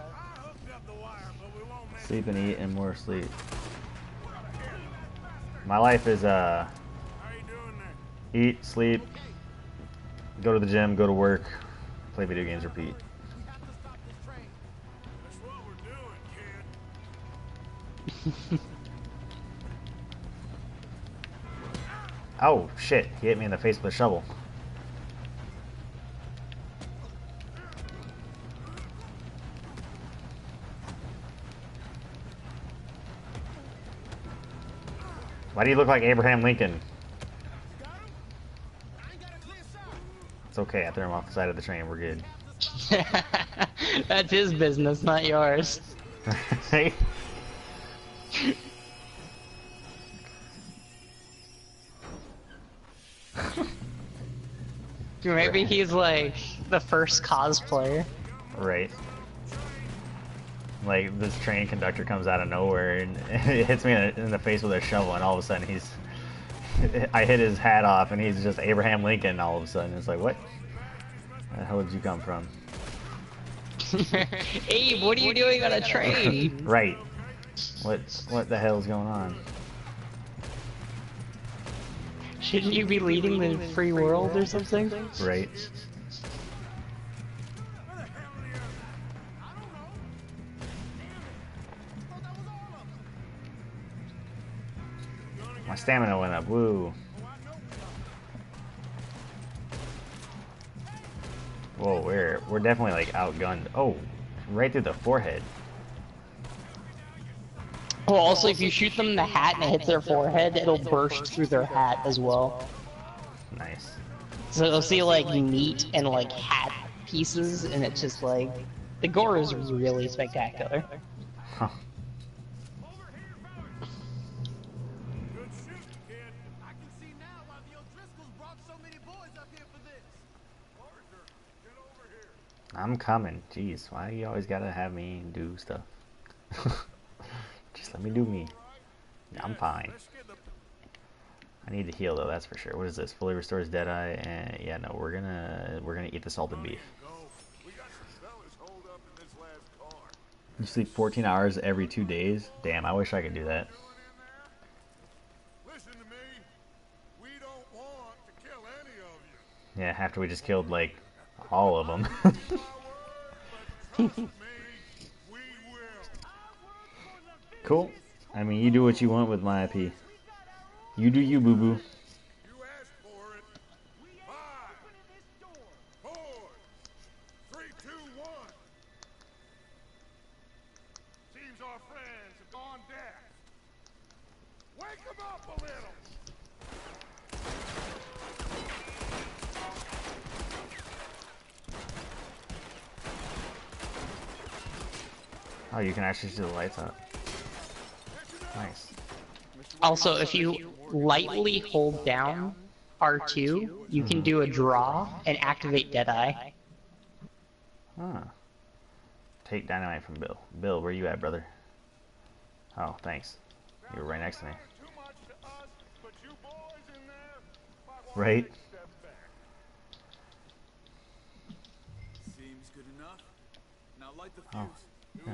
Sleep and eat and more sleep. My life is eat, sleep, go to the gym, go to work, play video games, repeat. Oh shit, he hit me in the face with a shovel. Why do you look like Abraham Lincoln? It's okay, I threw him off the side of the train, we're good. That's his business, not yours. Hey. Maybe he's like the first cosplayer. Right. Like this train conductor comes out of nowhere and it hits me in the face with a shovel, and all of a sudden I hit his hat off and he's just Abraham Lincoln all of a sudden. It's like, what? Where the hell did you come from? Abe, what are you doing on a train? Right. What the hell is going on? Shouldn't you be leading the free world or something? Right. My stamina went up, woo. Whoa, we're definitely like outgunned. Oh, right through the forehead. Well, also if you shoot them in the hat and it hits their forehead, it'll burst through their hat as well. Nice. So you'll see like meat and like hat pieces, and it's just like, the gore is really spectacular. Huh. I'm coming. Jeez, why you always gotta have me do stuff? Just let me do me. I'm fine. I need to heal though, that's for sure. What is this? Fully restores Deadeye, and yeah, no, we're gonna eat the salted beef. You sleep 14 hours every 2 days? Damn, I wish I could do that. Listen to me. We don't want to kill any of you. Yeah, after we just killed like all of them. Cool. I mean, you do what you want with my IP. You do you, boo-boo. You asked for it. 5, 4, 3, 2, 1. Seems our friends have gone deaf. Wake them up a little. Oh, you can actually see the lights up. Nice. Also, if you lightly hold down R2, you can do a draw and activate Deadeye. Huh. Take dynamite from Bill. Bill, where you at, brother? Oh, thanks. You were right next to me. Right? Seems good enough. Now light the Oh. fuse. Yeah.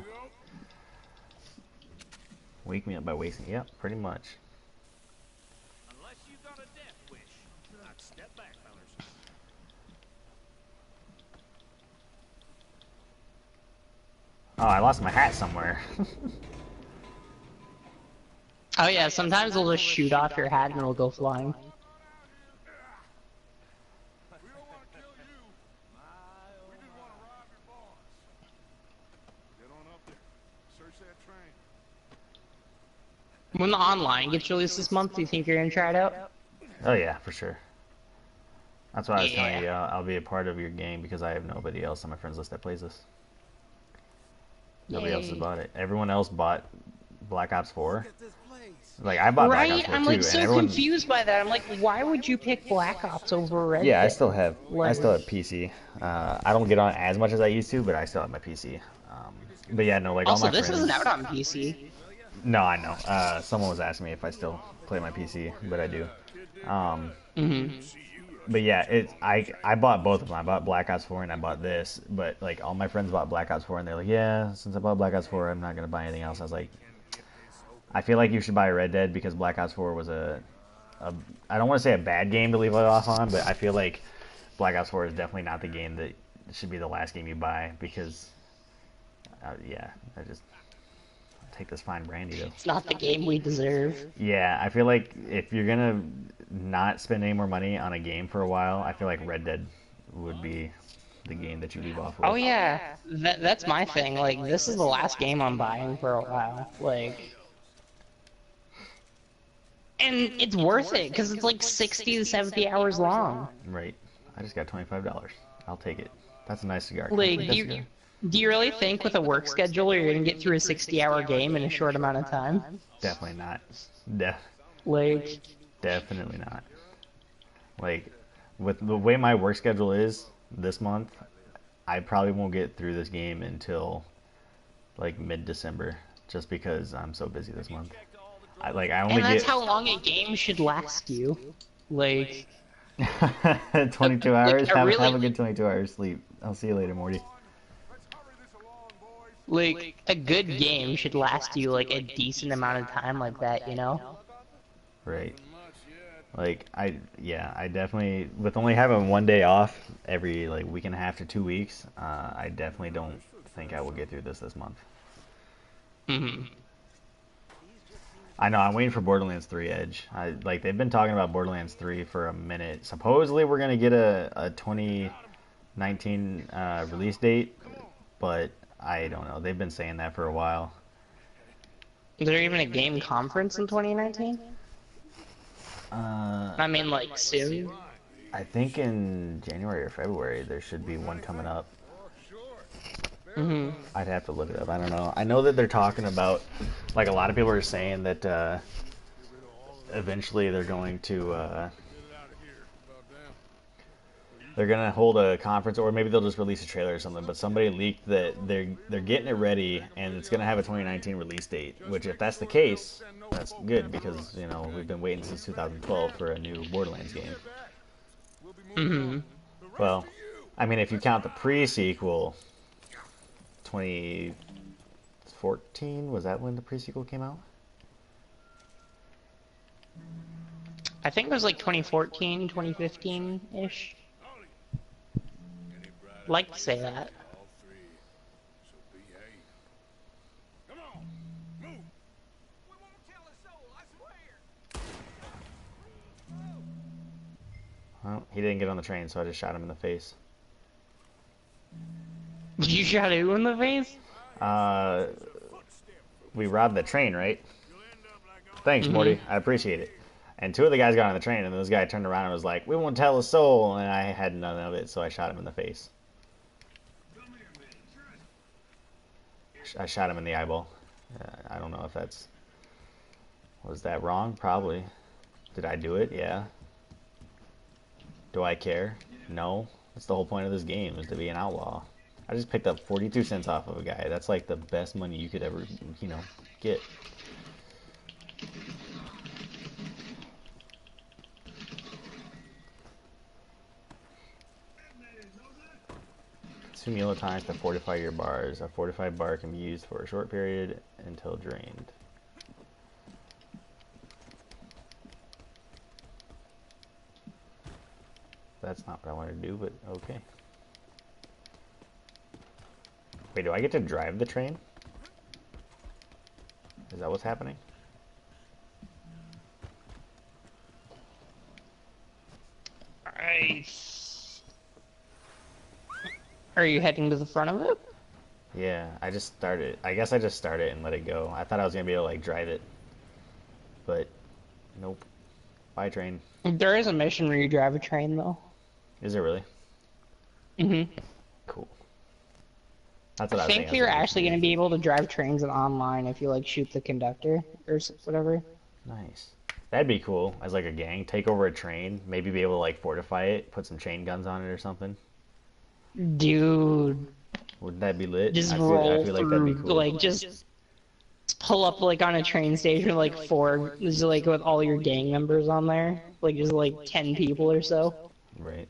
Wake me up by wasting. Yep, pretty much. Unless you got a death wish. I'd step back, fellas. Oh, I lost my hat somewhere. Oh yeah, sometimes they'll just shoot off your hat and it'll go flying. We don't want to kill you. We just want to rob your boss. Get on up there. Search that train. When the online gets released this month, do you think you're gonna try it out? Oh yeah, for sure. That's why I was telling Yeah. you I'll be a part of your game because I have nobody else on my friends list that plays this. Nobody else has Yay. bought it. Everyone else bought Black Ops 4. Like I bought Black Ops Right? 4 I'm too, like and so everyone. confused by that. I'm like, why would you pick Black Ops over Red Yeah, I Dead? still have Like- PC. I don't get on as much as I used to, but I still have my PC. But yeah, no, like Also, all my this friends. isn't out on PC. No, I know. Someone was asking me if I still play my PC, but I do. But yeah, I bought both of them. I bought Black Ops 4 and I bought this. But like all my friends bought Black Ops 4 and they're like, yeah, since I bought Black Ops 4, I'm not gonna buy anything else. I was like, I feel like you should buy Red Dead because Black Ops 4 was a I don't want to say a bad game to leave it off on, but I feel like Black Ops 4 is definitely not the game that should be the last game you buy because, yeah, I just take this fine brandy though. It's not the game we deserve. Yeah, I feel like if you're gonna not spend any more money on a game for a while, I feel like Red Dead would be the game that you leave off with. Oh yeah, that's my thing. Like, this is the last game I'm buying for a while. Like, and it's worth it because it's like 60 to 70 hours long. Right. I just got $25. I'll take it. That's a nice cigar. Like, That's a cigar. do you really think with a work schedule you're gonna get through a 60-hour game in a short amount of time? Definitely not. Like, Definitely not. Like, with the way my work schedule is this month, I probably won't get through this game until like mid-December, just because I'm so busy this month. I only and that's get how long a game should last you. Like, 22 hours. I Have really- a good 22 hours sleep. I'll see you later, Morty. like a good game should last you like a decent amount of time like that, you know? Right. Like I definitely, with only having one day off every like week and a half to 2 weeks, I definitely don't think I will get through this month. I know, I'm waiting for Borderlands 3 Edge. They've been talking about Borderlands 3 for a minute. Supposedly we're gonna get a 2019 release date, but I don't know. They've been saying that for a while. Is there even a game conference in 2019? I mean, like, soon? I think in January or February there should be one coming up. I'd have to look it up. I don't know. I know that they're talking about, like, a lot of people are saying that eventually they're going to they're gonna hold a conference, or maybe they'll just release a trailer or something. But somebody leaked that they're getting it ready, and it's gonna have a 2019 release date. Which, if that's the case, that's good because you know we've been waiting since 2012 for a new Borderlands game. Mm-hmm. Well, I mean, if you count the pre-sequel, 2014 was that when the pre-sequel came out? I think it was like 2014, 2015-ish. Like to say that. All three. So behave. Come on, move. We won't tell a soul, I swear. Well, he didn't get on the train, so I just shot him in the face. You shot who in the face? We robbed the train, right? Thanks, Morty. I appreciate it. And two of the guys got on the train, and this guy turned around and was like, "We won't tell a soul," and I had none of it, so I shot him in the face. I shot him in the eyeball. I don't know if that's... Was that wrong? Probably. Did I do it? Yeah. Do I care? No. That's the whole point of this game, is to be an outlaw. I just picked up 42 cents off of a guy. That's like the best money you could ever, you know, get. Consume yellow tonics to fortify your bars. A fortified bar can be used for a short period until drained. That's not what I wanted to do, but okay. Wait, do I get to drive the train? Is that what's happening? Nice. Are you heading to the front of it? Yeah, I just started. I guess I just started and let it go. I thought I was gonna be able to like drive it, but nope. Bye, train. There is a mission where you drive a train, though. Is it really? Mm-hmm. Cool. That's what I I was think thinking. you're actually going to be able to drive trains in online if you like shoot the conductor or whatever. Nice. That'd be cool. As like a gang, take over a train, maybe be able to like fortify it, put some chain guns on it or something. Dude, Wouldn't that be lit? just I roll feel like that'd be through, cool. like just pull up like on a train station, like four, just like with all your gang members on there, like just like 10 people or so. Right.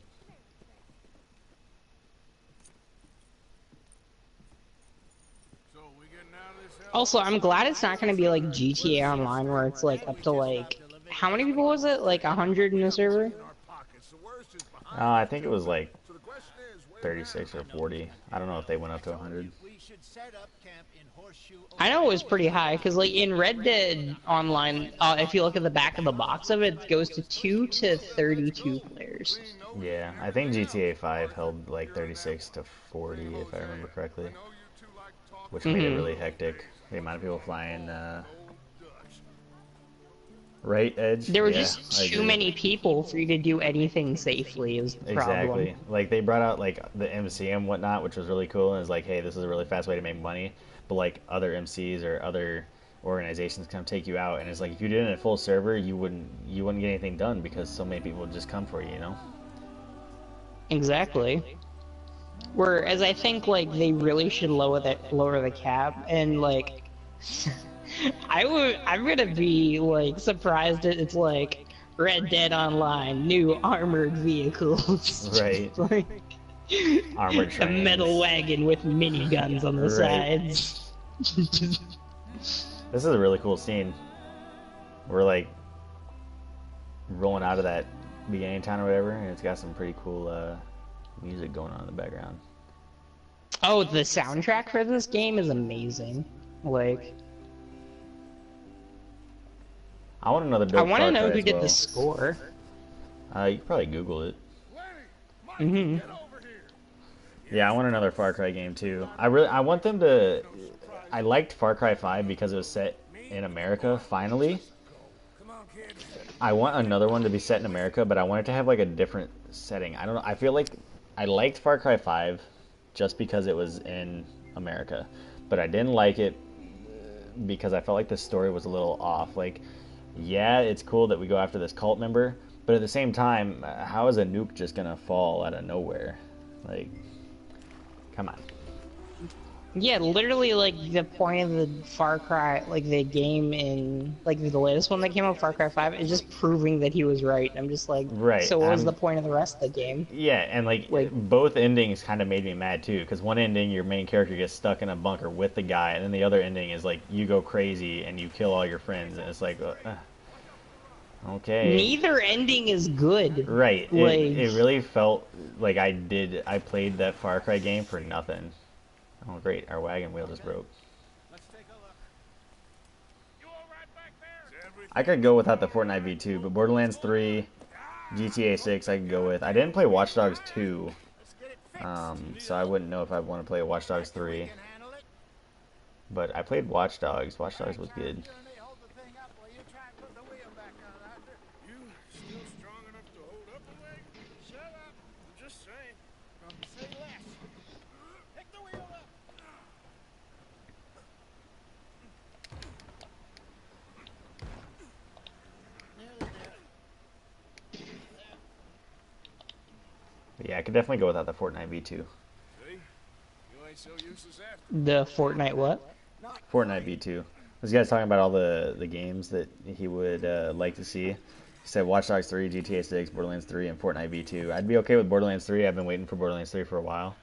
So we getting out of this hell? Also, I'm glad it's not going to be like GTA Online where it's like up to like, how many people was it? Like 100 in the server? I think it was like 36 or 40. I don't know if they went up to 100. I know it was pretty high, because like in Red Dead Online, if you look at the back of the box of it, it goes to 2 to 32 players. Yeah, I think GTA 5 held like 36 to 40 if I remember correctly. Which made it really hectic. The amount of people flying, right, Edge? There were Yeah, just I too agree. many people for you to do anything safely is the problem. Exactly. Like they brought out like the MC and whatnot, which was really cool. And it's like, hey, this is a really fast way to make money. But like other MCs or other organizations come take you out, and it's like if you did it in a full server, you wouldn't get anything done because so many people would just come for you, you know? Exactly. Whereas I think like they really should lower the cap and like I'm gonna be like surprised that it's like Red Dead Online, new armored vehicles. Right. Like, Armored a trains. metal wagon with miniguns on the Right. sides. This is a really cool scene. We're like rolling out of that beginning town or whatever, and it's got some pretty cool music going on in the background. Oh, the soundtrack for this game is amazing. Like, I want another dope I want to Far know Cry who as did well. the score. You could probably Google it. Hmm. Yeah, I want another Far Cry game too. I want them to. I liked Far Cry 5 because it was set in America. Finally, I want another one to be set in America, but I want it to have like a different setting. I don't know. I feel like I liked Far Cry 5 just because it was in America, but I didn't like it because I felt like the story was a little off. Like, yeah, it's cool that we go after this cult member, But at the same time, how is a nuke just gonna fall out of nowhere? Like, come on. Yeah, literally, like, the point of the Far Cry, like, the game in, like, the latest one that came out, Far Cry 5, is just proving that he was right. I'm just like, Right, so what was I'm- the point of the rest of the game? Yeah, and like both endings kind of made me mad too. Because one ending, your main character gets stuck in a bunker with the guy, and then the other ending is like you go crazy and you kill all your friends, and it's like, okay. Neither ending is good. Right. Like, It really felt like I played that Far Cry game for nothing. Oh great, our wagon wheel just broke. I could go without the Fortnite V2, but Borderlands 3, GTA 6 I could go with. I didn't play Watch Dogs 2, so I wouldn't know if I want to play Watch Dogs 3. But I played Watch Dogs. Watch Dogs was good. You still strong enough to hold up a leg? Shut up. I'm just saying. Say less. Pick the wheel up. But yeah, I could definitely go without the Fortnite V2. See? You ain't so useless after. the Fortnite what? Fortnite V2. This guy's talking about all the games that he would like to see. He said Watch Dogs 3, GTA 6, Borderlands 3, and Fortnite V2. I'd be okay with Borderlands 3. I've been waiting for Borderlands 3 for a while.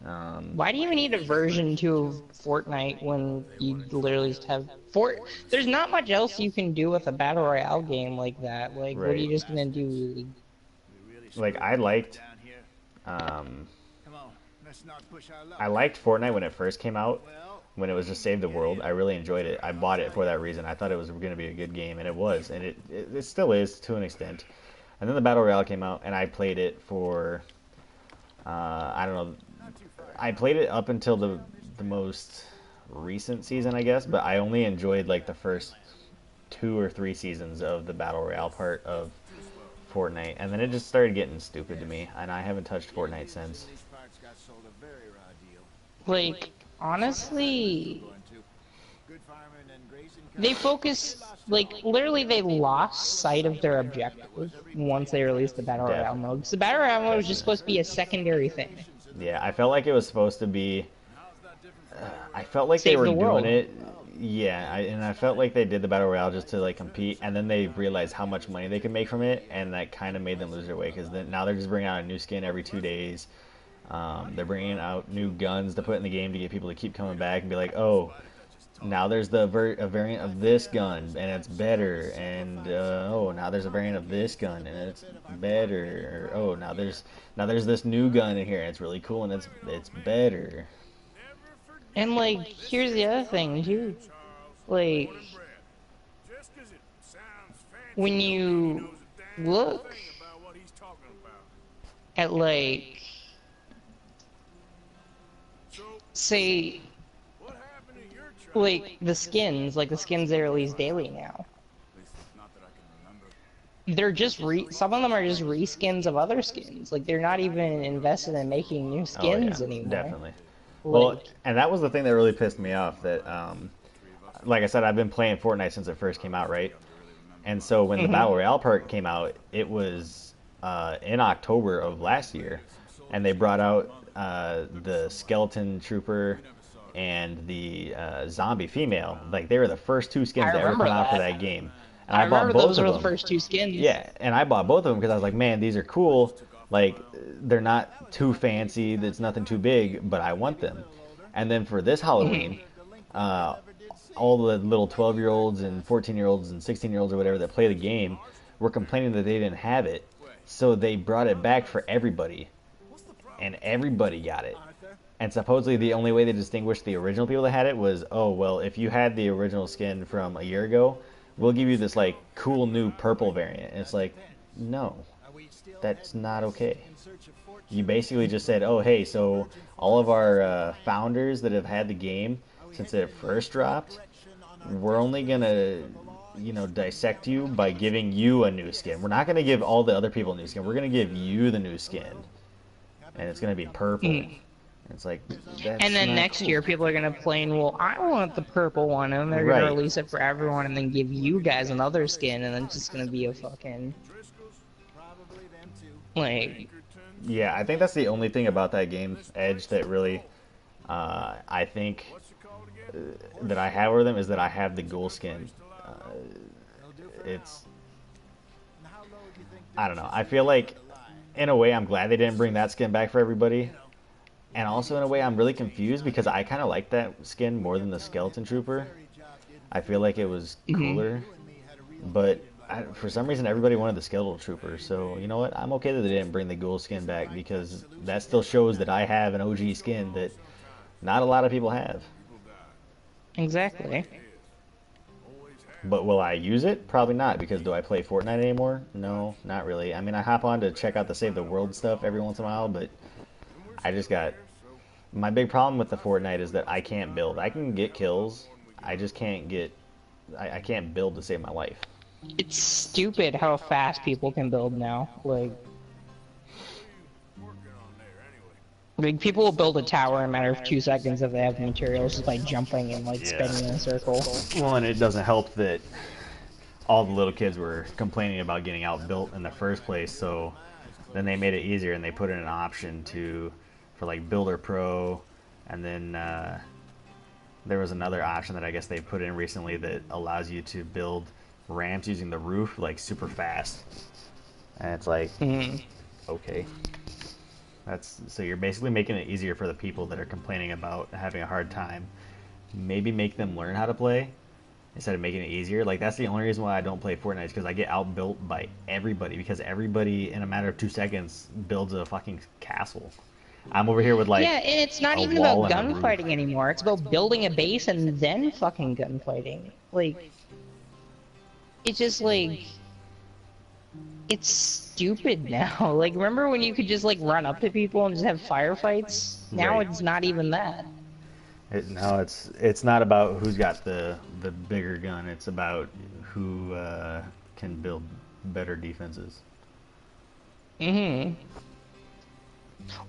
Why do you even need a version 2 of Fortnite when you literally just have There's not much else you can do with a battle royale game like that. Like, what are you Right. just gonna do? Like I liked, Come on, let's not push our luck. I liked Fortnite when it first came out. When it was just Save the World, I really enjoyed it. I bought it for that reason. I thought it was going to be a good game, and it was, and it still is to an extent. And then the Battle Royale came out, and I played it for, I don't know, I played it up until the most recent season, I guess, but I only enjoyed like the first 2 or 3 seasons of the Battle Royale part of Fortnite, and then it just started getting stupid to me, and I haven't touched Fortnite since. Like, honestly, they focus, like, literally they lost sight of their objective once they released the Battle Royale mode. 'Cause the Battle Royale mode was just supposed to be a secondary thing. Yeah, I felt like it was supposed to be. I felt like they Save were the world. doing it. Yeah, and I felt like they did the battle royale just to like compete, and then they realized how much money they could make from it, and that kind of made them lose their way because now they're just bringing out a new skin every 2 days. They're bringing out new guns to put in the game to get people to keep coming back and be like, oh, now there's a variant of this gun and it's better, and oh, now there's a variant of this gun and it's better. Or, oh, now there's this new gun in here and it's really cool and it's better. And, like, here's the other thing, too. Like, when you look at, like, say, like, the skins they release daily now. They're just some of them are just reskins of other skins. Like, they're not even invested in making new skins anymore. Definitely. Like, Well, and that was the thing that really pissed me off. That, like I said, I've been playing Fortnite since it first came out, right? And so when the Battle Royale part came out, it was in October of last year, and they brought out the Skeleton Trooper and the Zombie Female. Like, they were the first 2 skins to ever come out for that game. And I bought remember both those of were them. the first 2 skins. Yeah, and I bought both of them because I was like, man, these are cool. Like, they're not too fancy, there's nothing too big, but I want them. And then for this Halloween, all the little 12-year-olds and 14-year-olds and 16-year-olds or whatever that play the game were complaining that they didn't have it. So they brought it back for everybody. And everybody got it. And supposedly the only way they distinguished the original people that had it was, oh, well, if you had the original skin from a year ago, we'll give you this, like, cool new purple variant. And it's like, no, that's not okay. You basically just said, oh, hey, so all of our founders that have had the game since it first dropped, we're only going to, dissect you by giving you a new skin. We're not going to give all the other people a new skin. We're going to give you the new skin. And it's going to be purple. It's like, that's And then not next cool. year, people are gonna complain, well, I want the purple one, and they're Right. gonna release it for everyone, and then give you guys another skin, and then it's just gonna be a fucking Like, Yeah, I think that's the only thing about that game, Edge, that really, I think that I have with them is that I have the ghoul skin. It's, I don't know. I feel like, in a way, I'm glad they didn't bring that skin back for everybody. And also, in a way, I'm really confused because I kind of like that skin more than the Skeleton Trooper. I feel like it was cooler. But for some reason, everybody wanted the Skeletal Trooper. So, you know what? I'm okay that they didn't bring the ghoul skin back because that still shows that I have an OG skin that not a lot of people have. exactly. But will I use it? Probably not, because do I play Fortnite anymore? No, not really. I mean, I hop on to check out the Save the World stuff every once in a while, but I just got... My big problem with the Fortnite is that I can't build. I can get kills, I just can't get... I can't build to save my life. It's stupid how fast people can build now. Like people will build a tower in a matter of 2 seconds if they have the materials just by jumping and like spinning in a circle. Well, and it doesn't help that all the little kids were complaining about getting outbuilt in the first place, so then they made it easier and they put in an option for like Builder Pro, and then there was another option that I guess they put in recently that allows you to build ramps using the roof like super fast, and it's like okay. So you're basically making it easier for the people that are complaining about having a hard time. Maybe make them learn how to play instead of making it easier. Like, that's the only reason why I don't play Fortnite, is because I get outbuilt by everybody, because everybody in a matter of 2 seconds builds a fucking castle. I'm over here with like yeah, and it's not even about gunfighting anymore. It's about building a base and then fucking gunfighting. Like, it's just like, it's stupid now. Like, remember when you could just like run up to people and just have firefights? Now Right. it's not even that. No, it's not about who's got the bigger gun. It's about who can build better defenses.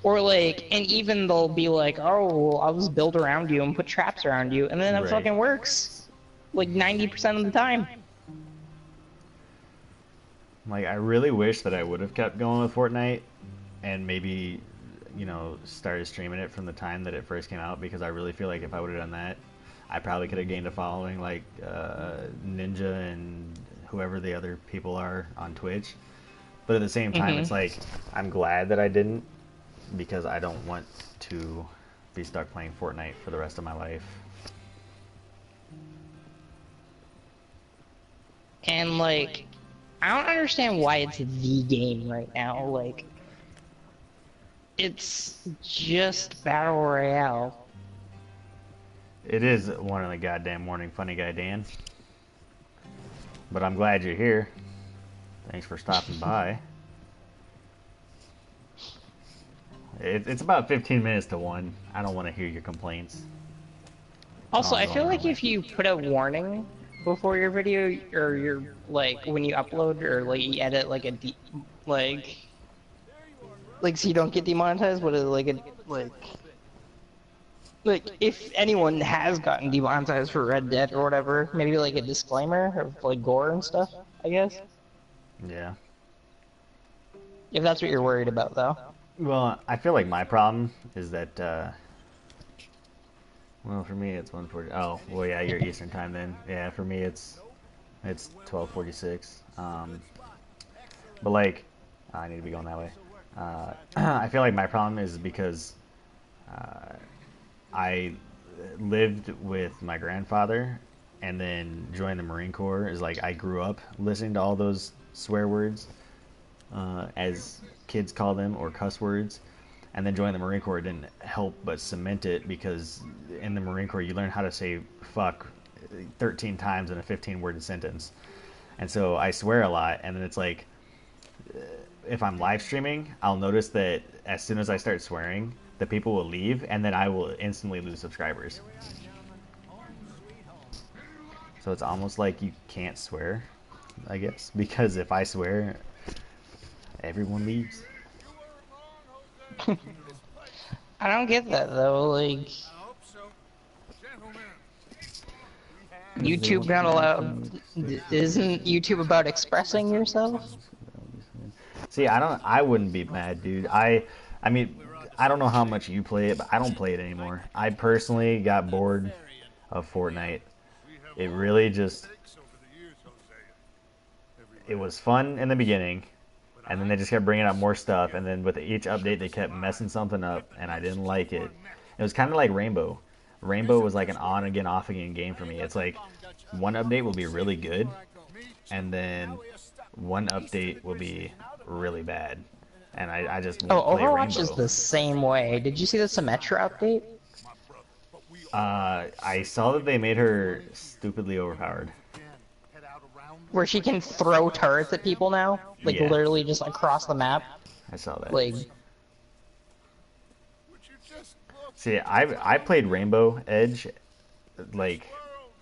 Or like, and even they'll be like, oh, well, I'll just build around you and put traps around you, and then it Right. fucking works. Like 90% of the time. Like, I really wish that I would have kept going with Fortnite and maybe, you know, started streaming it from the time that it first came out, because I really feel like if I would have done that, I probably could have gained a following like Ninja and whoever the other people are on Twitch. But at the same time, it's like, I'm glad that I didn't, because I don't want to be stuck playing Fortnite for the rest of my life. And like, I don't understand why it's the game right now. Like, it's just Battle Royale. It is one in the goddamn morning, Funny Guy Dan. But I'm glad you're here. Thanks for stopping by. It's about 15 minutes to 1. I don't want to hear your complaints. Also, Oh, I go feel on. like if you put a warning before your video, or your, like, when you upload, or like you edit like like so you don't get demonetized, but like like if anyone has gotten demonetized for Red Dead or whatever, maybe like a disclaimer of like gore and stuff, I guess. Yeah. If that's what you're worried about, though. Well, I feel like my problem is that, well, for me it's 1:40. Oh, well, yeah, you're Eastern time then. Yeah, for me it's 12:46. But like, I need to be going that way. I feel like my problem is because I lived with my grandfather and then joined the Marine Corps. Is like, I grew up listening to all those swear words, as kids call them, or cuss words, and then joining the Marine Corps didn't help but cement it, because in the Marine Corps you learn how to say fuck 13 times in a 15-word sentence, and so I swear a lot. And then it's like, if I'm live streaming, I'll notice that as soon as I start swearing, the people will leave, and then I will instantly lose subscribers. So it's almost like you can't swear, I guess, because if I swear, everyone leaves. I don't get that though. Like, YouTube not allowed. Isn't YouTube about expressing yourself? See, I wouldn't be mad, dude. I mean, I don't know how much you play it, but I don't play it anymore. I personally got bored of Fortnite. It really just, it was fun in the beginning, and then they just kept bringing out more stuff, and then with each update they kept messing something up, and I didn't like it. It was kind of like Rainbow. Rainbow was like an on again, off again game for me. It's like one update will be really good, and then one update will be really bad, and I just won't Oh, play Overwatch Rainbow. is the same way. Did you see the Symmetra update? I saw that they made her stupidly overpowered. Where she can throw turrets at people now? Like, Yeah. literally just across the map? I saw that. Like, See, I played Rainbow Edge like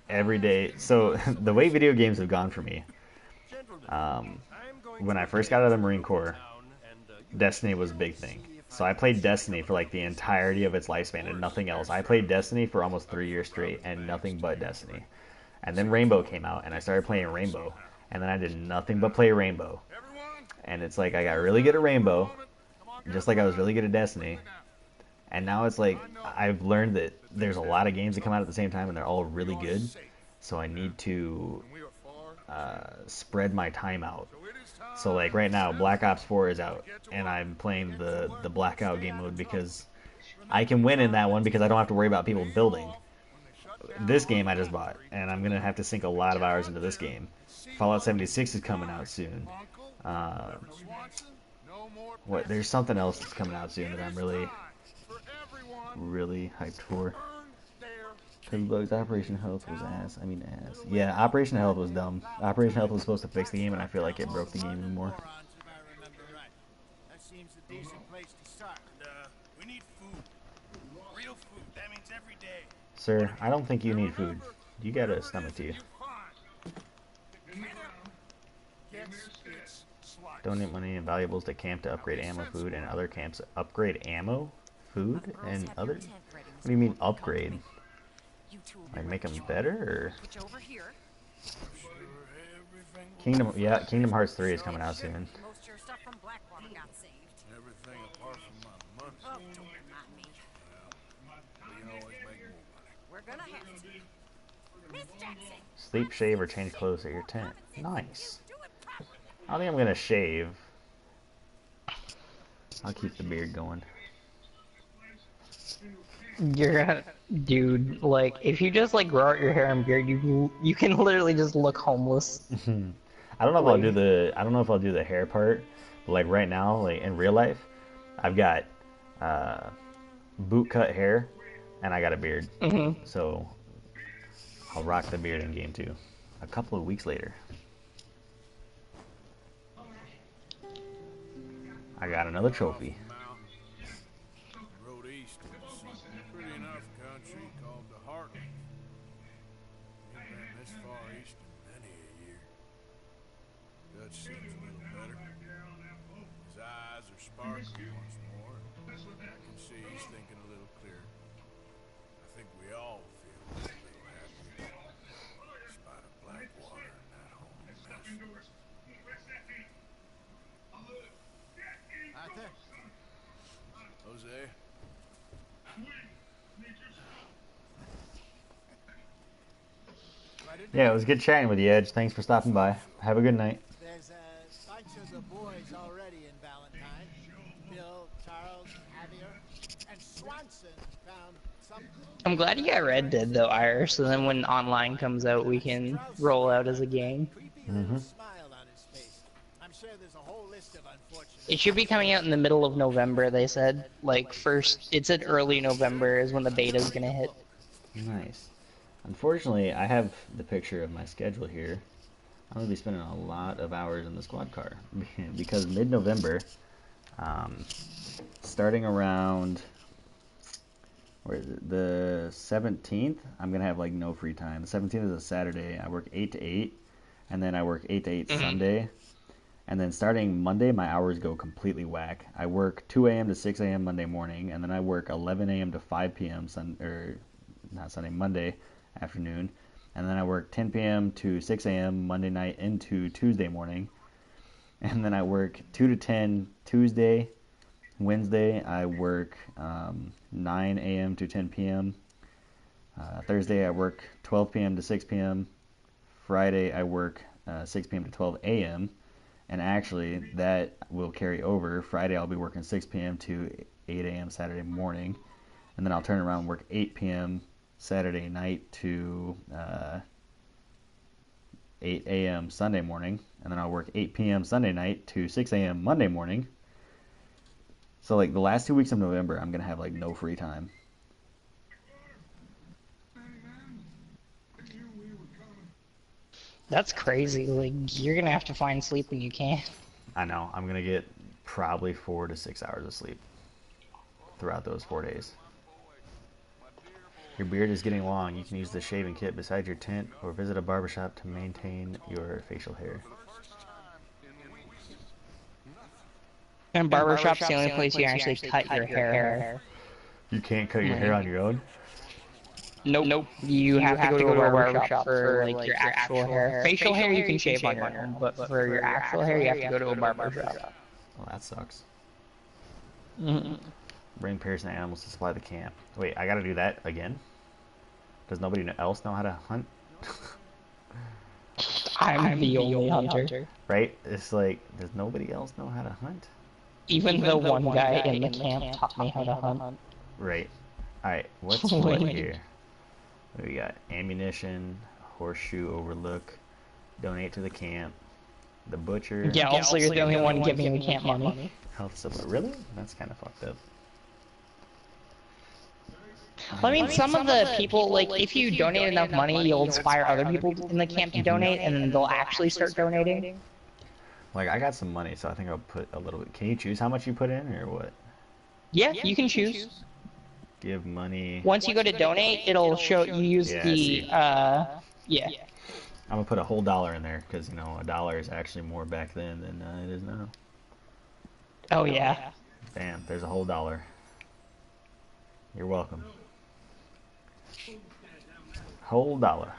every day. So the way video games have gone for me, when I first got out of the Marine Corps, Destiny was a big thing. So I played Destiny for like the entirety of its lifespan and nothing else. I played Destiny for almost 3 years straight and nothing but Destiny. And then Rainbow came out and I started playing Rainbow. And then I did nothing but play Rainbow. And it's like I got really good at Rainbow, just like I was really good at Destiny. And now it's like I've learned that there's a lot of games that come out at the same time and they're all really good. So I need to spread my time out. So like right now, Black Ops 4 is out, and I'm playing the Blackout game mode because I can win in that one because I don't have to worry about people building. This game I just bought, and I'm gonna have to sink a lot of hours into this game. Fallout 76 is coming out soon. What? There's something else that's coming out soon that I'm really hyped for. Bugs. Operation Health was ass. I mean ass. Yeah, Operation Health was dumb. Operation Health was supposed to fix the game, and I feel like it broke the game even more. That seems a decent place to start. We need food. Real food. That means every day. Sir, I don't think you need food. You got a stomach to you. Donate money and valuables to camp to upgrade ammo, food, and other camps. Upgrade ammo, food, and other. What do you mean upgrade? Like make them better, or Kingdom Hearts 3 is coming out soon. Everything apart from my money. Oh, don't remind me. We can always make more money. We're gonna have to. Miss Jackson. Sleep, shave, or change clothes at your tent. Nice. I think I'm gonna shave. I'll keep the beard going. you're gonna... Dude, like, if you just, like, grow out your hair and beard, you can literally just look homeless. I don't know if I'll do the hair part, but like right now, like in real life, I've got boot cut hair and I got a beard. So I'll rock the beard in game 2. A couple of weeks later, I got another trophy. Rode east of some pretty enough country called the Heartland. Ain't been this far east in many a year. Dutch seems a little better. His eyes are sparkling once more. I can see he's thinking a little clearer. I think we all feel a little happier. Despite of Blackwater and that whole mess. Arthur? Jose? Yeah, it was good chatting with you, Edge. Thanks for stopping by. Have a good night. There's a bunch of the boys already in Valentine. Bill, Charles, Javier, and Swanson found something. I'm glad you got Red Dead, though, Irish, so then when online comes out, we can roll out as a gang. Mm-hmm. Smile on his face. I'm sure there's a whole list of unfortunate. It should be coming out in the middle of November, they said. Like, first, it said early November is when the beta's gonna hit. Nice. Unfortunately, I have the picture of my schedule here. I'm going to be spending a lot of hours in the squad car because mid-November, starting around where is it? The 17th, I'm going to have like no free time. The 17th is a Saturday. I work 8 to 8, and then I work 8 to 8 Sunday. And then starting Monday, my hours go completely whack. I work 2 a.m. to 6 a.m. Monday morning, and then I work 11 a.m. to 5 p.m. Monday afternoon, and then I work 10 p.m. to 6 a.m. Monday night into Tuesday morning, And then I work 2 to 10 Tuesday. Wednesday I work 9 a.m. to 10 p.m. Thursday I work 12 p.m. to 6 p.m. Friday I work 6 p.m. to 12 a.m. And actually that will carry over. Friday I'll be working 6 p.m. to 8 a.m. Saturday morning. And then I'll turn around and work 8 p.m. Saturday night to 8 a.m. Sunday morning. And then I'll work 8 p.m. Sunday night to 6 a.m. Monday morning. So like the last 2 weeks of November, I'm gonna have like no free time. That's crazy. Like, you're gonna have to find sleep when you can. I know. I'm gonna get probably 4 to 6 hours of sleep throughout those 4 days. Your beard is getting long. You can use the shaving kit beside your tent or visit a barbershop to maintain your facial hair. And barbershop's the only place you actually cut your hair. You can't cut your hair on your own? Nope. You have to go to a barbershop for like your actual hair. Facial hair you can shave on your own, but for your actual hair you have to go to a barbershop. Well, that sucks. Mm-hmm. Bring Pearson animals to supply the camp. Wait, I gotta do that again? Does nobody else know how to hunt? I'm the only hunter. Right? It's like, does nobody else know how to hunt? Even the one guy in the camp taught me how to hunt. Right. Alright, what's what here? What do we got? Ammunition, horseshoe overlook, donate to the camp, the butcher. Yeah, also you're the only one giving the camp money. Health support. Really? That's kind of fucked up. Well, I mean, some of the people, like, if you donate enough money, you'll inspire other people in the camp to donate, and then they'll actually start donating. Like, I got some money, so I think I'll put a little bit. Can you choose how much you put in, or what? Yeah, you can choose. Give money. Once you go to donate, it'll show you use the, yeah. I'm gonna put a whole $1 in there, because, you know, $1 is actually more back then than it is now. Oh, yeah. Bam, there's a whole $1. You're welcome. Whole $1.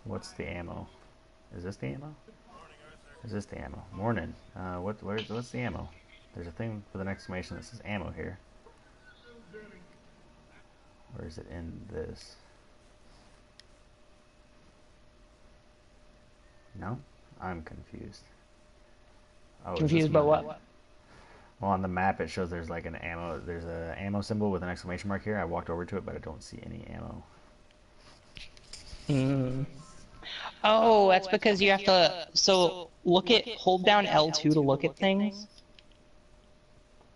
What's the ammo? Is this the ammo? Is this the ammo? Morning. What's the ammo? There's a thing with an exclamation that says ammo here. Or is it in this? No? I'm confused. Oh, confused about what? Well, on the map it shows there's like an ammo, there's a ammo symbol with an exclamation mark here. I walked over to it, but I don't see any ammo. Hmm. Oh, that's because you have to, so hold down L2 to look at things.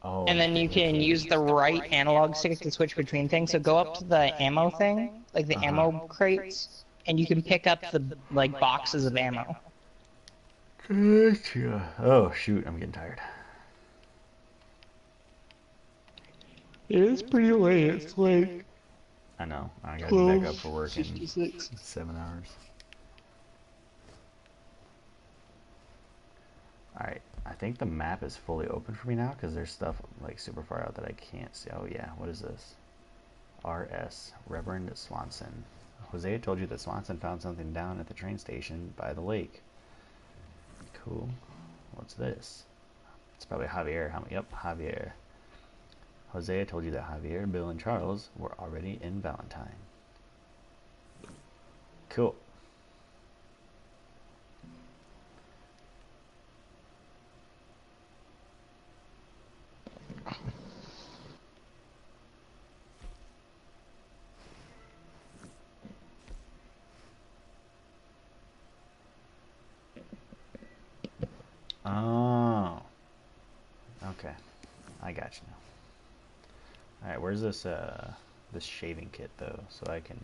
Oh. And then you can use the right analog stick to switch between things. So go up to the ammo thing, like the ammo crates, and you can pick up the, like, boxes of ammo. Oh, shoot, I'm getting tired. It is pretty late. It's like I know. I gotta be back up for work in 7 hours. Alright, I think the map is fully open for me now because there's stuff like super far out that I can't see. Oh yeah, what is this? RS, Reverend Swanson. Hosea told you that Swanson found something down at the train station by the lake. Cool. What's this? It's probably Javier. Yep, Javier. Hosea told you that Javier, Bill, and Charles were already in Valentine. Cool. Oh. Okay. I got you now. Alright, where's this this shaving kit though, so I can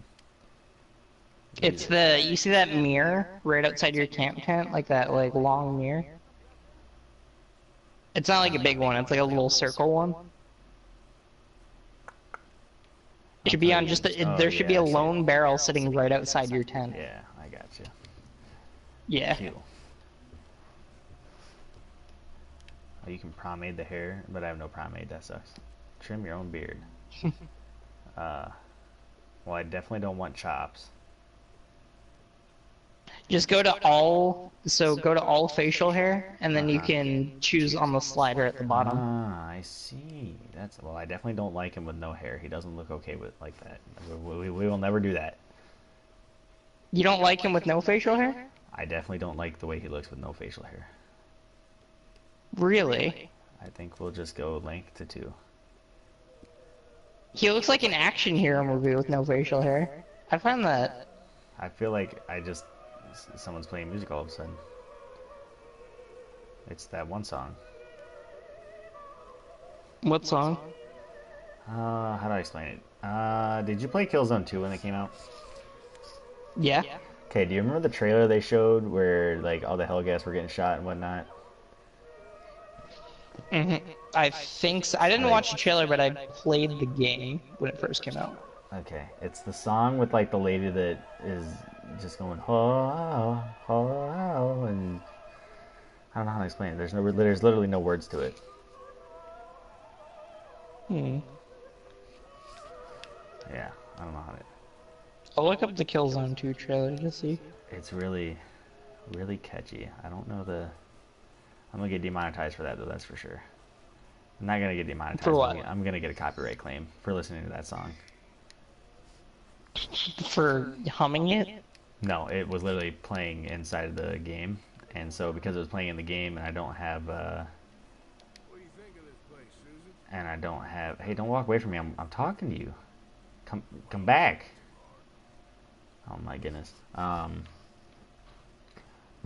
It's the, you see that mirror right outside your camp tent, like that like long mirror? It's not like a big one, it's like a little circle one. It should be on just the, there should be a lone barrel sitting right outside your tent. Yeah, I got you. Yeah. Cool. Oh, you can pomade the hair, but I have no pomade, that sucks. Trim your own beard. Well, I definitely don't want chops. Just go to all. So go to all facial hair, and then you can choose on the slider at the bottom. Ah, I see. That's well. I definitely don't like him with no hair. He doesn't look okay with like that. We will never do that. You don't like him with no facial hair? I definitely don't like the way he looks with no facial hair. Really? I think we'll just go link to 2. He looks like an action hero movie with no facial hair. I find that. I feel like someone's playing music all of a sudden. It's that one song. What song? How do I explain it? Did you play Killzone 2 when it came out? Yeah. Okay, do you remember the trailer they showed where like all the Hellgas were getting shot and whatnot? I think so. I didn't watch the trailer, but I played the game when it first came out. Okay, it's the song with like the lady that is just going oh, oh, and I don't know how to explain it. There's literally no words to it. Yeah, I don't know how to. I'll look up the Killzone 2 trailer to see. It's really, really catchy. I don't know I'm gonna get demonetized for that though. That's for sure. I'm not gonna get demonetized. For what? I'm gonna get a copyright claim for listening to that song. For humming it? No, it was literally playing inside of the game, and so because it was playing in the game, and I don't have, and I don't have. Hey, don't walk away from me. I'm talking to you. Come back. Oh my goodness. But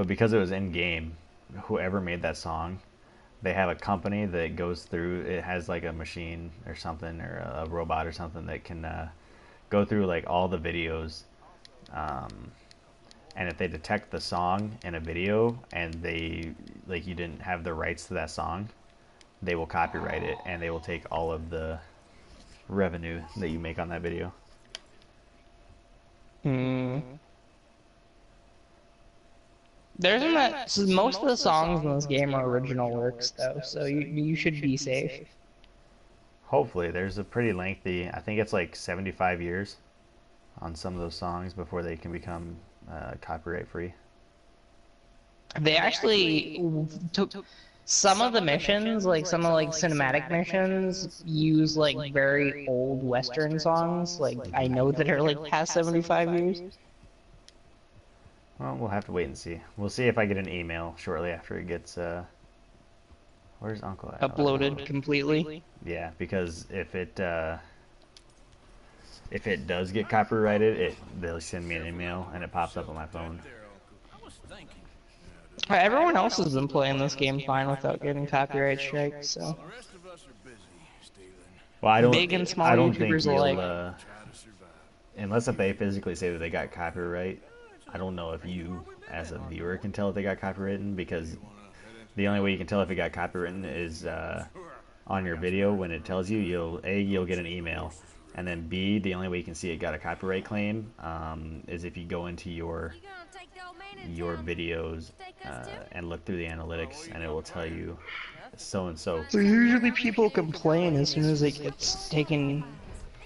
because it was in game, whoever made that song, they have a company that goes through. It has like a machine or something, or a robot or something that can go through like all the videos. And if they detect the song in a video and they like you didn't have the rights to that song, they will copyright it and they will take all of the revenue that you make on that video. There isn't that. So most of the songs in this game are original works, though, so you should be safe. Hopefully, there's a pretty lengthy. I think it's like 75 years on some of those songs before they can become copyright free. They actually took some of the missions, like some of like cinematic missions, use like very old Western songs. Like I know that are like past 75 years. Well, we'll have to wait and see. We'll see if I get an email shortly after it gets. Where's Uncle at? Uploaded completely. Yeah, because if it does get copyrighted, they'll send me an email and it pops up on my phone. Everyone else has been playing this game fine without getting copyright strikes, so. Well, I don't. Big and small I don't YouTubers think alike. Unless if they physically say that they got copyright, I don't know if you, as a viewer, can tell if they got copywritten, because the only way you can tell if it got copywritten is on your video when it tells you. You'll get an email, and then B, the only way you can see it got a copyright claim is if you go into your videos and look through the analytics, and it will tell you so and so. So usually people complain as soon as it gets taken,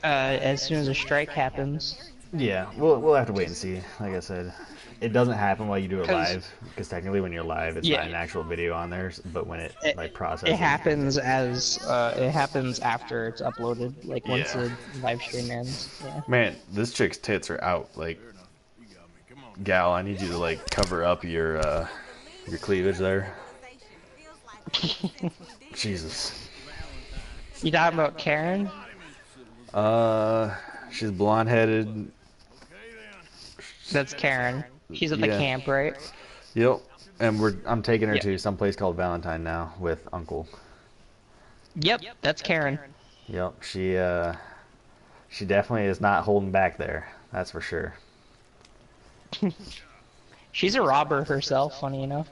as soon as a strike happens. Yeah, we'll have to wait and see. Like I said, it doesn't happen while you do it live, because technically when you're live, it's not an actual video on there. But when it like processes, it happens after it's uploaded, like once the live stream ends. Yeah. Man, this chick's tits are out. Like, gal, I need you to like cover up your cleavage there. Jesus. You talking about Karen? She's blonde-headed. That's Karen. She's at the camp, right? Yep. And I'm taking her to some place called Valentine now with Uncle. Yep, that's Karen. Yep. She definitely is not holding back there. That's for sure. She's a robber herself, funny enough.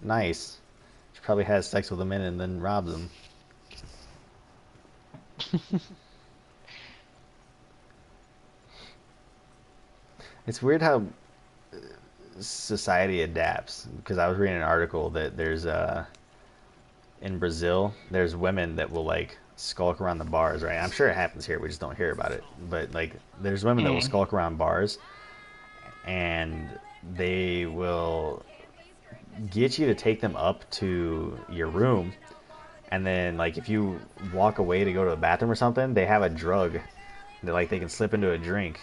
Nice. She probably has sex with a man and then robs them. It's weird how society adapts, because I was reading an article that there's in Brazil, there's women that will like skulk around the bars, right? I'm sure it happens here, we just don't hear about it. But like there's women that will skulk around bars, and they will get you to take them up to your room, and then like if you walk away to go to the bathroom or something, they have a drug that like they can slip into a drink.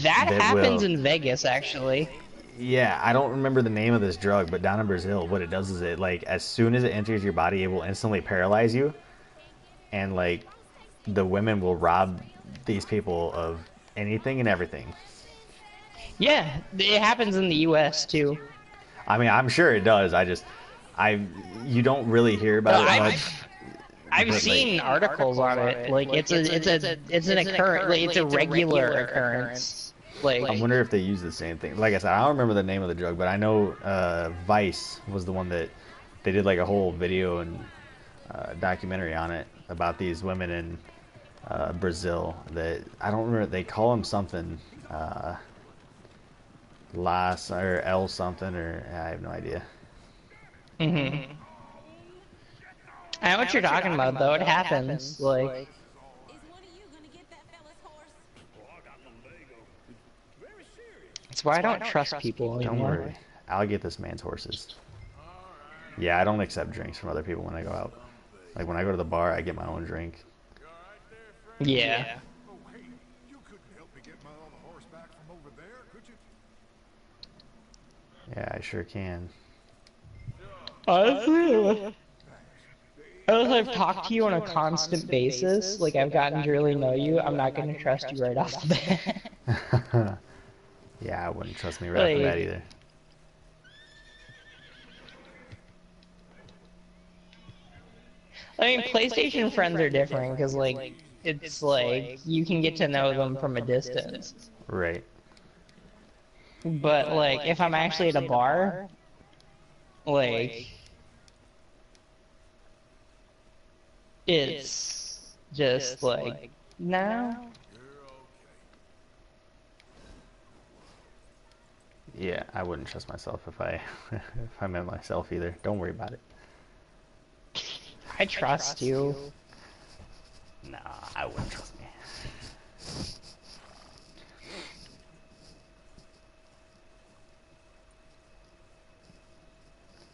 That happens will, in Vegas, actually. Yeah, I don't remember the name of this drug, but down in Brazil, what it does is it like as soon as it enters your body, it will instantly paralyze you, and like the women will rob these people of anything and everything. Yeah, it happens in the U.S. too. I mean, I'm sure it does. You don't really hear about it much. I've seen articles on it. Like it's a regular occurrence. Like I wonder if they use the same thing. Like I said, I don't remember the name of the drug, but I know Vice was the one that they did like a whole video and documentary on it about these women in Brazil. That I don't remember. They call them something. Las or El something, or I have no idea. Mm-hmm. I know what you're talking about, though. It happens. Like. That's why I don't trust people anymore. Don't worry, I'll get this man's horses. Yeah, I don't accept drinks from other people when I go out. Like when I go to the bar, I get my own drink. Yeah. Yeah, I sure can. Honestly, unless I've talked to you on a constant basis, like I've gotten to really know you, I'm not going to trust you right off the bat. Yeah, I wouldn't trust me right off the bat either. I mean, PlayStation friends are different because, like, it's like you can get to know them from a distance. Right. But like, if I'm actually at a bar, like, it's just like, no. Yeah, I wouldn't trust myself if I met myself either. Don't worry about it. I trust you. Nah, I wouldn't trust me.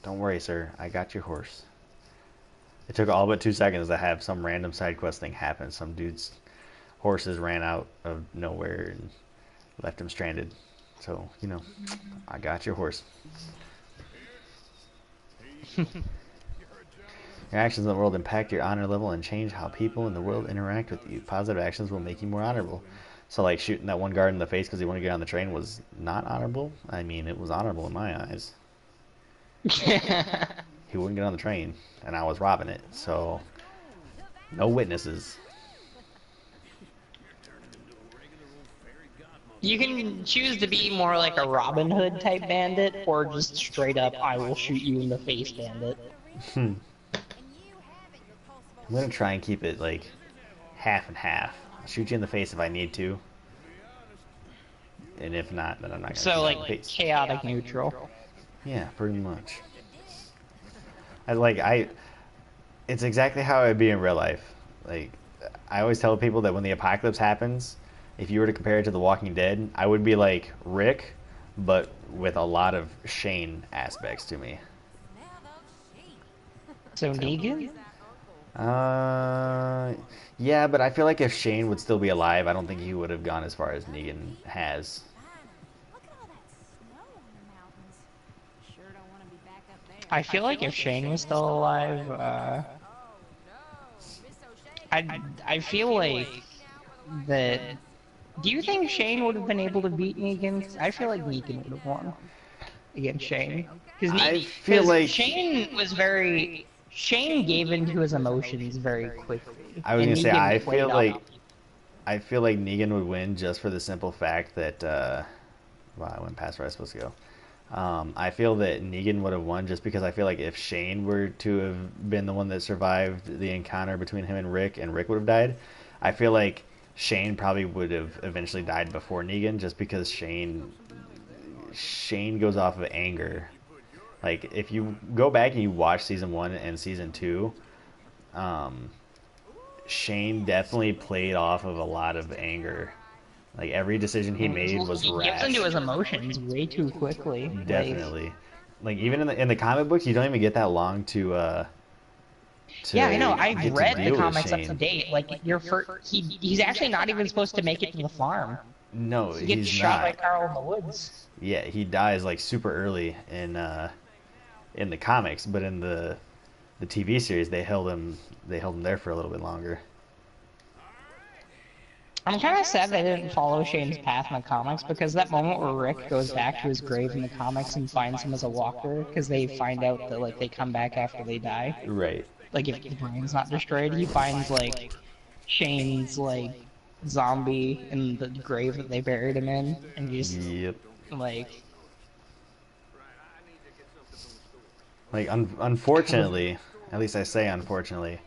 Don't worry, sir. I got your horse. It took all but 2 seconds to have some random side quest thing happen. Some dude's horses ran out of nowhere and left him stranded. So, you know, I got your horse. Your actions in the world impact your honor level and change how people in the world interact with you. Positive actions will make you more honorable. So, like, shooting that one guard in the face because he wanted to get on the train was not honorable. I mean, it was honorable in my eyes. He wouldn't get on the train, and I was robbing it, so no witnesses. You can choose to be more like a Robin Hood type bandit, or just straight up, I will shoot you in the face bandit. I'm gonna try and keep it like half and half. I'll shoot you in the face if I need to, and if not, then I'm not gonna. So like chaotic neutral. Yeah, pretty much. It's exactly how it would be in real life. Like, I always tell people that when the apocalypse happens, if you were to compare it to The Walking Dead, I would be like Rick, but with a lot of Shane aspects to me. So Negan? Yeah, but I feel like if Shane would still be alive, I don't think he would have gone as far as Negan has. I feel like if Shane was still alive, I feel like that. Do you think Shane would have been able to beat Negan? I feel like Negan would have won against Shane. I feel like Shane gave into his emotions very quickly. I was gonna say I feel like Negan would win just for the simple fact that wow, I went past where I was supposed to go. I feel that Negan would have won just because I feel like if Shane were to have been the one that survived the encounter between him and Rick would have died, I feel like Shane probably would have eventually died before Negan just because Shane goes off of anger. Like, if you go back and you watch season 1 and season 2, Shane definitely played off of a lot of anger Like every decision he made was He rash. gives into his emotions way too quickly. Definitely. Like even in the comic books, you don't even get that long to Yeah, I know. get I've to read the deal with comics up to Shane. date. Like he's actually not even supposed to make it to the farm. No, He gets he's shot by not. Carl in the woods. Yeah, he dies like super early in the comics, but in the TV series they held him there for a little bit longer. I'm kind of sad they didn't follow Shane's path in the comics, because that moment where Rick goes back to his grave in the comics and finds him as a walker, because they find out that like they come back after they die. Right. Like if the brain's not destroyed, he finds like Shane's like zombie in the grave that they buried him in, and just Yep. like Unfortunately, at least I say unfortunately,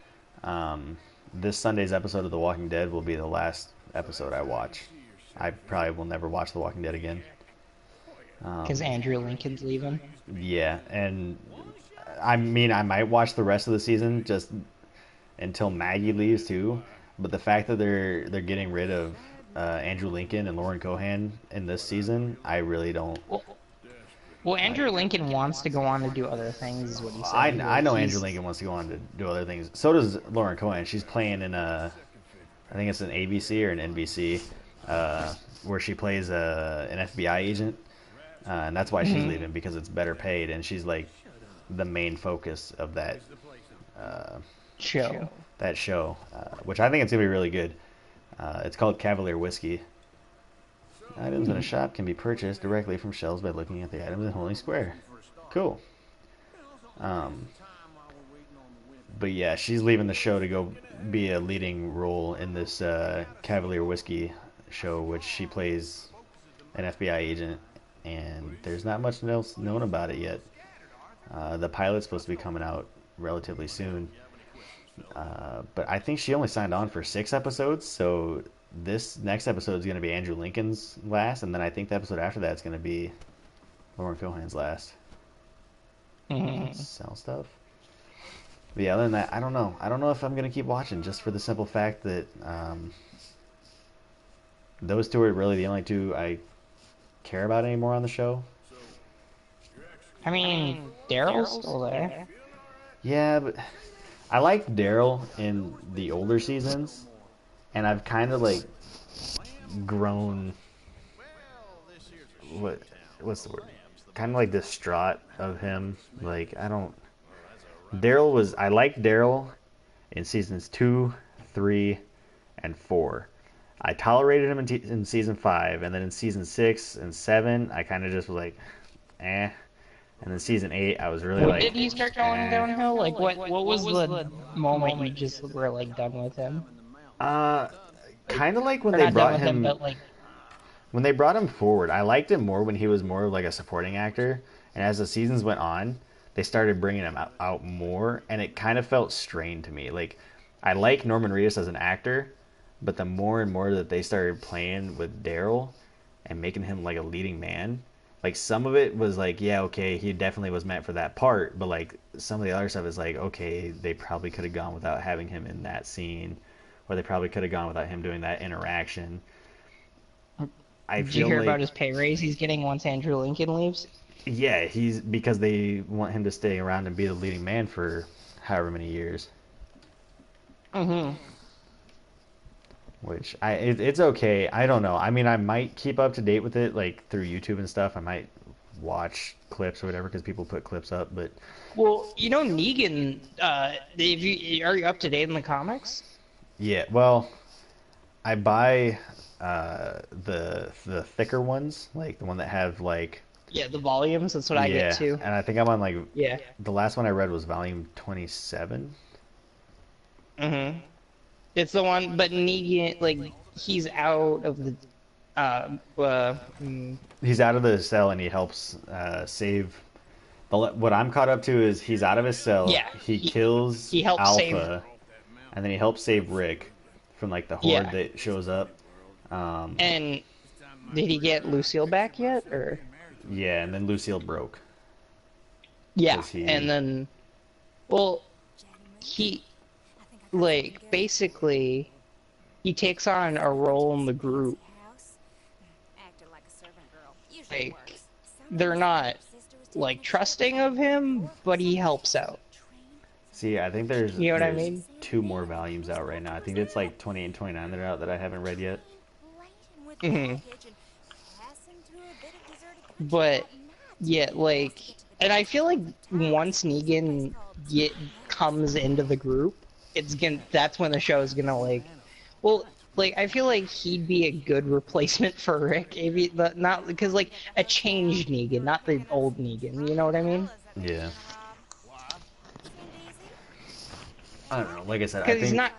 this Sunday's episode of The Walking Dead will be the last episode I watch. I probably will never watch The Walking Dead again. because Andrew Lincoln's leaving. Yeah, and I mean I might watch the rest of the season just until Maggie leaves too. But the fact that they're getting rid of Andrew Lincoln and Lauren Cohan in this season, I really don't. Well, Andrew Lincoln wants to go on to do other things, is what he said. I know Andrew Lincoln wants to go on to do other things. So does Lauren Cohan. She's playing in I think it's an ABC or an NBC, where she plays an FBI agent, and that's why she's leaving, because it's better paid, and she's like the main focus of that show. That show, which I think it's gonna be really good. It's called Cavalier Whiskey. Items in a shop can be purchased directly from shelves by looking at the items in Holding Square. Cool. But yeah, she's leaving the show to go be a leading role in this Cavalier Whiskey show, which she plays an FBI agent, and there's not much else known about it yet. The pilot's supposed to be coming out relatively soon. But I think she only signed on for 6 episodes, so this next episode is going to be Andrew Lincoln's last, and then I think the episode after that is going to be Lauren Cohan's last. Sell stuff. But yeah, other than that, I don't know. I don't know if I'm going to keep watching, just for the simple fact that those two are really the only two I care about anymore on the show. I mean, Daryl's still there. Yeah, but I liked Daryl in the older seasons, and I've kind of like grown. What's the word? Kind of like distraught of him. Like I liked Daryl in seasons 2, 3, and 4. I tolerated him in season 5, and then in season 6 and 7, I kind of just was like, eh. And then season 8, I was really like. Did he start going downhill? Like, what was the moment you just were like done with him? Kind of like when Or they not brought done with him. but like, When they brought him forward, I liked him more when he was more of like a supporting actor. And as the seasons went on, they started bringing him out more, and it kind of felt strained to me. Like, I like Norman Reedus as an actor, but the more and more that they started playing with Daryl and making him like a leading man, like some of it was like, yeah, okay, he definitely was meant for that part, but like some of the other stuff is like, okay, they probably could have gone without having him in that scene, or they probably could have gone without him doing that interaction. did you hear about his pay raise he's getting once Andrew Lincoln leaves? Yeah, because they want him to stay around and be the leading man for however many years. Which it's okay. I don't know. I mean, I might keep up to date with it like through YouTube and stuff. I might watch clips or whatever because people put clips up. But Well, you know Negan. Are you up to date in the comics? yeah, well, I buy the thicker ones, like the one that have like. Yeah, the volumes. That's what I get too. And I think I'm on like. Yeah. The last one I read was volume 27. It's the one, but Negan, like, he's out of the, He's out of the cell and he helps save. What I'm caught up to is he's out of his cell. Yeah, he kills he helps Alpha, save- and then he helps save Rick from like the horde that shows up. And did he get Lucille back yet, or? Yeah, and then Lucille broke. Yeah, 'Cause he- and then, well, he, like, basically, he takes on a role in the group like they're not like trusting of him, but he helps out. See, I think there's You know what I there's mean? 2 more volumes out right now. I think it's like 28 and 29 that are out that I haven't read yet. hmm But yeah, like, and I feel like once Negan comes into the group, that's when the show is gonna like, well, like I feel like he'd be a good replacement for Rick, maybe not because like a changed Negan, not the old Negan. You know what I mean? Yeah. I don't know. Like I said, I Because he's think not.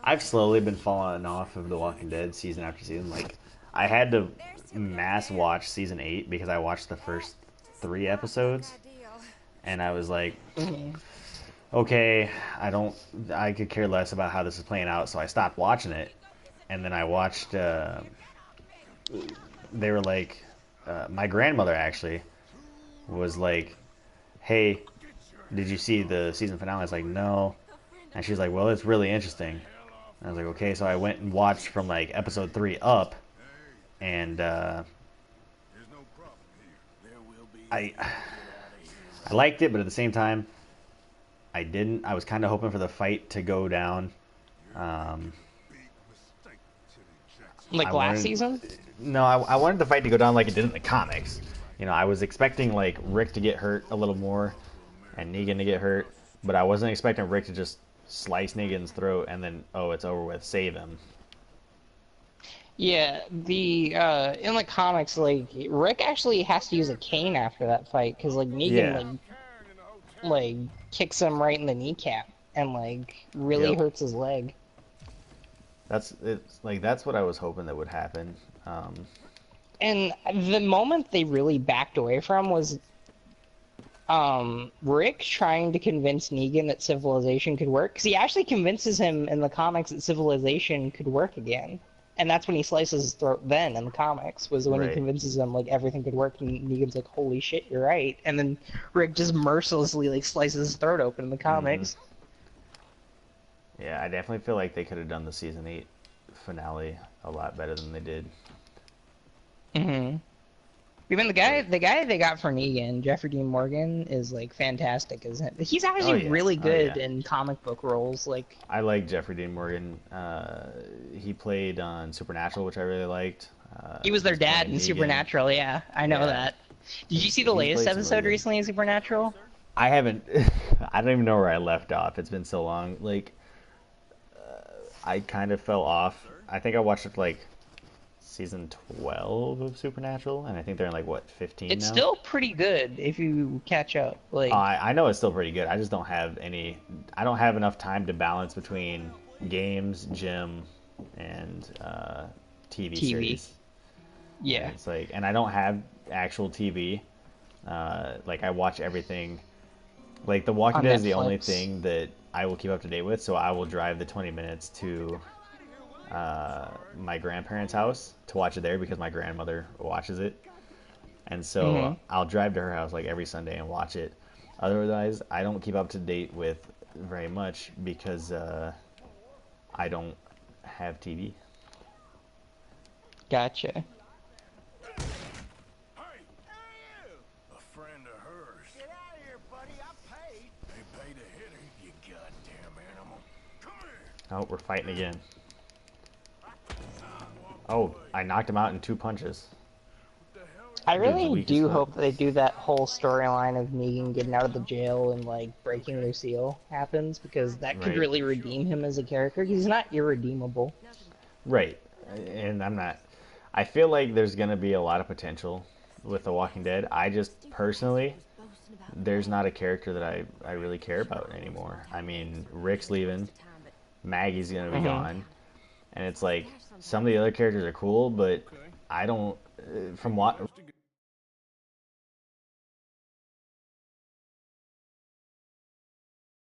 I've slowly been falling off of The Walking Dead season after season. Like, I had to mass watch season 8 because I watched the first 3 episodes, and I was like, okay, I could care less about how this is playing out, so I stopped watching it. And then I watched, they were like, my grandmother actually was like, hey, did you see the season finale? I was like, no. And she's like, well, it's really interesting. And I was like, okay, so I went and watched from like episode 3 up, and I liked it, but at the same time, I didn't. I was kind of hoping for the fight to go down. Like last season? No, I wanted the fight to go down like it did in the comics. You know, I was expecting like Rick to get hurt a little more, and Negan to get hurt, but I wasn't expecting Rick to just slice Negan's throat and then, oh, it's over with, save him. Yeah, in the comics, like Rick actually has to use a cane after that fight because like Negan like kicks him right in the kneecap and like really hurts his leg. That's what I was hoping that would happen. And the moment they really backed away from was Rick trying to convince Negan that civilization could work, because he actually convinces him in the comics that civilization could work again. And that's when he slices his throat then in the comics, was when he convinces him like everything could work, and Negan's like, holy shit, you're right. And then Rick just mercilessly like slices his throat open in the comics. Yeah, I definitely feel like they could have done the season 8 finale a lot better than they did. Even the guy they got for Negan, Jeffrey Dean Morgan, is like fantastic, isn't it? He's actually really good in comic book roles. Like, I like Jeffrey Dean Morgan. He played on Supernatural, which I really liked. He was their dad in Supernatural. Yeah, I know that. Did you see the latest episode recently in Supernatural? I haven't. I don't even know where I left off. It's been so long. Like, I kind of fell off. I think I watched it like season 12 of Supernatural, and I think they're in like what 15 It's now? still pretty good if you catch up. Like, I know it's still pretty good. I just don't have I don't have enough time to balance between games, gym, and TV series. Yeah. And it's like, and I don't have actual TV. Like, I watch everything. Like, The Walking Dead is the only thing that I will keep up to date with, so I will drive the 20 minutes to my grandparents' house to watch it there because my grandmother watches it. And so I'll drive to her house like every Sunday and watch it. Otherwise, I don't keep up to date with very much because I don't have TV. Gotcha. A friend of hers. Get out of here, buddy. I paid. They paid to hit her, you goddamn animal. Come here. Oh, we're fighting again. Oh, I knocked him out in 2 punches. I really do hope that they do that whole storyline of Negan getting out of the jail and like breaking Lucille happens, because that could really redeem him as a character. He's not irredeemable. Right. And I feel like there's going to be a lot of potential with The Walking Dead. I just personally, there's not a character that I really care about anymore. I mean, Rick's leaving, Maggie's going to be gone, and it's like some of the other characters are cool, but I don't, from what...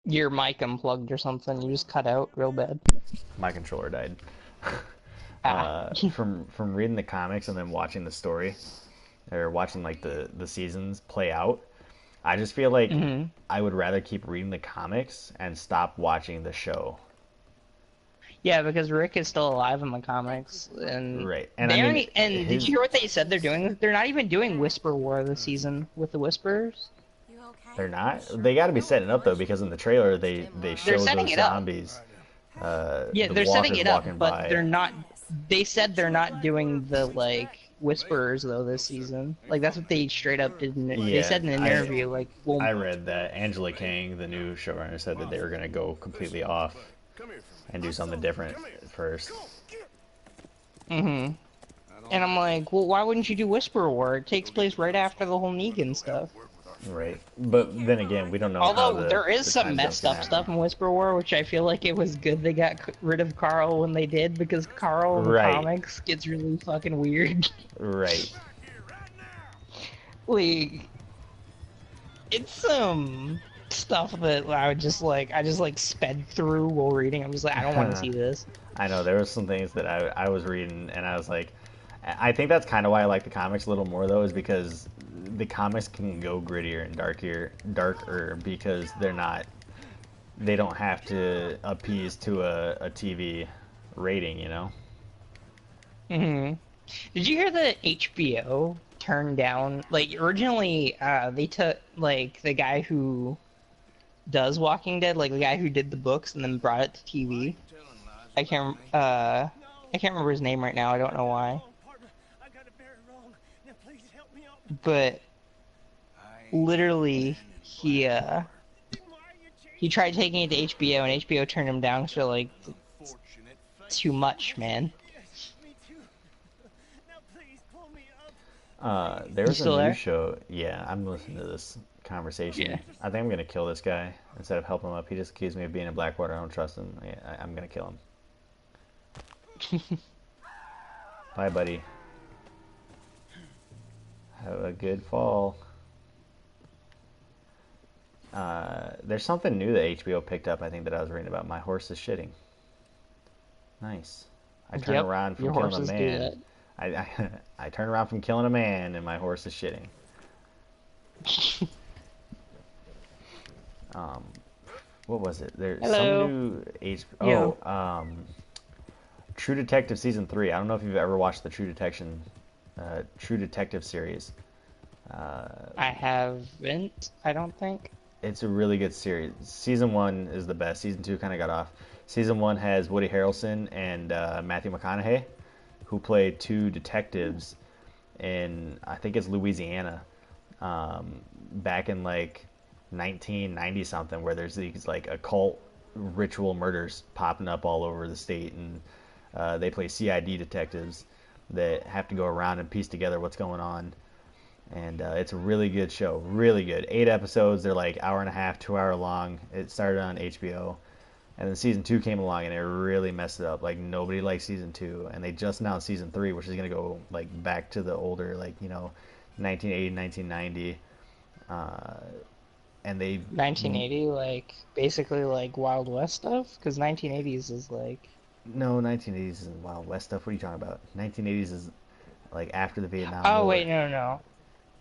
Your mic unplugged or something, you just cut out real bad. My controller died. From reading the comics and then watching the story, or watching like the seasons play out, I just feel like I would rather keep reading the comics and stop watching the show. Yeah, because Rick is still alive in the comics, and Right. And they I mean, already, and did his- you hear what they said they're doing? They're not even doing Whisper War this season with the Whisperers. You okay? They're not. They got to be setting it up though, because in the trailer they show setting those it up. zombies. Yeah, the they're setting walkers it up, walking but by. they're not. They said they're not doing the like Whisperers though this season. Like that's what they straight up did. They Yeah, said in an I- interview, like, well, I read that Angela Kang, the new showrunner, said that they were gonna go completely off and do something different first. And I'm like, well, why wouldn't you do Whisper War? It takes place right after the whole Negan stuff. Right. But then again, we don't know. how Although there is the some time messed jump up can stuff happen. in Whisper War, which I feel like it was good they got rid of Carl when they did, because Carl in the Right. comics gets really fucking weird. Right. Like, it's some stuff that I just like sped through while reading. I'm just like, I don't want to see this. I know there was some things that I was reading and I was like, I think that's kind of why I like the comics a little more though, is because the comics can go grittier and darker because they don't have to appease to a TV rating, you know? Did you hear that HBO turned down, like, originally they took like the guy who does Walking Dead, like the guy who did the books and then brought it to TV. I can't remember his name right now. I don't know why. But literally, he tried taking it to HBO, and HBO turned him down. So like, too much, man. There was a still new there? show. Yeah, I'm listening to this conversation. Yeah. I think I'm gonna kill this guy instead of helping him up. He just accused me of being in Blackwater. I don't trust him. I'm gonna kill him. Bye, buddy. Have a good fall. There's something new that HBO picked up, I think, that I was reading about. My horse is shitting. Nice. I turn Yep, around from your killing a horses do man. that. I turn around from killing a man, and my horse is shitting. What was it? There's Hello. some new True Detective season 3. I don't know if you've ever watched the True Detective series. I haven't. I don't think. It's a really good series. Season 1 is the best. Season 2 kind of got off. Season 1 has Woody Harrelson and Matthew McConaughey, who play two detectives in, I think it's Louisiana, back in like 1990 something, where there's these like occult ritual murders popping up all over the state, and they play CID detectives that have to go around and piece together what's going on. And it's a really good show, really good. 8 episodes. They're like hour and a half, 2 hour long. It started on HBO, and then season 2 came along and it really messed it up. Like nobody liked season 2, and they just announced season 3, which is gonna go like back to the older, like, you know, 1980, 1990. And they 1980, like basically like Wild West stuff, because 1980s is like. No, 1980s isn't Wild West stuff. What are you talking about? 1980s is like after the Vietnam Oh War. wait, no.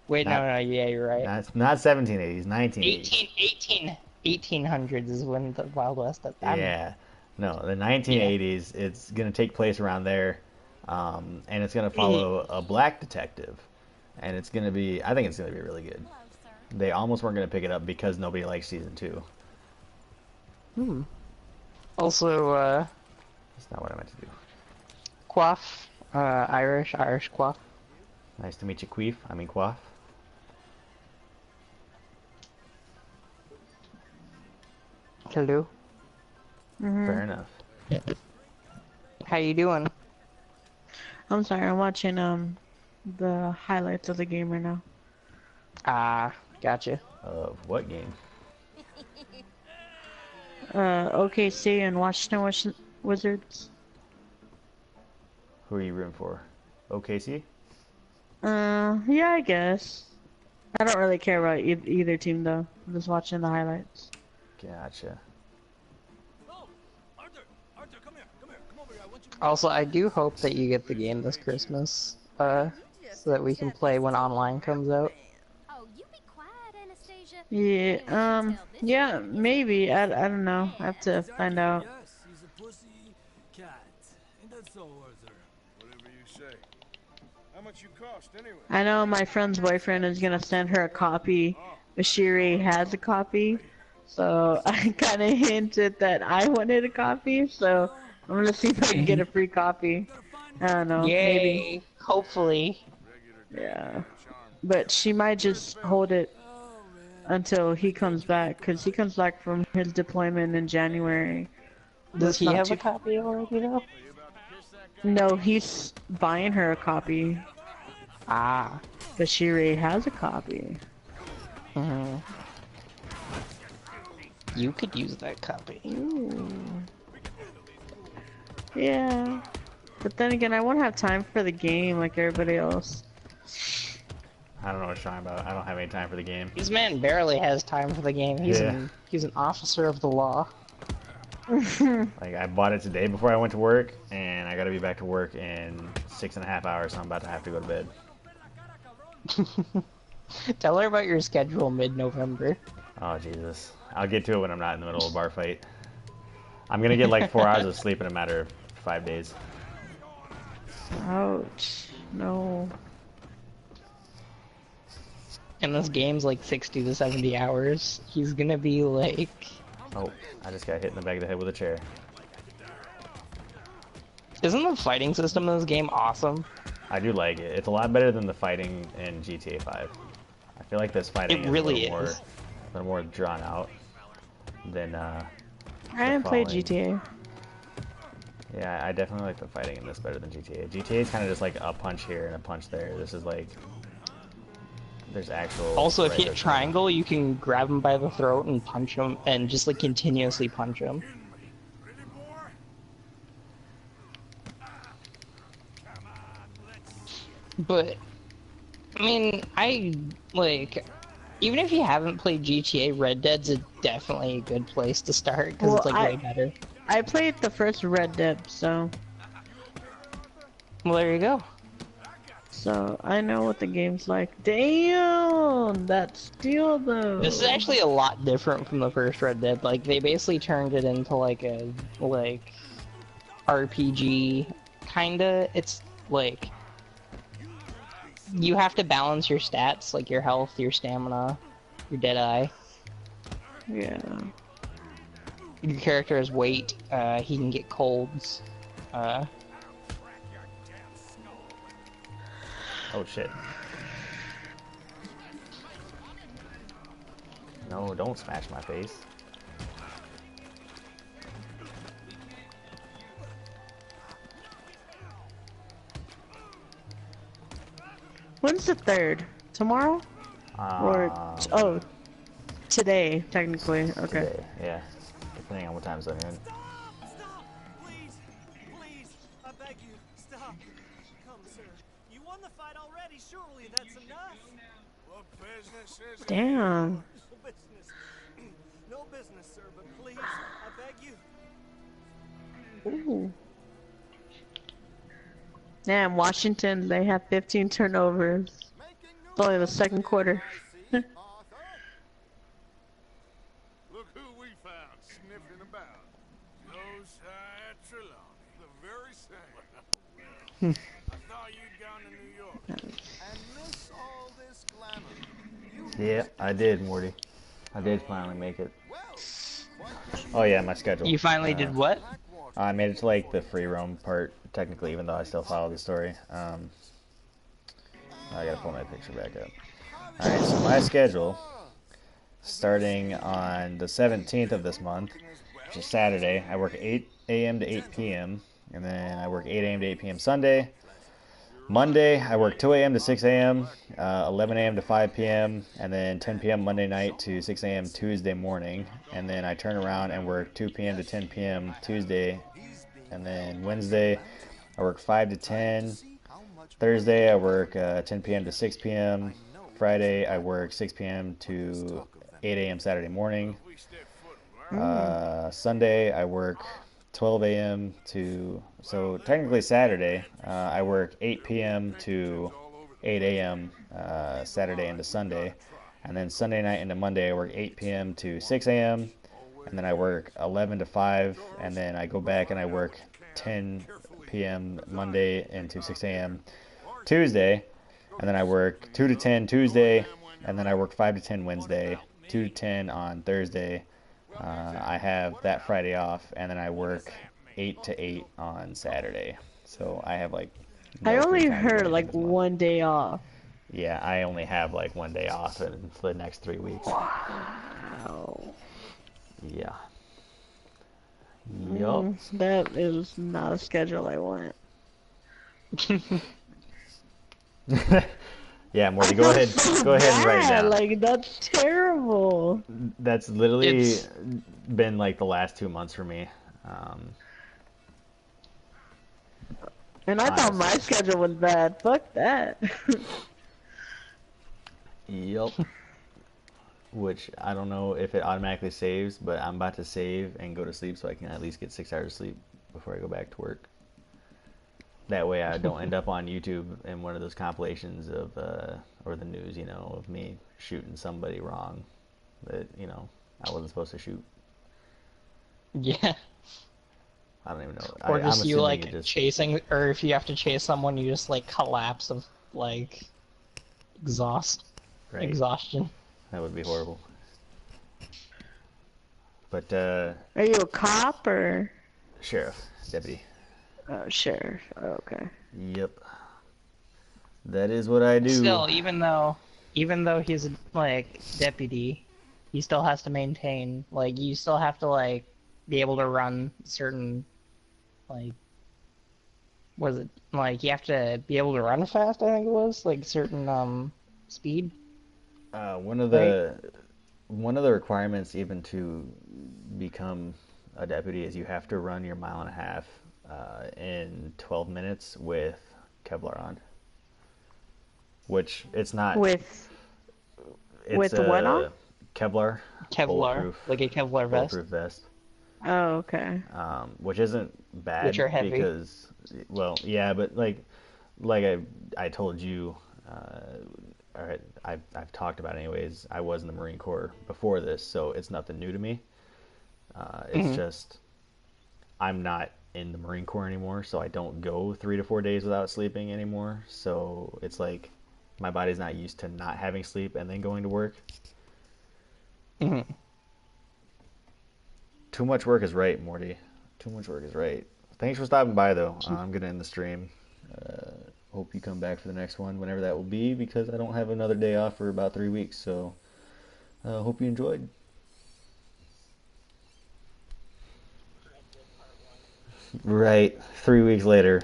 Wait, Not- no, yeah, you're right. Not 1780s, 1980s. 1800s is when the Wild West stuff. Yeah, no, the 1980s. It's gonna take place around there, and it's gonna follow a black detective, and it's gonna be. I think it's gonna be really good. They almost weren't gonna pick it up because nobody liked season 2. Also, That's not what I meant to do. Quaff, Irish Quaff. Nice to meet you, Queef. I mean Quaff. Hello. Fair enough. How you doing? I'm sorry, I'm watching the highlights of the game right now. Ah, gotcha. Of what game? OKC and Washington Wizards. Who are you rooting for? OKC? Yeah, I guess. I don't really care about either team though. I'm just watching the highlights. Gotcha. Also, I do hope that you get the game this Christmas, so that we can play when online comes out. Oh, you be quiet, Anastasia. Yeah, yeah, maybe. I don't know. I have to find out. Yes, he's a pussy cat. so was her. Whatever you say. How much you cost anyway? I know my friend's boyfriend is gonna send her a copy, but she already has a copy. So I kind of hinted that I wanted a copy, so I'm gonna see if I can get a free copy. I don't know, maybe. Yay! Hopefully. Yeah. But she might just hold it until he comes back, because he comes back from his deployment in January. Does he Not have too- a copy already though? No, he's buying her a copy, Ah. but she already has a copy. Mhm. You could use that copy. Ooh. Yeah. But then again, I won't have time for the game like everybody else. I don't know what you're talking about. I don't have any time for the game. This man barely has time for the game. He's Yeah. he's an officer of the law. Like, I bought it today before I went to work, and I gotta be back to work in 6.5 hours, so I'm about to have to go to bed. Tell her about your schedule mid-November. Oh, Jesus. I'll get to it when I'm not in the middle of a bar fight. I'm gonna get like 4 hours of sleep in a matter of 5 days. Ouch. No. And this game's like 60 to 70 hours. He's gonna be like... Oh, I just got hit in the back of the head with a chair. Isn't the fighting system in this game awesome? I do like it. It's a lot better than the fighting in GTA 5. I feel like this fighting It really is a is. little more drawn out than I haven't played falling. GTA. Yeah, I definitely like the fighting in this better than GTA. GTA is kind of just like a punch here and a punch there. This is like there's actual. Also, if you hit writers. triangle, you can grab him by the throat and punch him, and just like continuously punch him. But, I mean, even if you haven't played GTA, Red Dead's definitely a good place to start, because Well, it's like way better. I played the first Red Dead, so Well, there you go. I know what the game's like. Damn, that steel though. This is actually a lot different from the first Red Dead. Like, they basically turned it into like a, RPG, kinda. It's, like, you have to balance your stats, like your health, your stamina, your deadeye. Yeah. Your character has weight, he can get colds. Oh shit! No, don't smash my face. When's the 3rd? Tomorrow? Or today, technically. Okay. Today, yeah. Depending on what time zone you're in. Please, please, I beg you, stop. Come, sir. You won the fight already. Surely that's enough. What business is it? Damn. No business. No business, sir, but please, I beg you. Ooh. Damn, Washington, they have 15 turnovers. It's only the second quarter. Look who we found sniffing about. Josiah Trelawney. The very same. I thought you'd gone to New York. And miss all this glamour. Yeah, I did, Morty. I did finally make it. Oh yeah, my schedule. You finally did what? I made it to like the free roam part, technically, even though I still follow the story. I gotta pull my picture back up. Alright, so my schedule, starting on the 17th of this month, which is Saturday, I work 8 a.m. to 8 p.m., and then I work 8 a.m. to 8 p.m. Sunday. Monday, I work 2 a.m. to 6 a.m., 11 a.m. to 5 p.m., and then 10 p.m. Monday night to 6 a.m. Tuesday morning. And then I turn around and work 2 p.m. to 10 p.m. Tuesday. And then Wednesday, I work 5 to 10. Thursday, I work 10 p.m. to 6 p.m. Friday, I work 6 p.m. to 8 a.m. Saturday morning. Sunday, I work 12 a.m. to... So technically Saturday, I work 8 p.m. to 8 a.m. Saturday into Sunday. And then Sunday night into Monday, I work 8 p.m. to 6 a.m. And then I work 11 to 5. And then I go back and I work 10 p.m. Monday into 6 a.m. Tuesday, and then I work 2 to 10 Tuesday, and then I work 5 to 10 Wednesday, 2 to 10 on Thursday. I have that Friday off, and then I work 8 to 8 on Saturday. So I have like no I only free time to do heard anything like this month. 1 day off. Yeah, I only have like 1 day off for the next 3 weeks. Wow. Yeah. Yup. That is not a schedule I want. Yeah, Morty, go ahead and write it down. Like, that's terrible. That's literally It's- been like the last 2 months for me. And I thought my schedule was bad. Fuck that. Yup. Which I don't know if it automatically saves, but I'm about to save and go to sleep so I can at least get 6 hours of sleep before I go back to work. That way I don't end up on YouTube in one of those compilations of, or the news, you know, of me shooting somebody wrong that, you know, I wasn't supposed to shoot. Yeah. I don't even know. Or I'm just you assuming like it just, chasing, or if you have to chase someone, you just like collapse of like right. exhaustion. That would be horrible. But, Are you a cop or? sheriff, deputy. Oh, sheriff. Oh, okay. Yep. That is what I do. Still, even though he's like deputy, he still has to maintain, like, you still have to like be able to run certain, like, was it like you have to be able to run fast? I think it was like certain speed. One of the requirements even to become a deputy is you have to run your 1.5 miles in 12 minutes with Kevlar on. Which it's not. With what on? Kevlar. Kevlar, like a Kevlar vest. Bulletproof vest. Oh, okay. Which isn't bad Which are heavy. because, well, yeah, but like I told you, or I've talked about it anyways. I was in the Marine Corps before this, so it's nothing new to me. It's just I'm not in the Marine Corps anymore, so I don't go 3 to 4 days without sleeping anymore. So it's like my body's not used to not having sleep and then going to work. Too much work is right, Morty. Too much work is right. Thanks for stopping by, though. I'm gonna end the stream. Hope you come back for the next one, whenever that will be, because I don't have another day off for about 3 weeks. So, hope you enjoyed. Right, 3 weeks later.